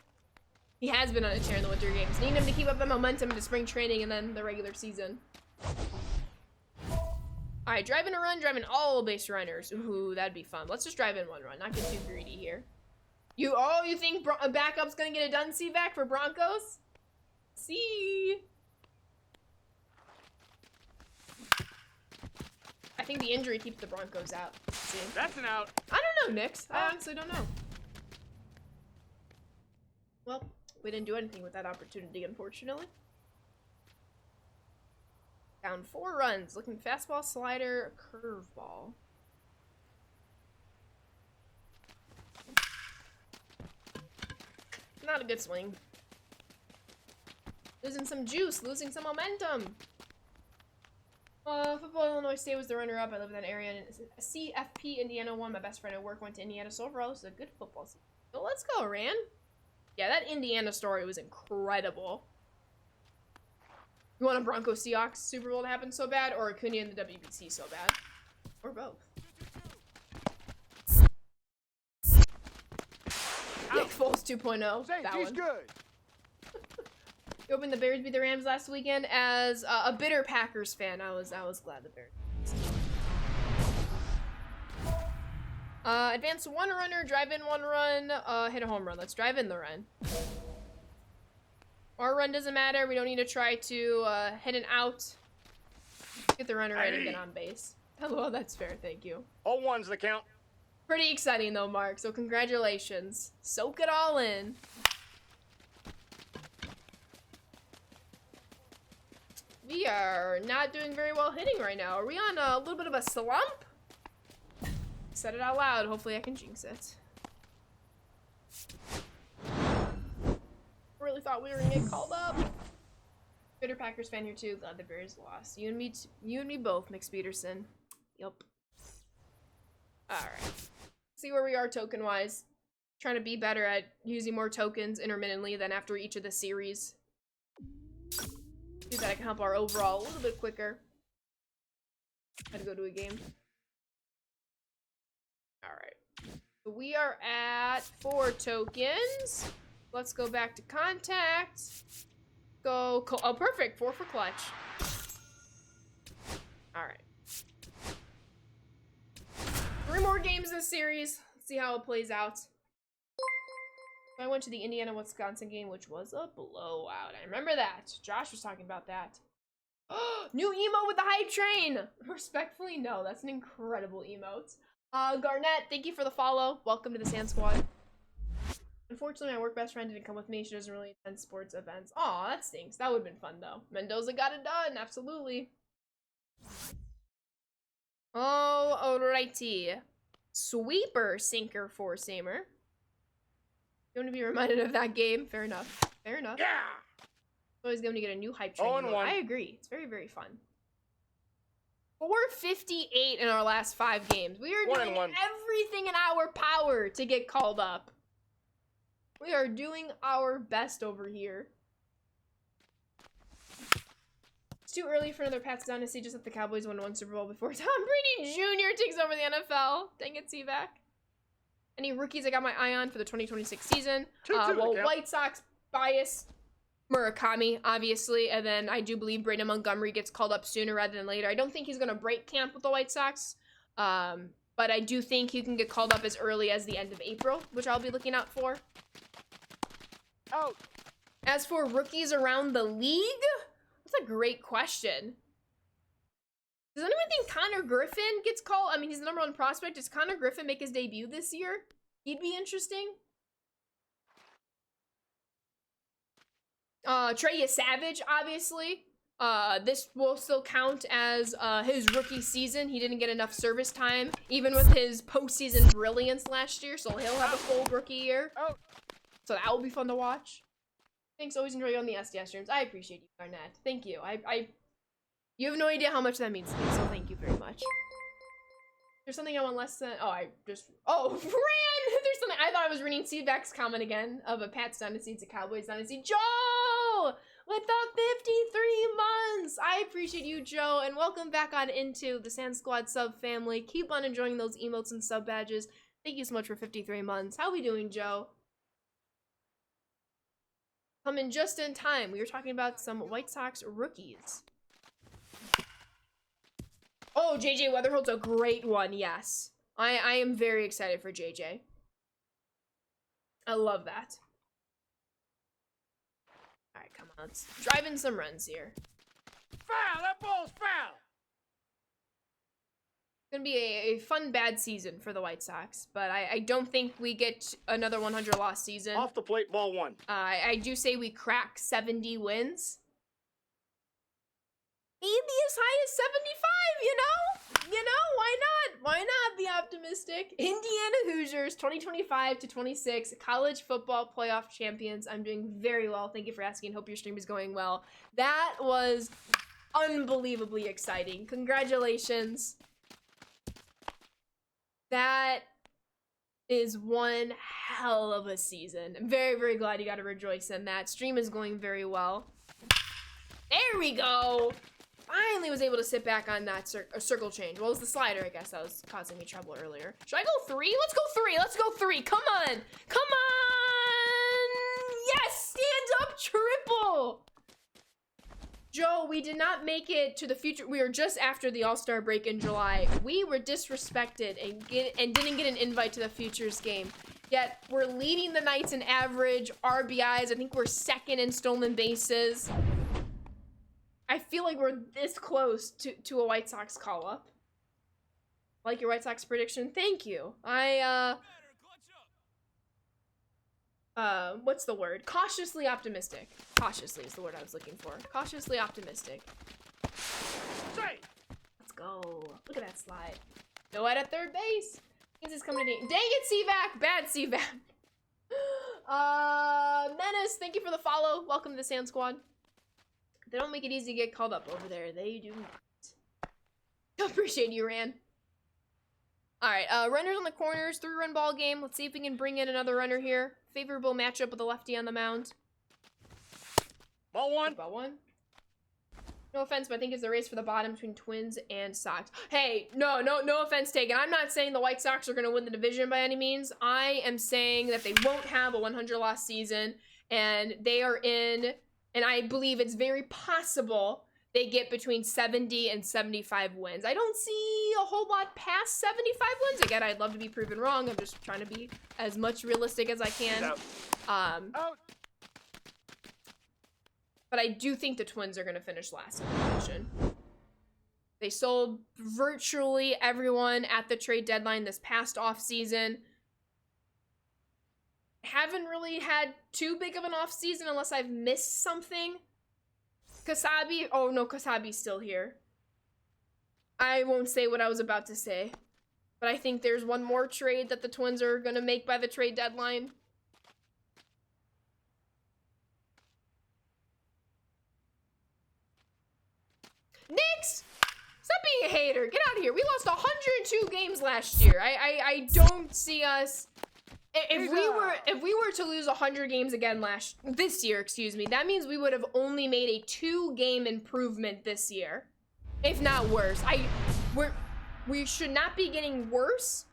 He has been on a tear in the winter games. Need him to keep up the momentum into spring training and then the regular season. Alright, driving a run, driving all base runners. Ooh, that'd be fun. Let's just drive in one run, not get too greedy here. You think backup's gonna get it done, CVAC, for Broncos? See? I think the injury keeps the Broncos out. See? That's an out. I don't know, Nix. I honestly don't know. Well, we didn't do anything with that opportunity, unfortunately. Down 4 runs. Looking fastball, slider, curveball. Not a good swing. Losing some juice, losing some momentum. Football Illinois State was the runner-up. I live in that area. And CFP Indiana won. My best friend at work went to Indiana. So overall, this is a good football season. So let's go, Ran. Yeah, that Indiana story was incredible. You want a Broncos Seahawks Super Bowl to happen so bad, or Acuna in the WBC so bad? Or both. Nick Foles 2.0. Say, That he's one. good. You opened the Bears beat the Rams last weekend. As a bitter Packers fan, I was glad the Bears. Advance 1 runner, drive in 1 run, hit a home run. Let's drive in the run. Our run doesn't matter. We don't need to try to hit an out. Get the runner right and get on base. Hello, that's fair. Thank you. All ones the count. Pretty exciting though, Mark. So congratulations. Soak it all in. We are not doing very well hitting right now. Are we on a little bit of a slump? Said it out loud. Hopefully I can jinx it. Really thought we were gonna get called up. Bitter Packers fan here too. Glad the Bears lost. You and me both, McSpeederson. Yup. Alright. See where we are token wise. Trying to be better at using more tokens intermittently than after each of the series. See that I can help our overall a little bit quicker. Had to go to a game. Alright. We are at 4 tokens. Let's go back to contact. Go. Oh, perfect. 4 for clutch. Alright. 3 more games this series. Let's see how it plays out. I went to the Indiana-Wisconsin game, which was a blowout. I remember that. Josh was talking about that. New emote with the hype train! Respectfully, no. That's an incredible emote. Garnett, thank you for the follow. Welcome to the Sand Squad. Unfortunately, my work best friend didn't come with me. She doesn't really attend sports events. Aw, that stinks. That would've been fun, though. Mendoza got it done. Absolutely. Oh, alrighty. Sweeper sinker for Samer. You want to be reminded of that game? Fair enough. Fair enough. Yeah. Always going to get a new hype train. 0-1. I agree. It's very, very fun. 458 in our last 5 games. We are doing 1-1. everything in our power to get called up. We are doing our best over here. It's too early for another Pats dynasty. Just let the Cowboys win 1 Super Bowl before Tom Brady Jr. takes over the NFL. Dang it, Seaback. Any rookies I got my eye on for the 2026 season? 2-2 Well, account. White Sox bias. Murakami, obviously, and then I do believe Brandon Montgomery gets called up sooner rather than later. I don't think he's going to break camp with the White Sox, but I do think he can get called up as early as the end of April, which I'll be looking out for. Out. As for rookies around the league, that's a great question. Does anyone think Connor Griffin gets called? I mean, he's the #1 prospect. Does Connor Griffin make his debut this year? He'd be interesting. Trey Savage, obviously. This will still count as his rookie season. He didn't get enough service time, even with his postseason brilliance last year, so he'll have a full rookie year. Out. So that will be fun to watch. Thanks, always enjoy you on the SDS streams. I appreciate you, Garnett. Thank you. You have no idea how much that means to me, so thank you very much. There's something I want less than... Oh, ran! There's something... I thought I was reading Seaback's comment again of a Pats dynasty to Cowboys dynasty. Joe! With the 53 months! I appreciate you, Joe, and welcome back on into the Sand Squad sub family. Keep on enjoying those emotes and sub badges. Thank you so much for 53 months. How we doing, Joe? Coming just in time. We were talking about some White Sox rookies. Oh, JJ Weatherhold's a great one, yes. I am very excited for JJ. I love that. Alright, come on. Let's drive in some runs here. Foul. That ball's foul. It's gonna be a fun, bad season for the White Sox, but I don't think we get another 100-loss season. Off the plate. Ball 1. I do say we crack 70 wins. Maybe as high as 75, you know? You know, why not? Why not be optimistic? Indiana Hoosiers, 2025-26, college football playoff champions. I'm doing very well. Thank you for asking. Hope your stream is going well. That was unbelievably exciting. Congratulations. That is one hell of a season. I'm very, very glad you got to rejoice in that. Stream is going very well. There we go. Finally was able to sit back on that circle change. Well, it was the slider, I guess, that was causing me trouble earlier. Should I go 3? Let's go 3. Let's go 3. Come on. Come on. Yes, stand up triple. Joe, we did not make it to the future. We were just after the All-Star break in July. We were disrespected and didn't get an invite to the Futures game. Yet, we're leading the Knights in average RBIs. I think we're 2nd in stolen bases. I feel like we're this close to a White Sox call-up. Like your White Sox prediction? Thank you. Batter, clutch up. what's the word? Cautiously optimistic. Cautiously is the word I was looking for. Cautiously optimistic. Say. Let's go. Look at that slide. No out at third base. Means it's coming to dang it, CVAC. Bad CVAC. Menace, thank you for the follow. Welcome to the Sand Squad. They don't make it easy to get called up over there. They do not. Appreciate you, Ran. Alright, runners on the corners, 3-run ball game. Let's see if we can bring in another runner here. Favorable matchup with the lefty on the mound. Ball one. Ball one. No offense, but I think it's a race for the bottom between Twins and Sox. Hey, no offense taken. I'm not saying the White Sox are going to win the division by any means. I am saying that they won't have a 100-loss season, and they are in, and I believe it's very possible they get between 70 and 75 wins. I don't see a whole lot past 75 wins. Again, I'd love to be proven wrong. I'm just trying to be as much realistic as I can. Out. But I do think the Twins are going to finish last in the division. They sold virtually everyone at the trade deadline this past offseason. Haven't really had too big of an offseason unless I've missed something. Kasabi, oh no, Kasabi's still here. I won't say what I was about to say. But I think there's one more trade that the Twins are going to make by the trade deadline. Knicks! Stop being a hater. Get out of here. We lost 102 games last year. I don't see us. If we were to lose 100 games again this year, excuse me, that means we would have only made a 2-game improvement this year, if not worse. We should not be getting worse.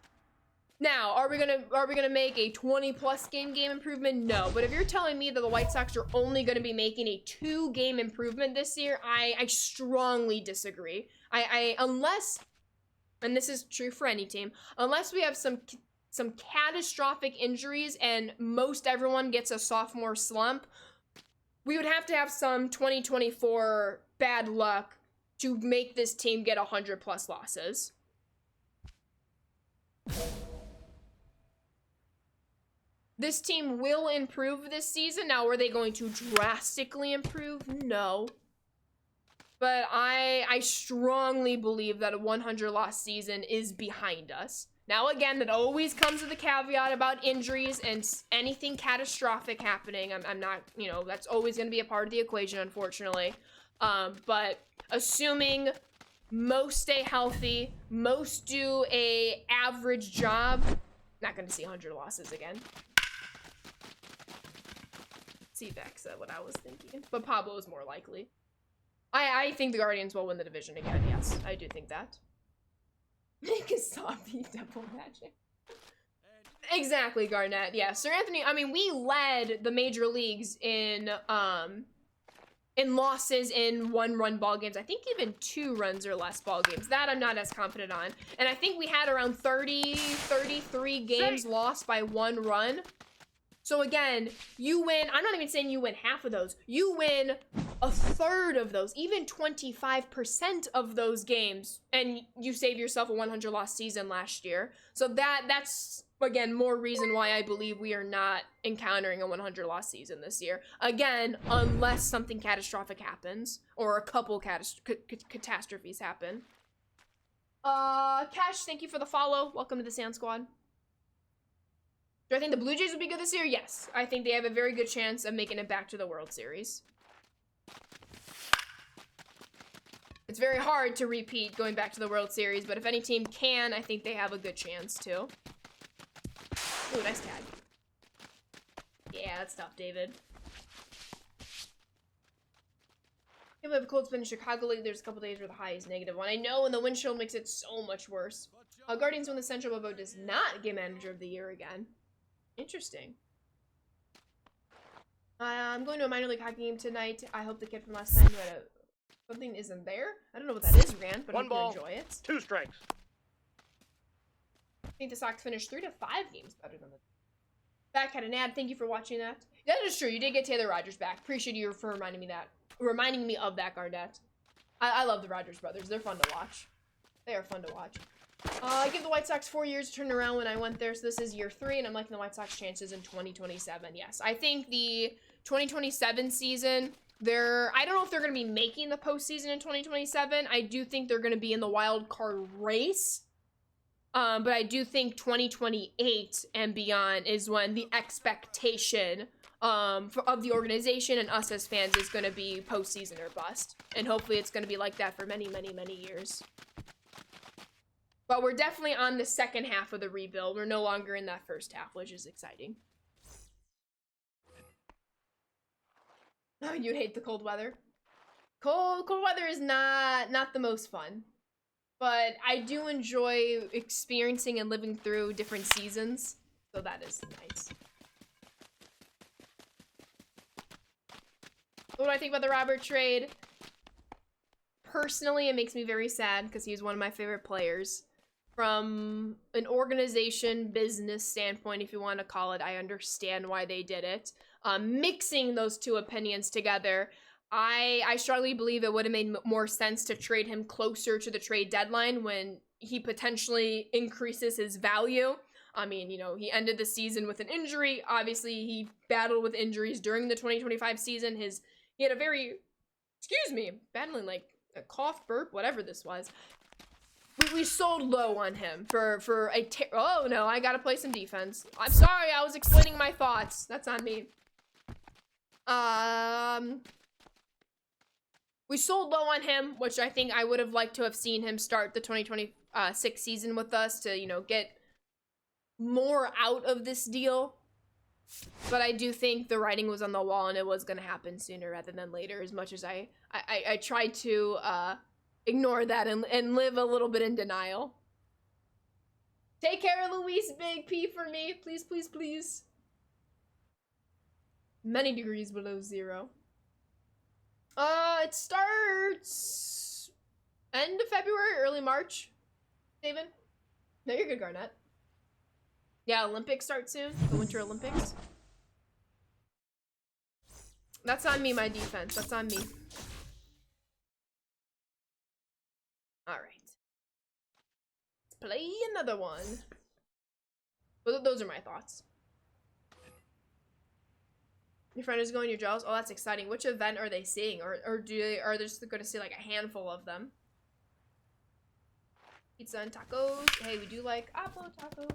Now, are we gonna make a 20+ game improvement? No. But if you're telling me that the White Sox are only gonna be making a 2-game improvement this year, I strongly disagree. Unless, and this is true for any team, unless we have some catastrophic injuries and most everyone gets a sophomore slump, we would have to have some 2024 bad luck to make this team get 100+ losses. This team will improve this season. Now, are they going to drastically improve? No. But I strongly believe that a 100-loss season is behind us. Now, again, that always comes with a caveat about injuries and anything catastrophic happening. I'm not, that's always going to be a part of the equation, unfortunately. But assuming most stay healthy, most do a average job, not going to see 100 losses again. CVAC said what I was thinking, but Pablo is more likely. I think the Guardians will win the division again. Yes, I do think that. Kasabi double magic. Exactly, Garnett. Yeah, Sir Anthony. I mean, we led the major leagues in losses in 1-run ball games. I think even 2 runs or less ball games. That I'm not as confident on. And I think we had around 33 games lost by 1 run. So again, you win, I'm not even saying you win half of those. You win a third of those, even 25% of those games, and you save yourself a 100-loss season last year. So that's, again, more reason why I believe we are not encountering a 100-loss season this year. Again, unless something catastrophic happens, or a couple catastrophes happen. Cash, thank you for the follow. Welcome to the Sand Squad. Do I think the Blue Jays will be good this year? Yes. I think they have a very good chance of making it back to the World Series. It's very hard to repeat going back to the World Series, but if any team can, I think they have a good chance to. Ooh, nice tag. Yeah, that's tough, David. If we have a cold spin in Chicago League, there's a couple days where the high is -1. I know, and the wind chill makes it so much worse. Guardians win the Central, but does not get Manager of the Year again. Interesting. I'm going to a minor league hockey game tonight. I hope the kid from last time who had something isn't there. I don't know what that is, Rand, but I hope you enjoy it. 2 strikes. I think the Sox finished 3 to 5 games better than the back had an ad. Thank you for watching that. That is true. You did get Taylor Rogers back. Appreciate you for reminding me of that, Garnett. I love the Rogers brothers. They're fun to watch. They are fun to watch. I give the White Sox 4 years to turn around when I went there, so this is year 3, and I'm liking the White Sox chances in 2027. Yes, I think the 2027 season, I don't know if they're going to be making the postseason in 2027. I do think they're going to be in the wild card race. But I do think 2028 and beyond is when the expectation of the organization and us as fans is going to be postseason or bust. And hopefully it's going to be like that for many, many, many years. But we're definitely on the second half of the rebuild. We're no longer in that first half, which is exciting. Oh, you hate the cold weather? Cold weather is not the most fun. But I do enjoy experiencing and living through different seasons. So that is nice. What do I think about the Robert trade? Personally, it makes me very sad because he's one of my favorite players. From an organization, business standpoint, if you want to call it, I understand why they did it. Mixing those two opinions together, I strongly believe it would have made more sense to trade him closer to the trade deadline when he potentially increases his value. I mean, you know, he ended the season with an injury. Obviously, he battled with injuries during the 2025 season. He had a very, battling like a cough, burp, whatever this was. We sold low on him for oh no, I gotta play some defense. I'm sorry, I was explaining my thoughts. That's on me. We sold low on him, which I think I would have liked to have seen him start the 2026 season with us to, you know, get more out of this deal. But I do think the writing was on the wall and it was going to happen sooner rather than later, as much as I tried to ignore that and live a little bit in denial. Take care of Luis Big P for me. Please, please, please. Many degrees below zero. It starts end of February, early March. David? No, you're good, Garnett. Yeah, Olympics start soon. The Winter Olympics. That's on me, my defense. That's on me. Alright. Let's play another one. Well, those are my thoughts. Your friend is going, you're jealous? Oh, that's exciting. Which event are they seeing? Or are they just going to see like a handful of them? Pizza and tacos. Hey, we do like apple taco.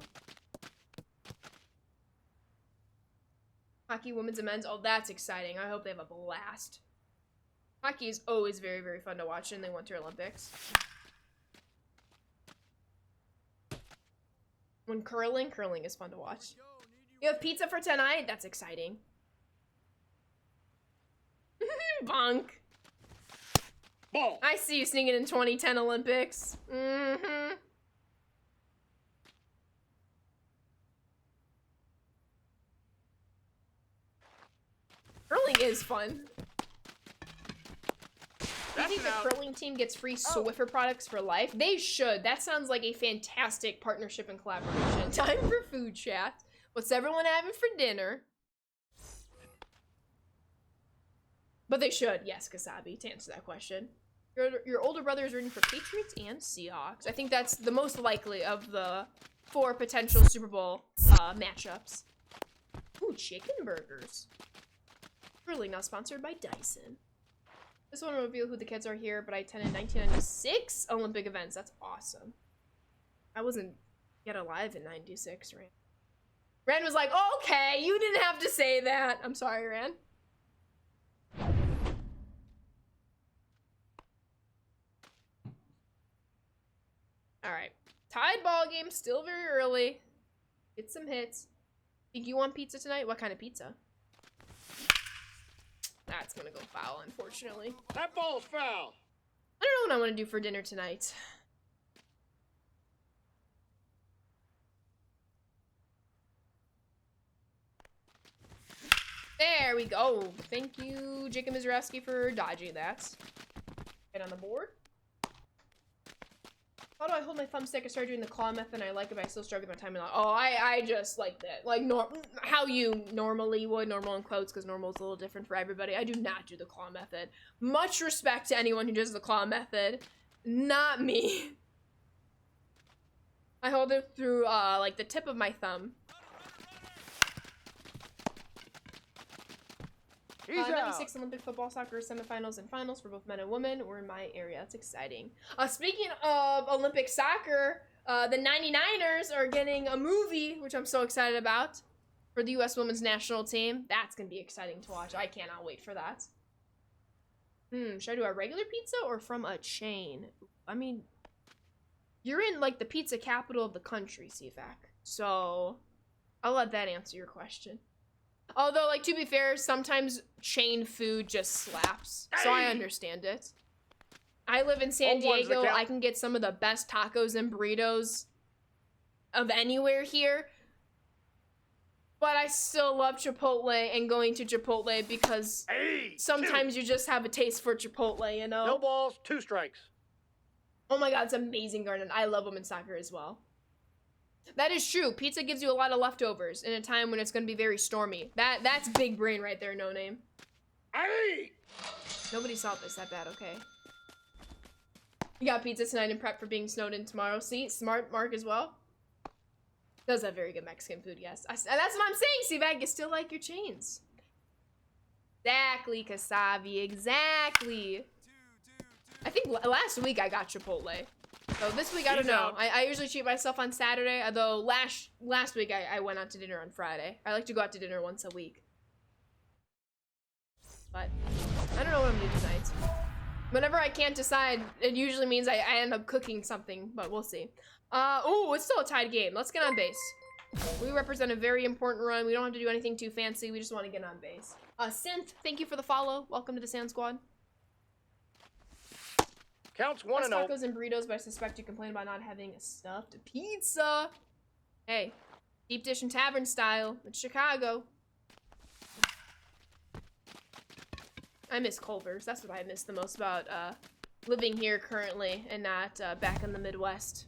Hockey, women's and men's. Oh, that's exciting. I hope they have a blast. Hockey is always very, very fun to watch in the Winter Olympics. When curling is fun to watch. You have pizza for tonight? That's exciting. Bonk. Ball. I see you singing in 2010 Olympics. Mm-hmm. Curling is fun. Do you think the curling team gets free Swiffer products for life? They should. That sounds like a fantastic partnership and collaboration. Time for food chat. What's everyone having for dinner? But they should, yes, Kasabi, to answer that question. Your older brother is rooting for Patriots and Seahawks. I think that's the most likely of the 4 potential Super Bowl matchups. Ooh, chicken burgers. Really not sponsored by Dyson. This one will reveal who the kids are here, but I attended 1996 Olympic events. That's awesome. I wasn't yet alive in 96, Rand. Rand was like, oh, okay, you didn't have to say that. I'm sorry, Rand. Alright. Tied ball game, still very early. Get some hits. Think you want pizza tonight? What kind of pizza? That's gonna go foul, unfortunately. That ball's foul. I don't know what I want to do for dinner tonight. There we go. Thank you, Jacob Mizraski, for dodging that. Get on the board. How do I hold my thumbstick? I started doing the claw method and I like it, but I still struggle with my timing. Oh, I just like that. Like, how you normally would. Normal in quotes, because normal is a little different for everybody. I do not do the claw method. Much respect to anyone who does the claw method. Not me. I hold it through like the tip of my thumb. He's out. 96 Olympic football soccer semifinals and finals for both men and women were in my area. That's exciting. Speaking of Olympic soccer, the 99ers are getting a movie, which I'm so excited about, for the U.S. women's national team. That's going to be exciting to watch. I cannot wait for that. Should I do a regular pizza or from a chain? I mean, you're in, like, the pizza capital of the country, CFAC. So, I'll let that answer your question. Although, like, to be fair, sometimes chain food just slaps. So I understand it. I live in San Diego. I can get some of the best tacos and burritos of anywhere here. But I still love Chipotle and going to Chipotle because sometimes you just have a taste for Chipotle, you know? No balls, 2 strikes. Oh my god, it's amazing, Garden. I love women's soccer as well. That is true. Pizza gives you a lot of leftovers in a time when it's going to be very stormy. That's big brain right there, No Name. Hey! Nobody saw this that bad, okay. You got pizza tonight and prep for being snowed in tomorrow. See? Smart Mark as well. Does have very good Mexican food, yes. That's what I'm saying, CVAG. You still like your chains. Exactly, Kasabi. Exactly. I think last week I got Chipotle. So this week, I don't know. I usually treat myself on Saturday, although last week I went out to dinner on Friday. I like to go out to dinner once a week. But I don't know what I'm doing tonight. Whenever I can't decide, it usually means I end up cooking something, but we'll see. Ooh, it's still a tied game. Let's get on base. We represent a very important run. We don't have to do anything too fancy. We just want to get on base. Synth, thank you for the follow. Welcome to the Sand Squad. Counts 1-0. Tacos and burritos, but I suspect you complain about not having a stuffed pizza. Hey, deep dish and tavern style. It's Chicago. I miss Culver's. That's what I miss the most about living here currently and not back in the Midwest.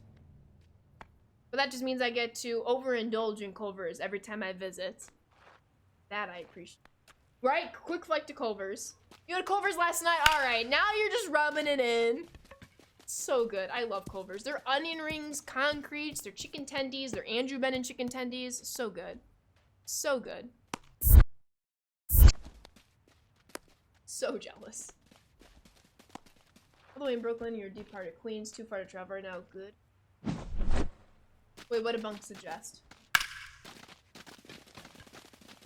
But that just means I get to overindulge in Culver's every time I visit. That I appreciate. Right? Quick flight to Culver's. You had Culver's last night? Alright, now you're just rubbing it in. So good. I love Culver's. Their onion rings, concretes, their chicken tendies, their Andrew Benin chicken tendies. So good. So good. So jealous. All the way in Brooklyn, you're a deep part of Queens. Too far to travel right now. Good. Wait, what did Bunk suggest?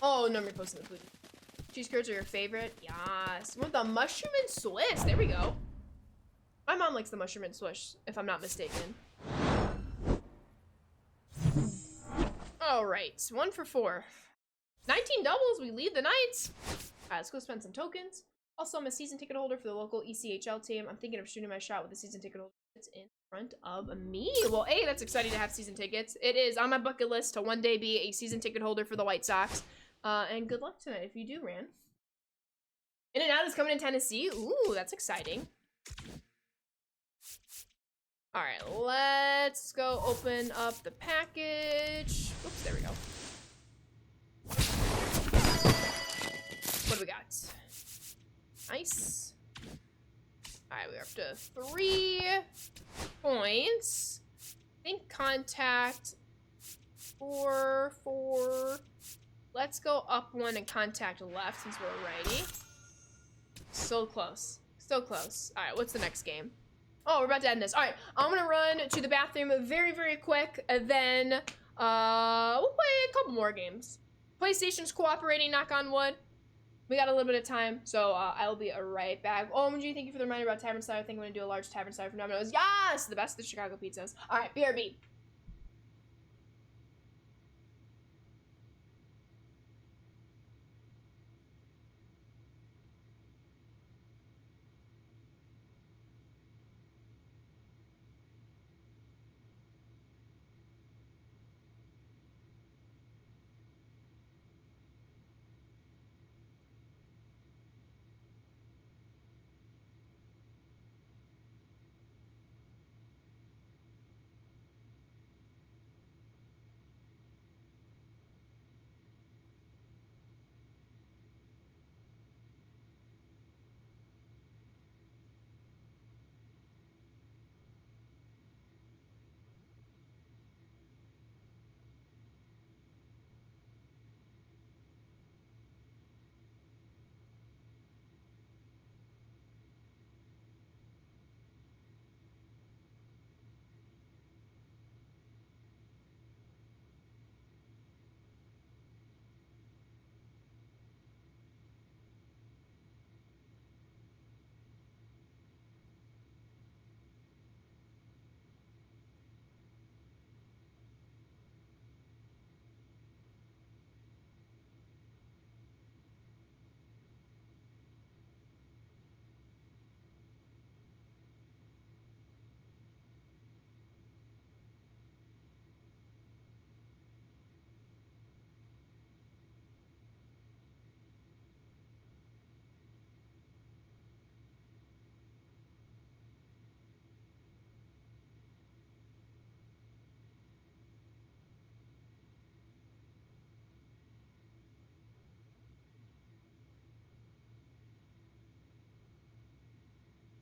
Oh, no, I'm reposting the food. Cheese curds are your favorite? Yes. With the mushroom and Swiss. There we go. My mom likes the mushroom and Swiss, if I'm not mistaken. Alright, 1 for 4. 19 doubles, we lead the night. Alright, let's go spend some tokens. Also, I'm a season ticket holder for the local ECHL team. I'm thinking of shooting my shot with a season ticket holder that's in front of me. Well, hey, that's exciting to have season tickets. It is on my bucket list to one day be a season ticket holder for the White Sox. And good luck tonight if you do, Ran. In-N-Out is coming in Tennessee. Ooh, that's exciting. All right, let's go open up the package. Oops, there we go. What do we got? Nice. All right, we're up to 3 points. I think contact 4. Let's go up 1 and contact left since we're righty. So close. So close. All right, what's the next game? Oh, we're about to end this. All right, I'm gonna run to the bathroom very, very quick, and then we'll play a couple more games. PlayStation's cooperating, knock on wood. We got a little bit of time, so I'll be right back. Oh, G, thank you for the reminder about Tavern Style. I think I'm gonna do a large Tavern Style for Domino's. Yes, the best of the Chicago pizzas. All right, BRB.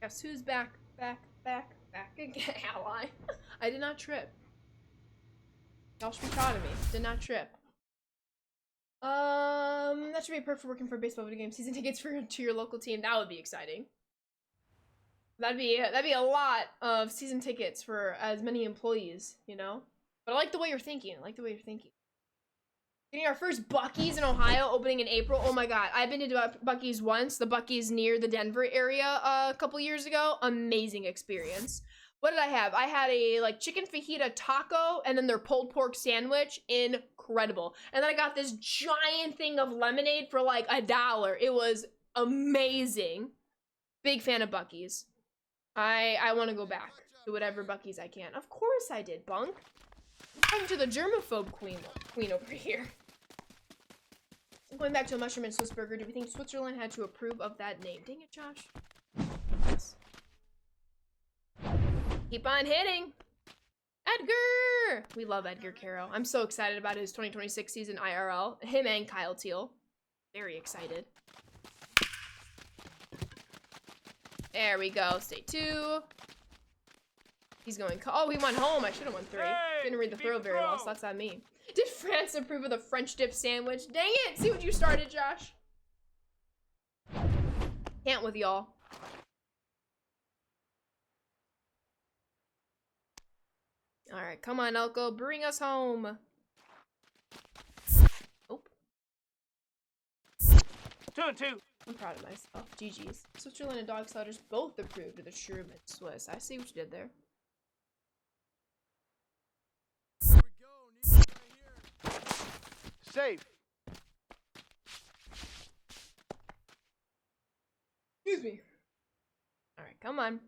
Guess who's back again, ally. I did not trip. Y'all should be proud of me. Did not trip. That should be a perk for working for a baseball video game. Season tickets to your local team. That would be exciting. That'd be a lot of season tickets for as many employees, you know? But I like the way you're thinking. Getting our first Buc-ee's in Ohio opening in April. Oh my god. I've been to Buc-ee's once. The Buc-ee's near the Denver area a couple years ago. Amazing experience. What did I have? I had a like chicken fajita taco and then their pulled pork sandwich. Incredible. And then I got this giant thing of lemonade for like $1. It was amazing. Big fan of Buc-ee's. I want to go back to whatever Buc-ee's I can. Of course I did, Bunk. I'm to the germaphobe queen over here. Going back to a mushroom and Swiss burger, do we think Switzerland had to approve of that name? Dang it, Josh. Yes. Keep on hitting. Edgar! We love Edgar Caro. I'm so excited about his 2026 season IRL. Him and Kyle Teal. Very excited. There we go. Stay 2. He's going. Oh, he went home. I should have won 3. Hey, Didn't read the beat throw the very well, so throw. that's on me. Did France approve of the French dip sandwich? Dang it! See what you started, Josh. Can't with y'all. Alright, come on, Elko. Bring us home. Oh, 2 and 2. I'm proud of myself. GG's. Switzerland and Dog Slaughters both approved of the Shroom and Swiss. I see what you did there. Here we go. Need right here. Safe. Excuse me. Alright, come on.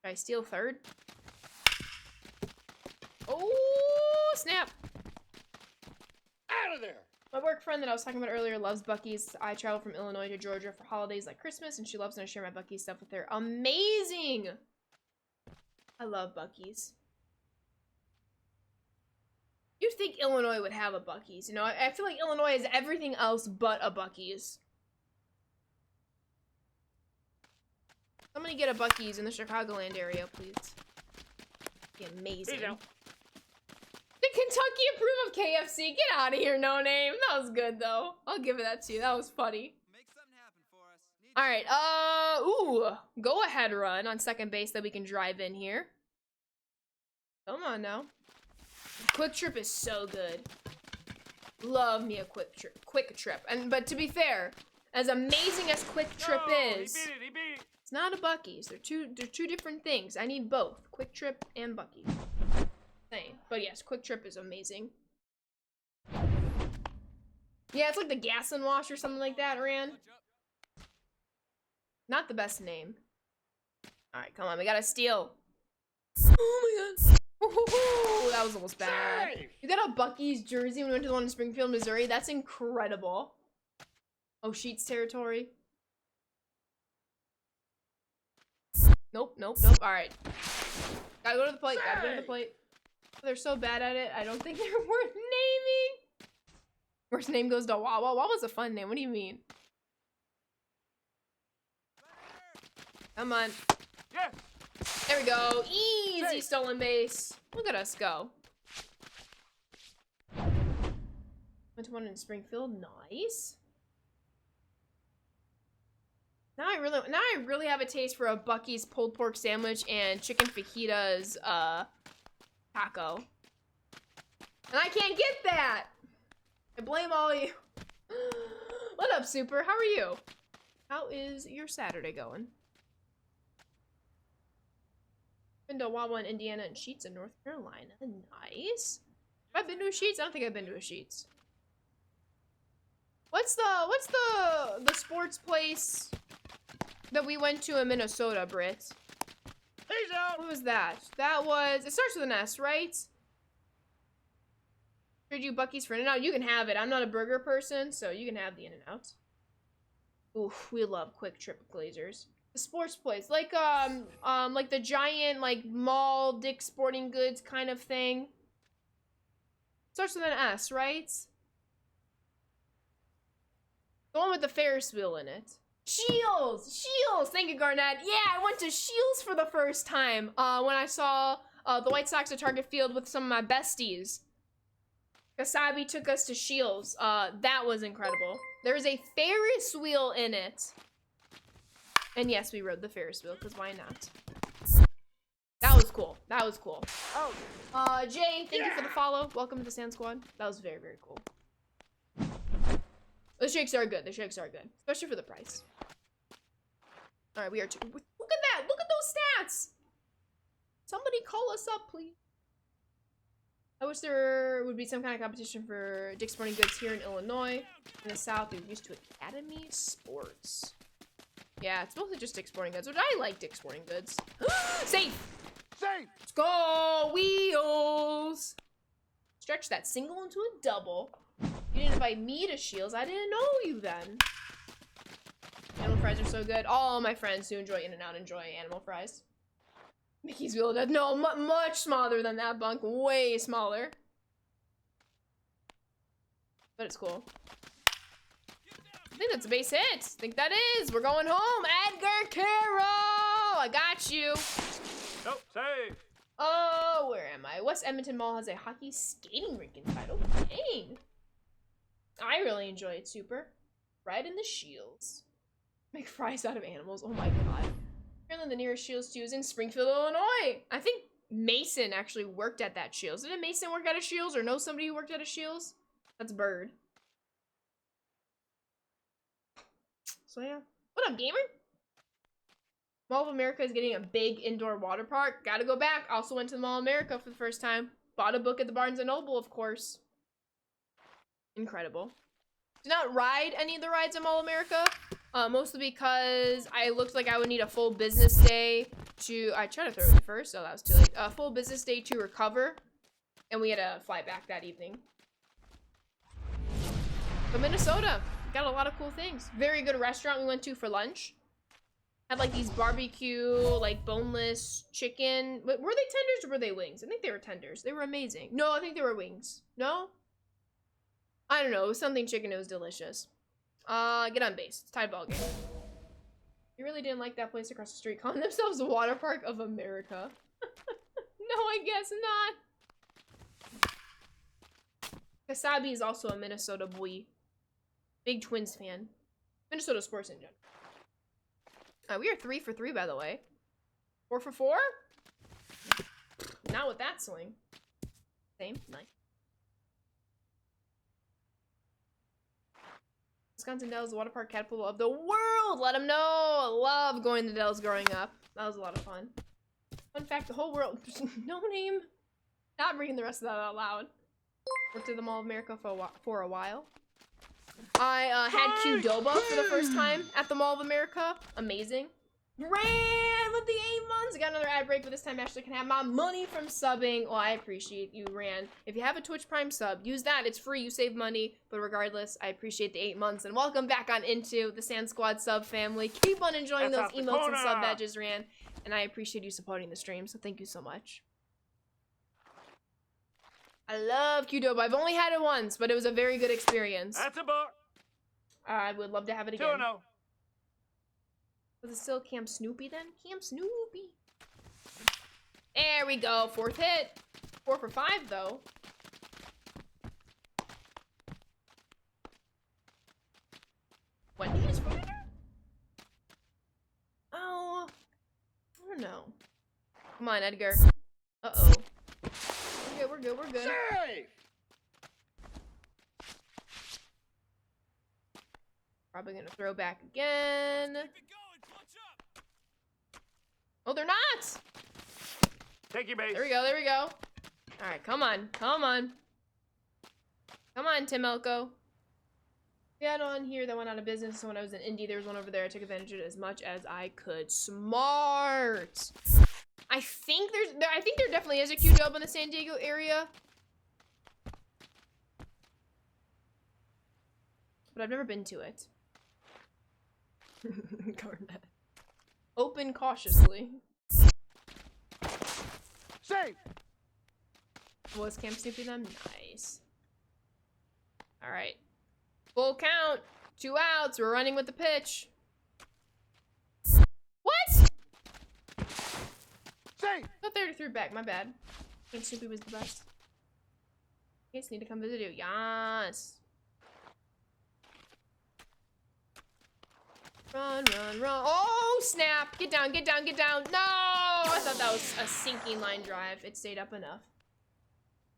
Should I steal 3rd? Oh, snap. Out of there. My work friend that I was talking about earlier loves Buc-ee's. I travel from Illinois to Georgia for holidays like Christmas, and she loves when I share my Buc-ee's stuff with her. Amazing! I love Buc-ee's. You'd think Illinois would have a Buc-ee's, you know? I feel like Illinois is everything else but a Buc-ee's. Somebody get a Buc-ee's in the Chicagoland area, please. Be amazing. He's out. Did Kentucky approve of KFC? Get out of here, No Name. That was good, though. I'll give it that to you. That was funny. Make something happen for us. Alright, go ahead run on second base that we can drive in here. Come on now. Quick Trip is so good. Love me a Quick Trip. But to be fair, as amazing as Quick Trip is, He beat it. it's not a Buc-ee's. They're two different things. I need both. Quick Trip and Buc-ee's. Same. But yes, Quick Trip is amazing. Yeah, it's like the Gas and Wash or something like that, Rand. Not the best name. Alright, come on, we gotta steal. Oh my god. Ooh, that was almost bad. Safe. You got a Buc-ee's jersey when we went to the one in Springfield, Missouri? That's incredible. Oh, Sheets territory. Nope. Alright. Gotta go to the plate. They're so bad at it, I don't think they're worth naming. Worst name goes to Wawa. Wawa's a fun name. What do you mean? Come on. Yeah. There we go. Easy stolen base. Look at us go. Went to one in Springfield. Nice. Now I really have a taste for a Buc-ee's pulled pork sandwich and chicken fajitas taco. And I can't get that. I blame all you. What up, Super? How are you? How is your Saturday going? Been to Wawa in Indiana and Sheets in North Carolina. Nice. Have I been to a Sheets? I don't think I've been to a Sheets. What's the sports place that we went to in Minnesota, Britt? He's out. What was that? That was, it starts with an S, right? Trade you Buc-ee's for In-N-Out. You can have it. I'm not a burger person, so you can have the In-N-Out. Oof, we love Quick Trip Glazers. The sports place, like the giant like mall Dick's Sporting Goods kind of thing. Starts with an S, right? The one with the Ferris wheel in it. Shields! Shields! Thank you, Garnett. Yeah, I went to Shields for the first time when I saw the White Sox at Target Field with some of my besties. Kasabi took us to Shields. That was incredible. There's a Ferris wheel in it. And yes, we rode the Ferris wheel, because why not? That was cool. That was cool. Out. Jay, thank you for the follow. Welcome to the Sand Squad. That was very, very cool. The shakes are good. The shakes are good. Especially for the price. Alright, we are two. Look at that! Look at those stats! Somebody call us up, please. I wish there would be some kind of competition for Dick's Sporting Goods here in Illinois. In the South, we're used to Academy Sports. Yeah, it's mostly just Dick's Sporting Goods, which I like Dick's Sporting Goods. Safe! Safe. Let's go, Wheels! Stretch that single into a double. You didn't invite me to Shields. I didn't know you then. Animal fries are so good. All my friends who enjoy In-N-Out enjoy animal fries. Mickey's Wheel of Death. No, much smaller than that bunk. Way smaller. But it's cool. I think that's a base hit. I think that is. We're going home. Edgar Carroll! I got you. Nope, save. Oh, where am I? West Edmonton Mall has a hockey skating rink inside. Oh, dang. I really enjoy it, super. Right in the Shields. Make fries out of animals. Oh my god. Apparently the nearest Shields to is in Springfield, Illinois. I think Mason actually worked at that Shields. Didn't Mason work at a Shields or know somebody who worked at a Shields? That's Bird. So yeah. What up, gamer? Mall of America is getting a big indoor water park. Gotta go back. Also went to the Mall of America for the first time. Bought a book at the Barnes & Noble, of course. Incredible. Did not ride any of the rides at Mall of America. Mostly because I looked like I would need a full business day to... I tried to throw it first, so that was too late. A full business day to recover. And we had to fly back that evening. But Minnesota. Got a lot of cool things. Very good restaurant we went to for lunch. Had like these barbecue, like boneless chicken. Were they tenders or were they wings? I think they were tenders. They were amazing. No, I think they were wings. No? I don't know. It was something chicken. It was delicious. Get on base. It's tied ball game. You really didn't like that place across the street calling themselves the Water Park of America. No, I guess not. Kasabi is also a Minnesota boy. Big Twins fan. Minnesota sports in general. We are 3 for 3, by the way. 4 for 4? Not with that swing. Same. Nice. Wisconsin Dells, the water park capital of the world. Let them know. I love going to Dells growing up. That was a lot of fun. Fun fact, the whole world. No name. Not reading the rest of that out loud. Worked at the Mall of America for a while. I had Qdoba for the first time at the Mall of America. Amazing. Ran with the 8 months. I got another ad break, but this time Ashley can have my money from subbing. Well, I appreciate you, Ran. If you have a Twitch Prime sub, use that. It's free. You save money. But regardless, I appreciate the 8 months. And welcome back on into the Sand Squad sub family. Keep on enjoying those emotes and sub badges, Ran. And I appreciate you supporting the stream, so thank you so much. I love Qdoba. I've only had it once, but it was a very good experience. That's a bar. I would love to have it again. 2-0. Was it still Camp Snoopy then? Camp Snoopy. There we go. 4th hit. 4 for 5 though. Wendy's for dinner? Oh. I don't know. Come on, Edgar. Uh-oh. We're good. We're good. Safe. Probably gonna throw back again. Keep it going. Clutch up. Oh, they're not! Take your base. There we go, there we go. Alright, come on, come on. Come on, Tim Elko. We had one here that went out of business, so when I was in Indy, there was one over there. I took advantage of it as much as I could. Smart! I think there definitely is a Qdoba in the San Diego area. But I've never been to it. Garnet. Open cautiously. Safe. Was Camp Snoopy them? Nice. Alright. Full count. 2 outs. We're running with the pitch. Safe! I thought they already threw it back. My bad. I think Snoopy was the best. You guys need to come visit you. Yes. Run, run, run. Oh, snap. Get down, get down, get down. No! I thought that was a sinking line drive. It stayed up enough.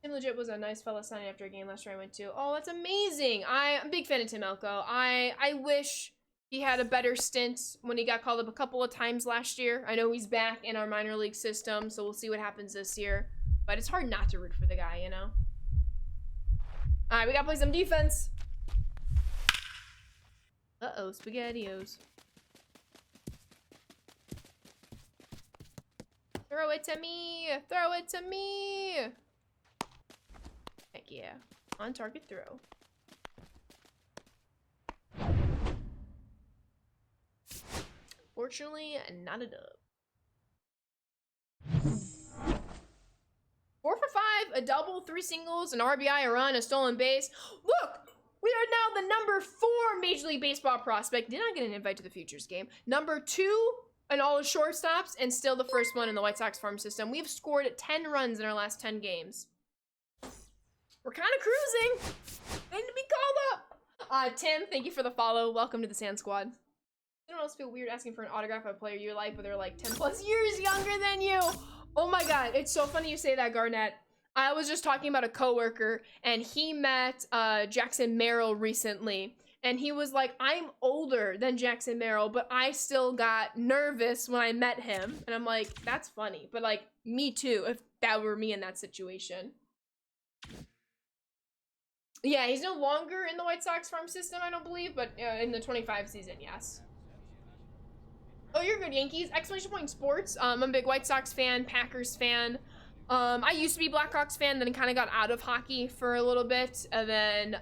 Tim Legit was a nice fella signing after a game last year I went to. Oh, that's amazing. I'm a big fan of Tim Elko. I wish he had a better stint when he got called up a couple of times last year. I know he's back in our minor league system, so we'll see what happens this year. But it's hard not to root for the guy, you know? All right, we gotta play some defense. Uh-oh, SpaghettiOs. Throw it to me! Throw it to me! Heck yeah. On target throw. Fortunately, not a dub. 4 for 5, a double, 3 singles, an RBI, a run, a stolen base. Look! We are now the number 4 Major League Baseball prospect. Did not get an invite to the Futures game. Number 2 in all the shortstops, and still the first one in the White Sox farm system. We've scored 10 runs in our last 10 games. We're kind of cruising. Need to be called up. Tim, thank you for the follow. Welcome to the Sand Squad. Anyone else feel weird asking for an autograph of a player you like, but they're like 10 plus years younger than you? Oh my God, it's so funny you say that, Garnett. I was just talking about a coworker, and he met Jackson Merrill recently, and he was like, I'm older than Jackson Merrill, but I still got nervous when I met him. And I'm like, that's funny, but like, me too, if that were me in that situation. Yeah, he's no longer in the White Sox farm system, I don't believe, but in the 25 season, yes. Oh, you're good, Yankees. Exclamation point sports. I'm a big White Sox fan, Packers fan. I used to be Blackhawks fan, then kind of got out of hockey for a little bit, and then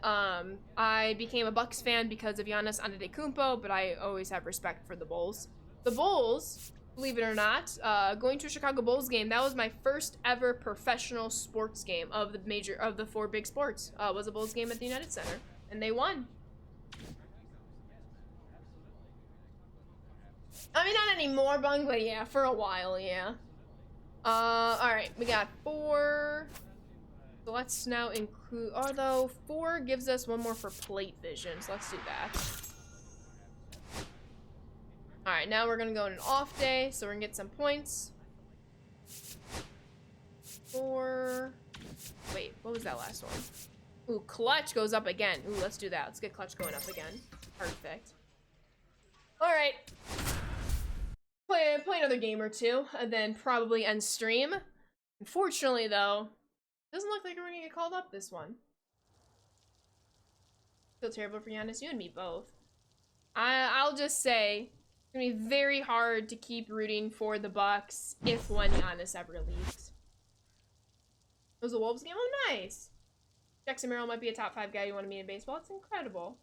I became a Bucks fan because of Giannis Antetokounmpo, but I always have respect for the Bulls. The Bulls, believe it or not, going to a Chicago Bulls game, that was my first ever professional sports game of the 4 big sports. Was a Bulls game at the United Center, and they won. I mean, not anymore, Bung, but yeah, for a while, yeah. Alright, we got 4. So let's now include, although 4 gives us 1 more for plate vision, so let's do that. Alright, now we're gonna go on an off day, so we're gonna get some points. 4. Wait, what was that last one? Ooh, clutch goes up again. Ooh, let's do that. Let's get clutch going up again. Perfect. Alright. Play another game or 2, and then probably end stream. Unfortunately, though, doesn't look like we're gonna get called up this one. Feel terrible for Giannis. You and me both. I'll just say it's gonna be very hard to keep rooting for the Bucks if when Giannis ever leaves. It was a Wolves game. Oh, nice. Jackson Merrill might be a top 5 guy you want to meet in baseball. It's incredible.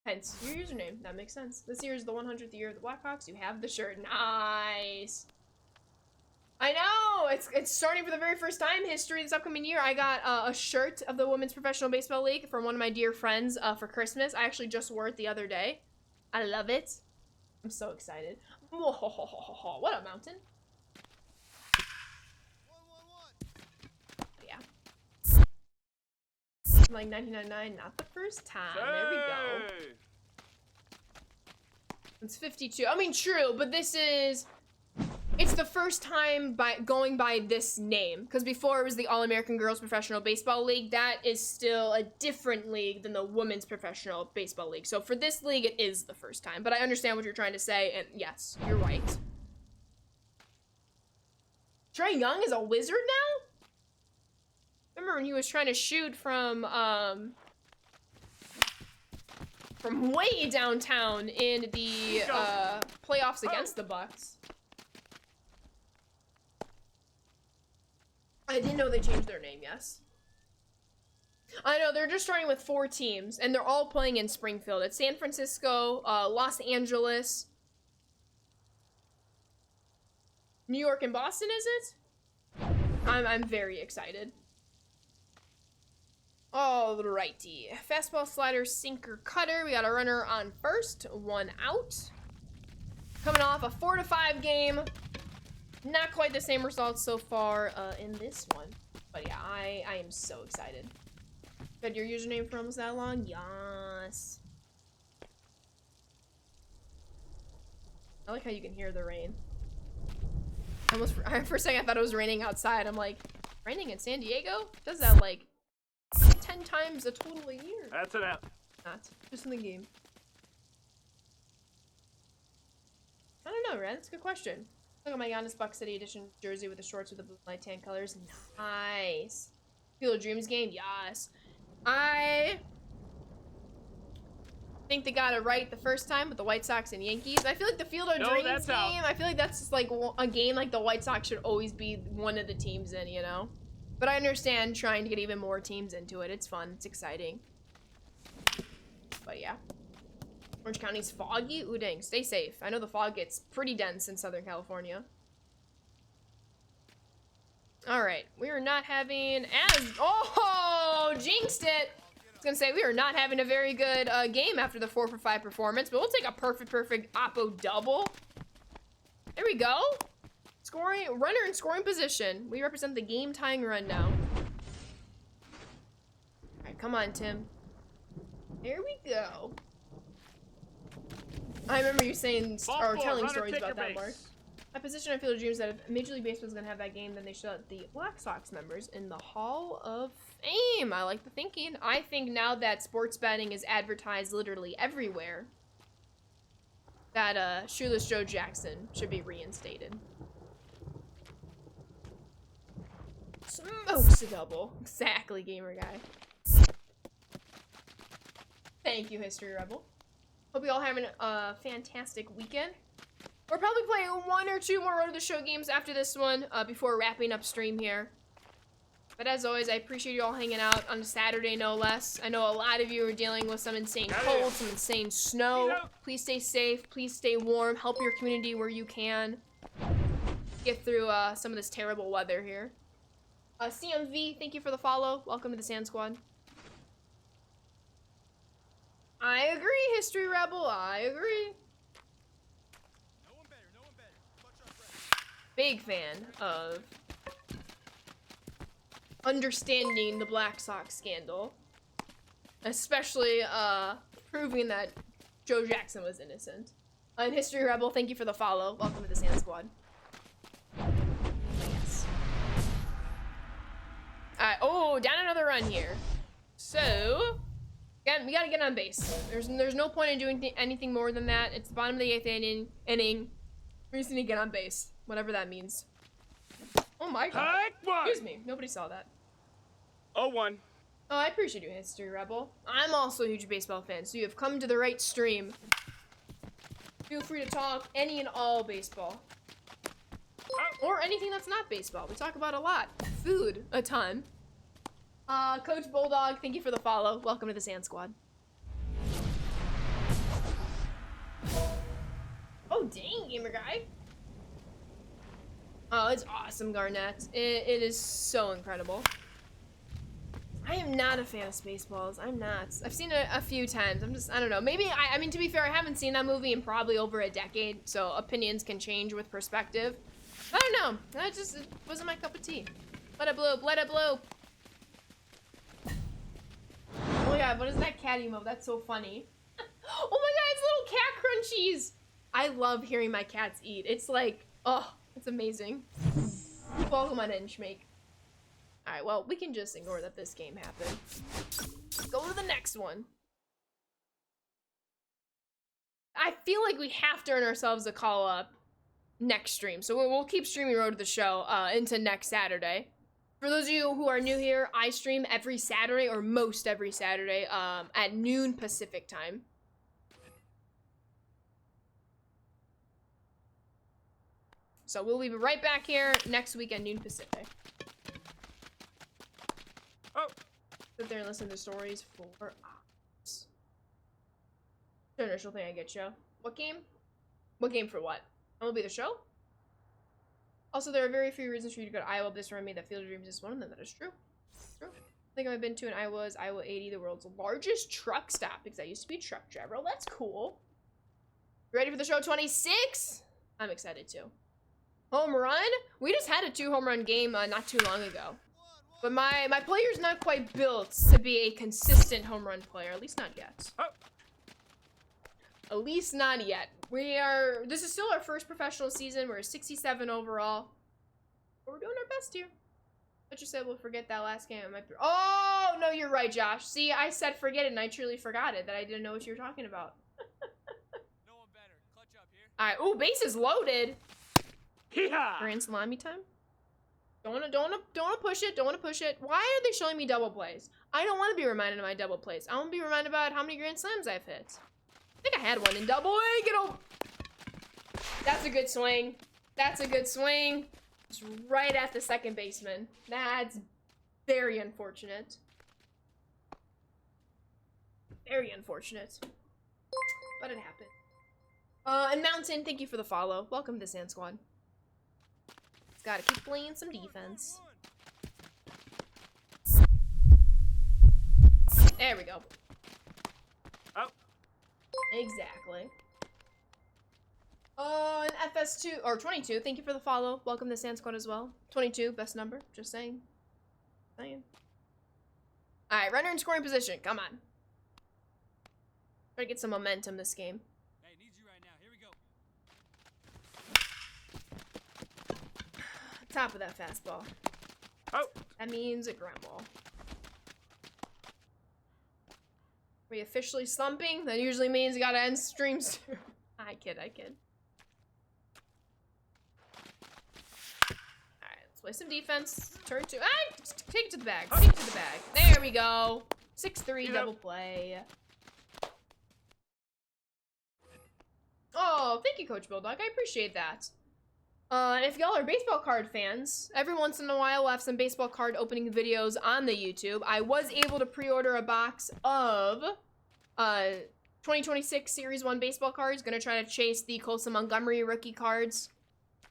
Hence your username. That makes sense. This year is the 100th year of the Blackhawks. You have the shirt. Nice. I know. It's starting for the very first time in history this upcoming year. I got a shirt of the Women's Professional Baseball League from one of my dear friends for Christmas. I actually just wore it the other day. I love it. I'm so excited. What a mountain. Yeah. Like 1999, not the first time. There we go. It's 52. I mean, true, but it's the first time going by this name, because before it was the All-American Girls Professional Baseball League. That is still a different league than the Women's Professional Baseball League. So for this league, it is the first time, but I understand what you're trying to say, and yes, you're right. Trae Young is a wizard now? Remember when he was trying to shoot from way downtown in the playoffs against the Bucks? I didn't know they changed their name, yes. I know, they're just starting with 4 teams, and they're all playing in Springfield. It's San Francisco, Los Angeles, New York, and Boston, is it? I'm very excited. Alrighty. Fastball, slider, sinker, cutter. We got a runner on first, 1 out. Coming off a 4-5 game Not quite the same results so far in this one. But yeah, I am so excited. Had your username for almost that long? Yes. I like how you can hear the rain. Almost for a second I thought it was raining outside. I'm like, raining in San Diego? Does that like 10 times a total a year? That's an out. Not. Just in the game. I don't know, Ren. That's a good question. Look at my Giannis Buck City Edition jersey with the shorts with the blue light tan colors. Nice. Field of Dreams game? Yes. I think they got it right the first time with the White Sox and Yankees. I feel like the Field of Dreams that's game, out. I feel like that's just like a game like the White Sox should always be one of the teams in, you know? But I understand trying to get even more teams into it. It's fun. It's exciting. But yeah. Orange County's foggy? Ooh, dang. Stay safe. I know the fog gets pretty dense in Southern California. Alright. We are not having as... Oh! Jinxed it! I was gonna say, we are not having a very good game after the 4 for 5 performance, but we'll take a perfect Oppo double. There we go. Scoring, runner in scoring position. We represent the game-tying run now. Alright, come on, Tim. There we go. I remember you saying, or telling stories about that, Mark. My position on Field of Dreams that if Major League Baseball is going to have that game, then they should let the Black Sox members in the Hall of Fame. I like the thinking. I think now that sports betting is advertised literally everywhere, that Shoeless Joe Jackson should be reinstated. Smokes a double. Exactly, gamer guy. Thank you, History Rebel. Hope you all having a fantastic weekend. We're probably playing 1 or 2 more Road to the Show games after this one before wrapping up stream here. But as always, I appreciate you all hanging out on a Saturday, no less. I know a lot of you are dealing with some insane cold, some insane snow. Please stay safe. Please stay warm. Help your community where you can. Get through some of this terrible weather here. CMV, thank you for the follow. Welcome to the Sand Squad. I agree, History Rebel. I agree. Big fan of understanding the Black Sox scandal. Especially, proving that Joe Jackson was innocent. And History Rebel, thank you for the follow. Welcome to the Sand Squad. Yes. Alright, oh, down another run here. So, again, we gotta get on base. There's no point in doing anything more than that. It's the bottom of the 8th inning. We just need to get on base. Whatever that means. Oh my god. Excuse me. Nobody saw that. 0-1. Oh, I appreciate you, History Rebel. I'm also a huge baseball fan, so you have come to the right stream. Feel free to talk any and all baseball. Or anything that's not baseball. We talk about a lot. Food, a ton. Coach Bulldog, thank you for the follow. Welcome to the Sand Squad. Oh, dang, gamer guy. Oh, it's awesome, Garnett. It is so incredible. I am not a fan of Spaceballs. I'm not. I've seen it a few times. I don't know. Maybe, I mean, to be fair, I haven't seen that movie in probably over a decade, so opinions can change with perspective. I don't know. It wasn't my cup of tea. Let it bloop, let it bloop. Oh my god, what is that cat emote? That's so funny. Oh my god, it's little cat crunchies. I love hearing my cats eat. It's like, oh, it's amazing. Welcome on in, Schmake. Alright, well, we can just ignore that this game happened. Go to the next one. I feel like we have to earn ourselves a call up next stream. So we'll keep streaming Road to the Show into next Saturday. For those of you who are new here, I stream every Saturday, or most every Saturday, at noon Pacific time. So we'll be right back here next week at noon Pacific. Oh. Sit there and listen to stories for hours. The initial thing I get, show. What game? What game for what? Will be the show? Also, there are very few reasons for you to go to Iowa. This reminded me that Field of Dreams is one of them. That is true. True. I think I've been to in Iowa is Iowa 80, the world's largest truck stop, because I used to be a truck driver. Oh, that's cool. You ready for the show 26? I'm excited too. Home run? We just had a 2-home run game not too long ago. But my player's not quite built to be a consistent home run player, at least not yet. Oh. At least not yet. This is still our first professional season. We're 67 overall. But we're doing our best here. I just said we'll forget that last game. Oh, no, you're right, Josh. See, I said forget it, and I truly forgot it, that I didn't know what you were talking about. No one better. Clutch up here. All right, ooh, base is loaded. Hee-haw! Grand salami time. Don't wanna push it. Don't wanna push it. Why are they showing me double plays? I don't want to be reminded of my double plays. I want to be reminded about how many grand slams I've hit. I think I had one in double A. Get over. That's a good swing. That's a good swing. It's right at the second baseman. That's very unfortunate. Very unfortunate. But it happened. And Mountain, thank you for the follow. Welcome to Sand Squad. It's gotta keep playing some defense. There we go. Oh. Exactly. And FS2, or 22, thank you for the follow. Welcome to Sand Squad as well. 22, best number, just saying. Alright, runner in scoring position, come on. Try to get some momentum this game. Hey, need you right now. Here we go. Top of that fastball. Oh. That means a ground ball. Are we officially slumping? That usually means you gotta end streams too. I kid. Alright, let's play some defense. Turn to. Take it to the bag. Take it to the bag. There we go. 6-3 double play. Oh, thank you, Coach Bulldog. I appreciate that. And if y'all are baseball card fans, every once in a while we'll have some baseball card opening videos on the YouTube. I was able to pre-order a box of 2026 Series 1 baseball cards. Gonna try to chase the Colson Montgomery rookie cards.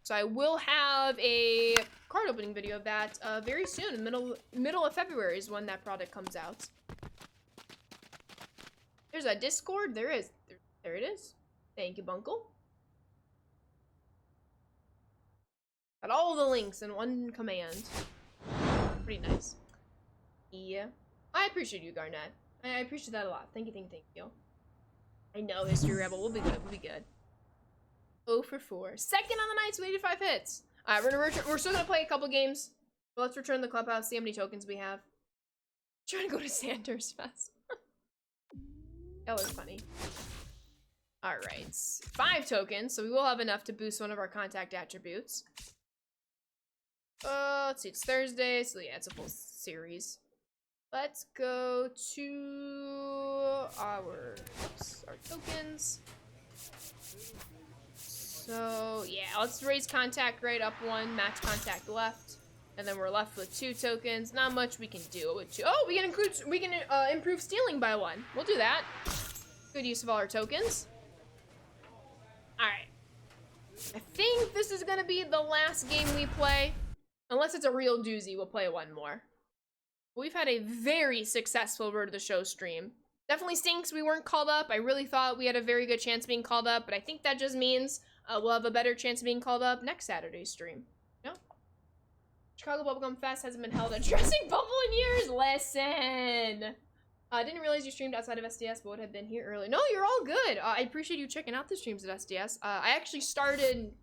So I will have a card opening video of that very soon. Middle of February is when that product comes out. There's a Discord. There is. There it is. Thank you, Bunkle. Got all the links in one command. Pretty nice. Yeah. I appreciate you, Garnett. I appreciate that a lot. Thank you. I know History Rebel. We'll be good. 0 for 4. Second on the night with 85 hits. Alright, we're still gonna play a couple games. But let's return to the clubhouse, see how many tokens we have. Trying to go to Sanders Fest. That was funny. Alright. 5 tokens, so we will have enough to boost one of our contact attributes. Let's see, it's Thursday, so yeah, it's a full series. Let's go to our tokens. So yeah, let's raise contact right up 1, max contact left, and then we're left with 2 tokens. Not much we can do with 2. Oh, we can improve stealing by 1. We'll do that. Good use of all our tokens. All right. I think this is gonna be the last game we play. Unless it's a real doozy, we'll play 1 more. We've had a very successful Road to the Show stream. Definitely stinks we weren't called up. I really thought we had a very good chance of being called up, but I think that just means we'll have a better chance of being called up next Saturday's stream. No? Chicago Bubblegum Fest hasn't been held at Dressing Bubble in years. Listen. I didn't realize you streamed outside of SDS, but would have been here early. No, you're all good. I appreciate you checking out the streams at SDS. I actually started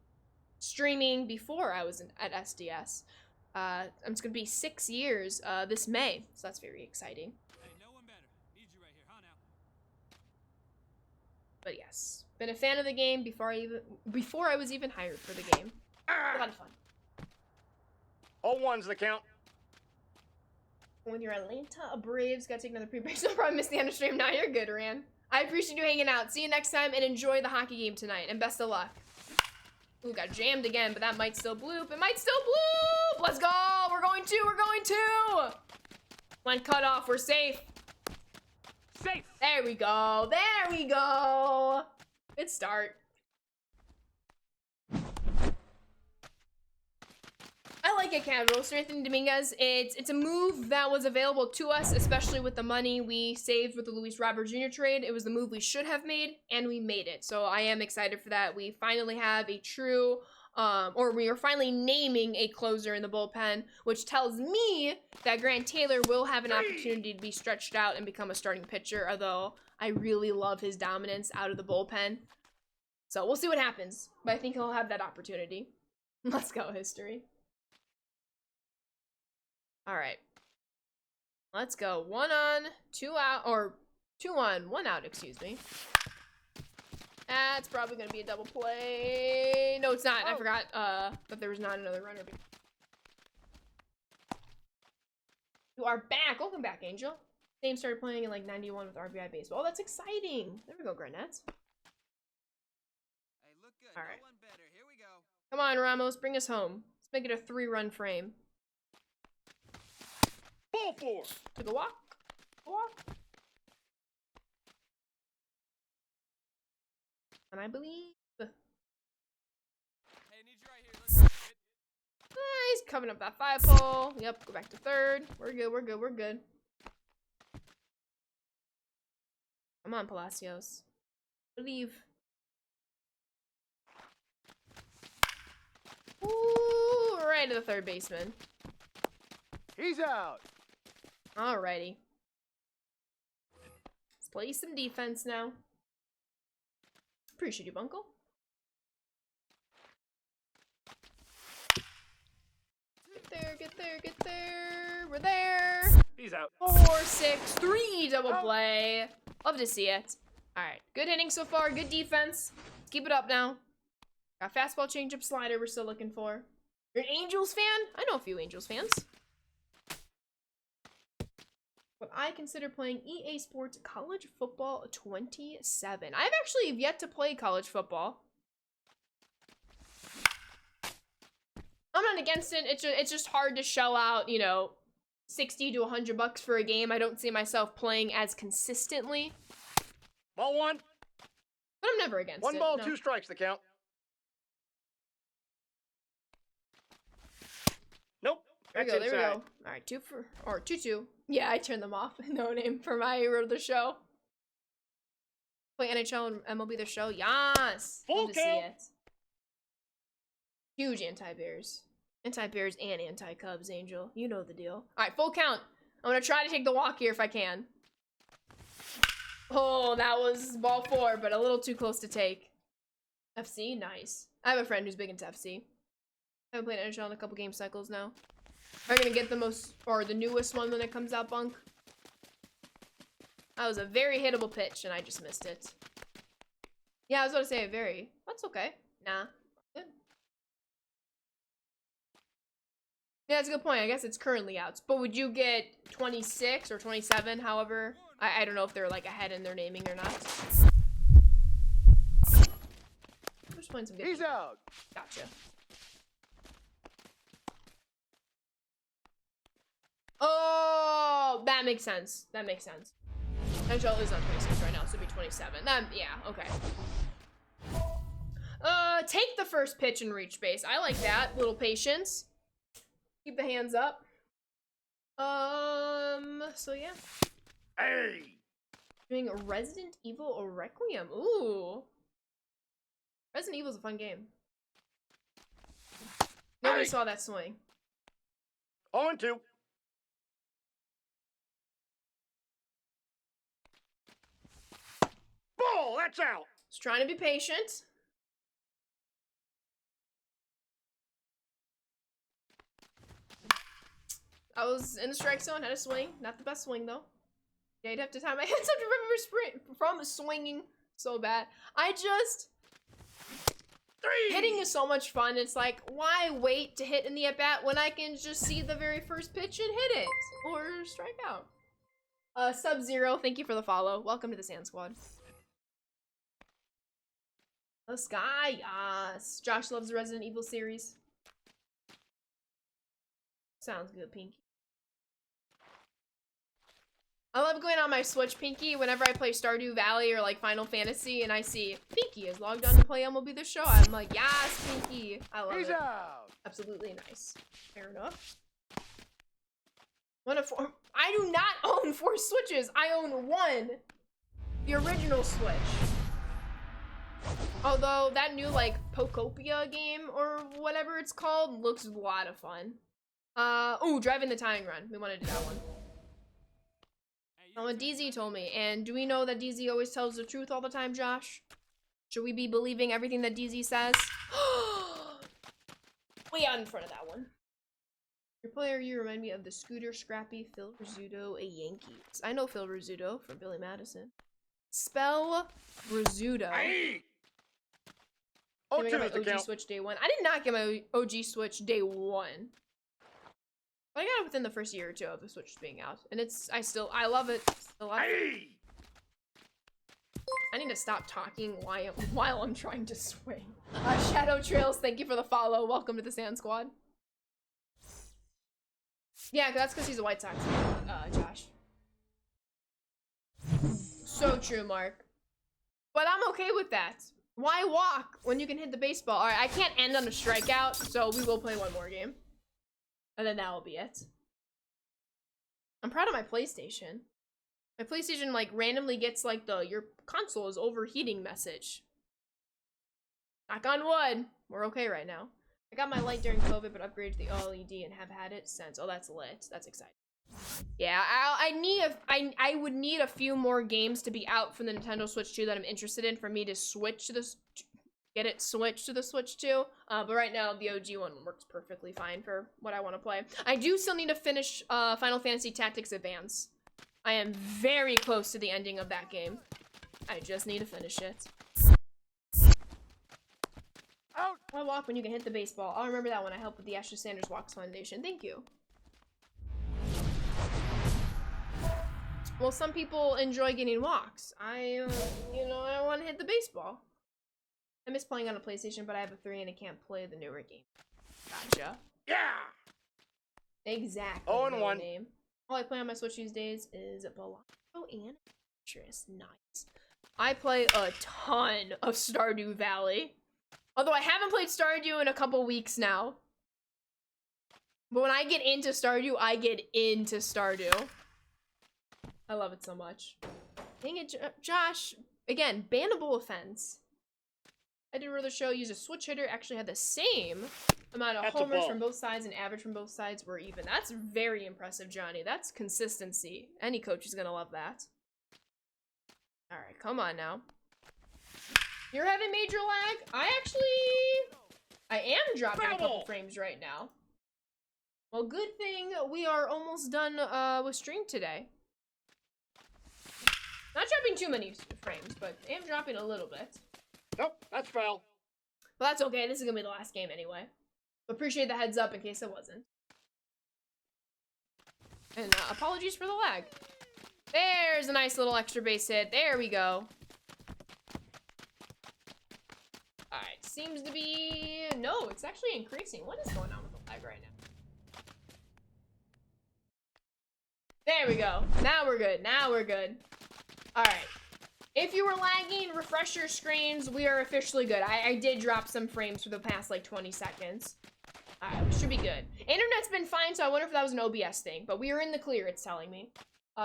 streaming before I was at SDS. It's gonna be 6 years this May, so that's very exciting. Hey, no one better. Need you right here, huh now? But yes, been a fan of the game before I was even hired for the game. A lot of fun. All ones the count. When you're Atlanta Braves, gotta take another pre-break. So probably missed the end of stream. Now you're good, Ran. I appreciate you hanging out. See you next time and enjoy the hockey game tonight. And best of luck. Ooh, got jammed again, but that might still bloop. It might still bloop! Let's go! We're going to! One cut off, we're safe. Safe. There we go. Good start. I like it casual. Sir Anthony Dominguez, it's a move that was available to us, especially with the money we saved with the Luis Robert Jr. trade. It was the move we should have made, and we made it. So I am excited for that. We finally have a true or we are finally naming a closer in the bullpen, which tells me that Grant Taylor will have an opportunity to be stretched out and become a starting pitcher, although I really love his dominance out of the bullpen. So we'll see what happens, but I think he'll have that opportunity. Let's go, history. All right. Let's go. 1 on, 2 out, or 2 on, 1 out, excuse me. That's probably going to be a double play. No, it's not. I forgot that there was not another runner. You are back. Welcome back, Angel. Game started playing in like 91 with RBI baseball. Oh, that's exciting. There we go, Garnett. Hey, look good. All right. No one better. Here we go. Come on, Ramos. Bring us home. Let's make it a 3-run frame. Ball 4. Took a walk. And I believe... Hey, need you right here. Let's get it. He's covering up that 5 pole. Yep, go back to 3rd. We're good. Come on, Palacios. Believe. Ooh, right to the 3rd baseman. He's out. Alrighty. Let's play some defense now. Appreciate you, Bunkle. Get there. We're there. He's out. 4-6-3 double play. Love to see it. Alright, good hitting so far, good defense. Let's keep it up now. Got fastball, changeup, slider we're still looking for. You're an Angels fan? I know a few Angels fans. But I consider playing EA Sports College Football 27. I've actually yet to play college football. I'm not against it. It's just hard to shell out, you know, 60 to 100 bucks for a game. I don't see myself playing as consistently. Ball 1. But I'm never against it. 1 ball, no. 2 strikes the count. Nope. There That's we go. inside. All right, 2-2. Yeah, I turned them off. No name for my road of the show. Play NHL and MLB The Show. Yes. Full Love to see count. it. Huge anti-Bears. Anti-Bears and anti-Cubs, Angel. You know the deal. All right, full count. I'm going to try to take the walk here if I can. Oh, that was ball 4, but a little too close to take. FC, nice. I have a friend who's big into FC. I haven't played NHL in a couple game cycles now. I'm gonna get the most, or the newest one when it comes out, Bunk. That was a very hittable pitch, and I just missed it. Yeah, I was about to say very. That's okay. Nah. Good. Yeah, that's a good point. I guess it's currently out. But would you get 26 or 27, however? I don't know if they're, like, ahead in their naming or not. I'm just playing some good. He's out. Gotcha. Oh, that makes sense. That makes sense. NHL is on 26 right now, so it'd be 27. Yeah, okay. Take the first pitch and reach base. I like that. Little patience. Keep the hands up. So yeah. Hey. Doing Resident Evil or Requiem. Ooh. Resident Evil's a fun game. Nobody saw that swing. 0-2. Ball, that's out. Just trying to be patient. I was in the strike zone, had a swing. Not the best swing, though. Yeah, you'd have to tie my hands up to remember from swinging so bad. Hitting is so much fun. It's like, why wait to hit in the at-bat when I can just see the very first pitch and hit it? Or strike out. Sub-Zero, thank you for the follow. Welcome to the Sand Squad. The Sky, yes. Josh loves the Resident Evil series. Sounds good, Pinky. I love going on my Switch, Pinky, whenever I play Stardew Valley or like Final Fantasy and I see Pinky is logged on to play MLB The Show. I'm like, yes, Pinky. I love He's it. out. Absolutely nice. Fair enough. One of 4. I do not own 4 Switches. I own 1. The original Switch. Although that new like Pokopia game or whatever it's called looks a lot of fun. Oh, driving the tying run. We want to do that one. Oh, what DZ told me. And do we know that DZ always tells the truth all the time, Josh? Should we be believing everything that DZ says? Way out in front of that one. Your player, you remind me of the Scooter Scrappy Phil Rizzuto, a Yankees. I know Phil Rizzuto from Billy Madison. Spell Rizzuto. Aye. Did I get 0-2 my is the OG count. Switch day one? I did not get my OG Switch day one. But I got it within the first year or two of the Switch being out. And I love it. Still love it. Aye. I need to stop talking while I'm trying to swing. Shadow Trails, thank you for the follow. Welcome to the Sand Squad. Yeah, that's because he's a White Sox fan, Josh. So true, Mark. But I'm okay with that. Why walk when you can hit the baseball? Alright, I can't end on a strikeout, so we will play one more game. And then that will be it. I'm proud of my PlayStation. My PlayStation, like, randomly gets, like, your console is overheating message. Knock on wood. We're okay right now. I got my light during COVID, but upgraded to the OLED and have had it since. Oh, that's lit. That's exciting. Yeah, I would need a few more games to be out from the Nintendo Switch 2 that I'm interested in for me to switch to this, get it switched to the Switch 2. But right now, the OG one works perfectly fine for what I want to play. I do still need to finish Final Fantasy Tactics Advance. I am very close to the ending of that game. I just need to finish it. Out. Why walk when you can hit the baseball? I'll remember that when I help with the Ashley Sanders Walks Foundation. Thank you. Well, some people enjoy getting walks. I want to hit the baseball. I miss playing on a PlayStation, but I have a 3 and I can't play the newer game. Gotcha. Yeah. Exactly. 0-1. Name. All I play on my Switch these days is Balatro and Tetris. Nice. I play a ton of Stardew Valley. Although I haven't played Stardew in a couple weeks now. But when I get into Stardew, I get into Stardew. I love it so much. Dang it, Josh. Again, bannable offense. I did another show, use a switch hitter, actually had the same amount of That's a homers ball. from both sides and average from both sides were even. That's very impressive, Johnny. That's consistency. Any coach is gonna love that. Alright, come on now. You're having major lag? I am dropping a couple Incredible. frames right now. Well, good thing we are almost done with stream today. Not dropping too many frames, but I am dropping a little bit. Nope, that's foul. But that's okay, this is gonna be the last game anyway. Appreciate the heads up in case it wasn't. And apologies for the lag. There's a nice little extra base hit. There we go. Alright, seems to be... No, it's actually increasing. What is going on with the lag right now? There we go. Now we're good. Now we're good. Alright. If you were lagging, refresh your screens. We are officially good. I did drop some frames for the past, like, 20 seconds. Alright, we should be good. Internet's been fine, so I wonder if that was an OBS thing. But we are in the clear, it's telling me.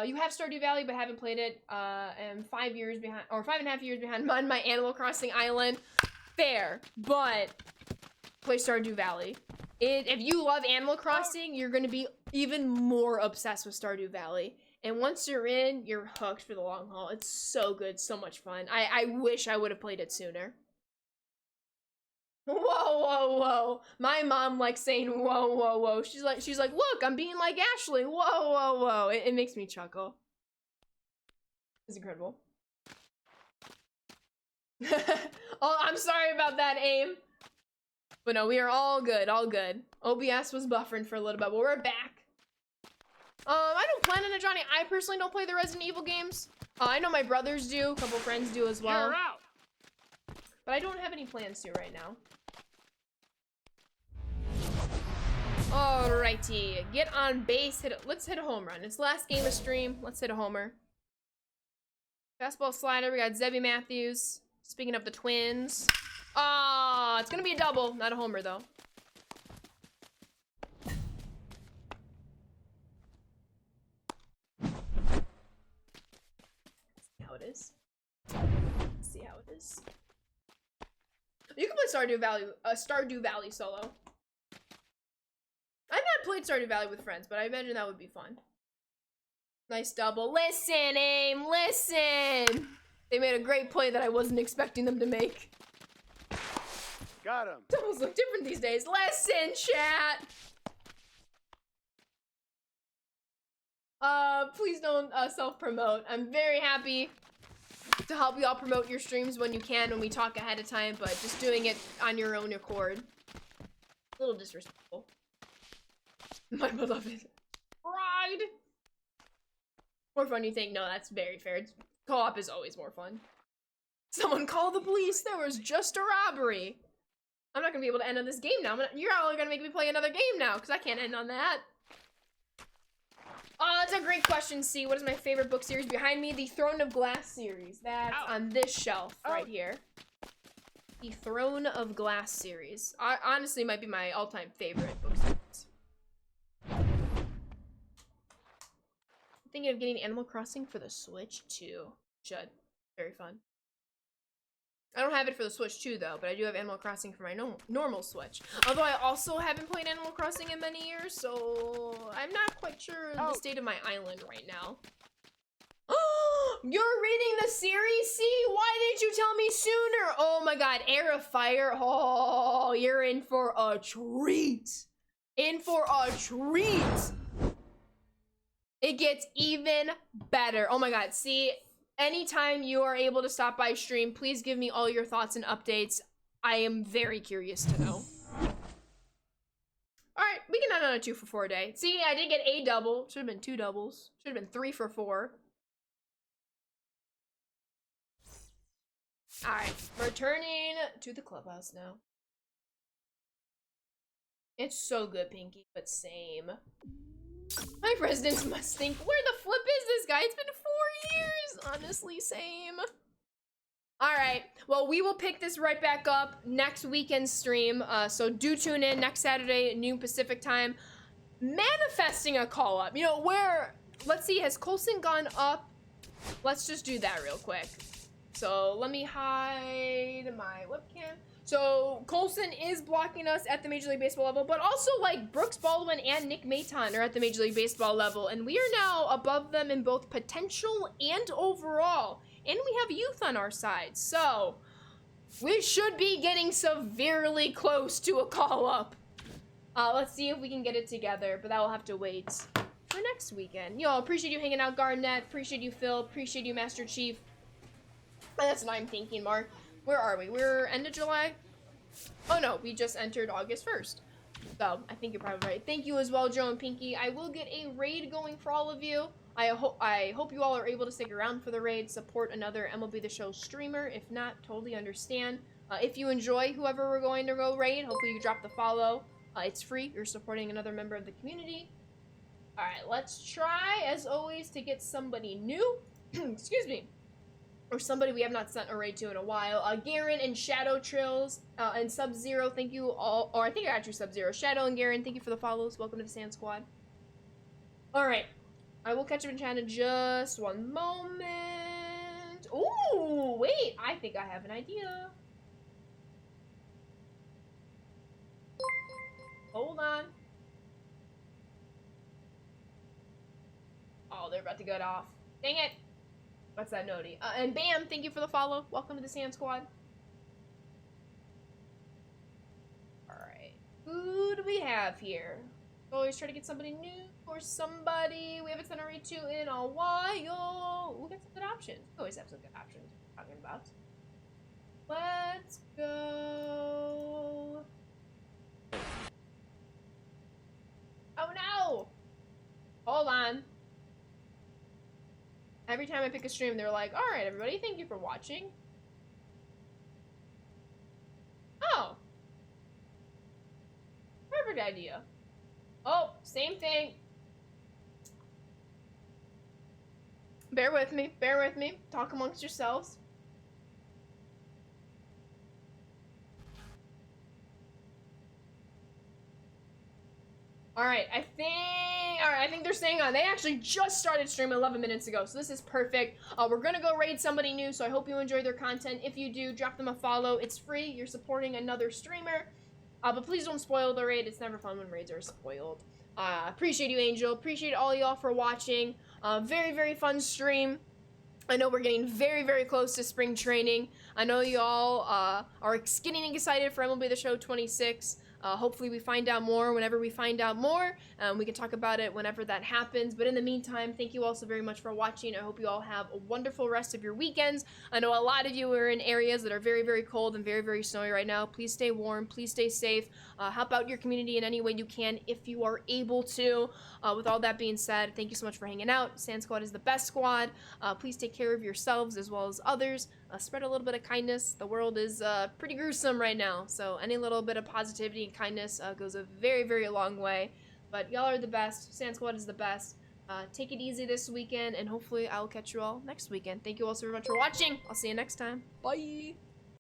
You have Stardew Valley, but haven't played it. And 5 years behind, or 5.5 years behind on my Animal Crossing Island. Fair, but play Stardew Valley. If you love Animal Crossing, you're gonna be even more obsessed with Stardew Valley. And once you're in, you're hooked for the long haul. It's so good, so much fun. I wish I would have played it sooner. Whoa, whoa, whoa. My mom likes saying whoa, whoa, whoa. She's like, look, I'm being like Ashley. Whoa, whoa, whoa. It makes me chuckle. It's incredible. Oh, I'm sorry about that, aim. But no, we are all good, all good. OBS was buffering for a little bit, but we're back. I don't plan on it, Johnny. I personally don't play the Resident Evil games. I know my brothers do, a couple friends do as well. You're out. But I don't have any plans to right now. Alrighty, get on base. Let's hit a home run. It's the last game of stream. Let's hit a homer. Fastball slider. We got Zebby Matthews. Speaking of the Twins. Ah, it's gonna be a double, not a homer though. See how it is. See how it is. You can play Stardew Valley solo. I've not played Stardew Valley with friends, but I imagine that would be fun. Nice double. Listen, aim, listen! They made a great play that I wasn't expecting them to make. Got him. Doubles look different these days. Listen, chat! Please don't self-promote. I'm very happy to help you all promote your streams when you can, when we talk ahead of time, but just doing it on your own accord. A little disrespectful. My beloved bride. More fun, you think? No, that's very fair. Co-op is always more fun. Someone call the police. There was just a robbery. I'm not gonna be able to end on this game now. You're all gonna make me play another game now, because I can't end on that. Oh, that's a great question, C. What is my favorite book series? Behind me, the Throne of Glass series. That's on this shelf right here. The Throne of Glass series. Honestly, might be my all-time favorite book series. I'm thinking of getting Animal Crossing for the Switch, too. Should. Very fun. I don't have it for the Switch 2, though, but I do have Animal Crossing for my normal Switch. Although I also haven't played Animal Crossing in many years, so I'm not quite sure the state of my island right now. Oh, you're reading the series, C? Why didn't you tell me sooner? Oh my god, Heir of Fire. Oh, you're in for a treat. In for a treat. It gets even better. Oh my god, see? Anytime you are able to stop by stream, please give me all your thoughts and updates. I am very curious to know. Alright, we can end on a 2 for 4 day. See, I did get a double. Should have been 2 doubles. Should have been 3 for 4. Alright, returning to the clubhouse now. It's so good, Pinky, but same. My residents must think, where the flip is this guy? It's been 4 years. Honestly, same. Alright, well, we will pick this right back up next weekend stream. So do tune in next Saturday at noon Pacific time. Manifesting a call-up. You know, where, let's see, has Coulson gone up? Let's just do that real quick. So let me hide my webcam. So Coulson is blocking us at the Major League Baseball level, but also like Brooks Baldwin and Nick Maton are at the Major League Baseball level, and we are now above them in both potential and overall, and we have youth on our side, so we should be getting severely close to a call-up. Let's see if we can get it together, but that will have to wait for next weekend. Yo, appreciate you hanging out, Garnett. Appreciate you, Phil. Appreciate you, Master Chief. That's what I'm thinking, Mark. Where are we? We're end of July? Oh no, we just entered August 1st. So, I think you're probably right. Thank you as well, Joe and Pinky. I will get a raid going for all of you. I hope you all are able to stick around for the raid, support another MLB The Show streamer. If not, totally understand. If you enjoy whoever we're going to go raid, hopefully you drop the follow. It's free. You're supporting another member of the community. Alright, let's try, as always, to get somebody new. Excuse me. Or somebody we have not sent a raid to in a while. Garen and Shadow Trills and Sub-Zero, thank you all. Or I think I got you Sub-Zero. Shadow and Garen, thank you for the follows. Welcome to the Sand Squad. Alright. I will catch up in chat in just one moment. Ooh, wait. I think I have an idea. Hold on. Oh, they're about to get off. Dang it. What's that, Nody? And Bam, thank you for the follow. Welcome to the Sand Squad. Alright. Who do we have here? Always try to get somebody new or somebody we haven't sent a raid to in a while. We'll get some good options. We always have some good options we're talking about. Let's go. Oh no! Hold on. Every time I pick a stream, they're like, alright, everybody, thank you for watching. Oh. Perfect idea. Oh, same thing. Bear with me, bear with me. Talk amongst yourselves. Alright, I think... Alright, I think they're staying on. They actually just started streaming 11 minutes ago, so this is perfect. We're gonna go raid somebody new, so I hope you enjoy their content. If you do, drop them a follow. It's free. You're supporting another streamer. But please don't spoil the raid. It's never fun when raids are spoiled. Appreciate you, Angel. Appreciate all y'all for watching. Very, very fun stream. I know we're getting very, very close to spring training. I know y'all are getting excited for MLB The Show 26. Hopefully we find out more whenever we find out more. We can talk about it whenever that happens. But in the meantime, thank you all so very much for watching. I hope you all have a wonderful rest of your weekends. I know a lot of you are in areas that are very, very cold and very, very snowy right now. Please stay warm. Please stay safe. Help out your community in any way you can if you are able to. With all that being said, thank you so much for hanging out. Sand Squad is the best squad. Please take care of yourselves as well as others. Spread a little bit of kindness. The world is pretty gruesome right now, so any little bit of positivity and kindness goes a very, very long way. But y'all are the best. Sand Squad is the best. Take it easy this weekend, and hopefully I'll catch you all next weekend. Thank you all so very much for watching. I'll see you next time. Bye!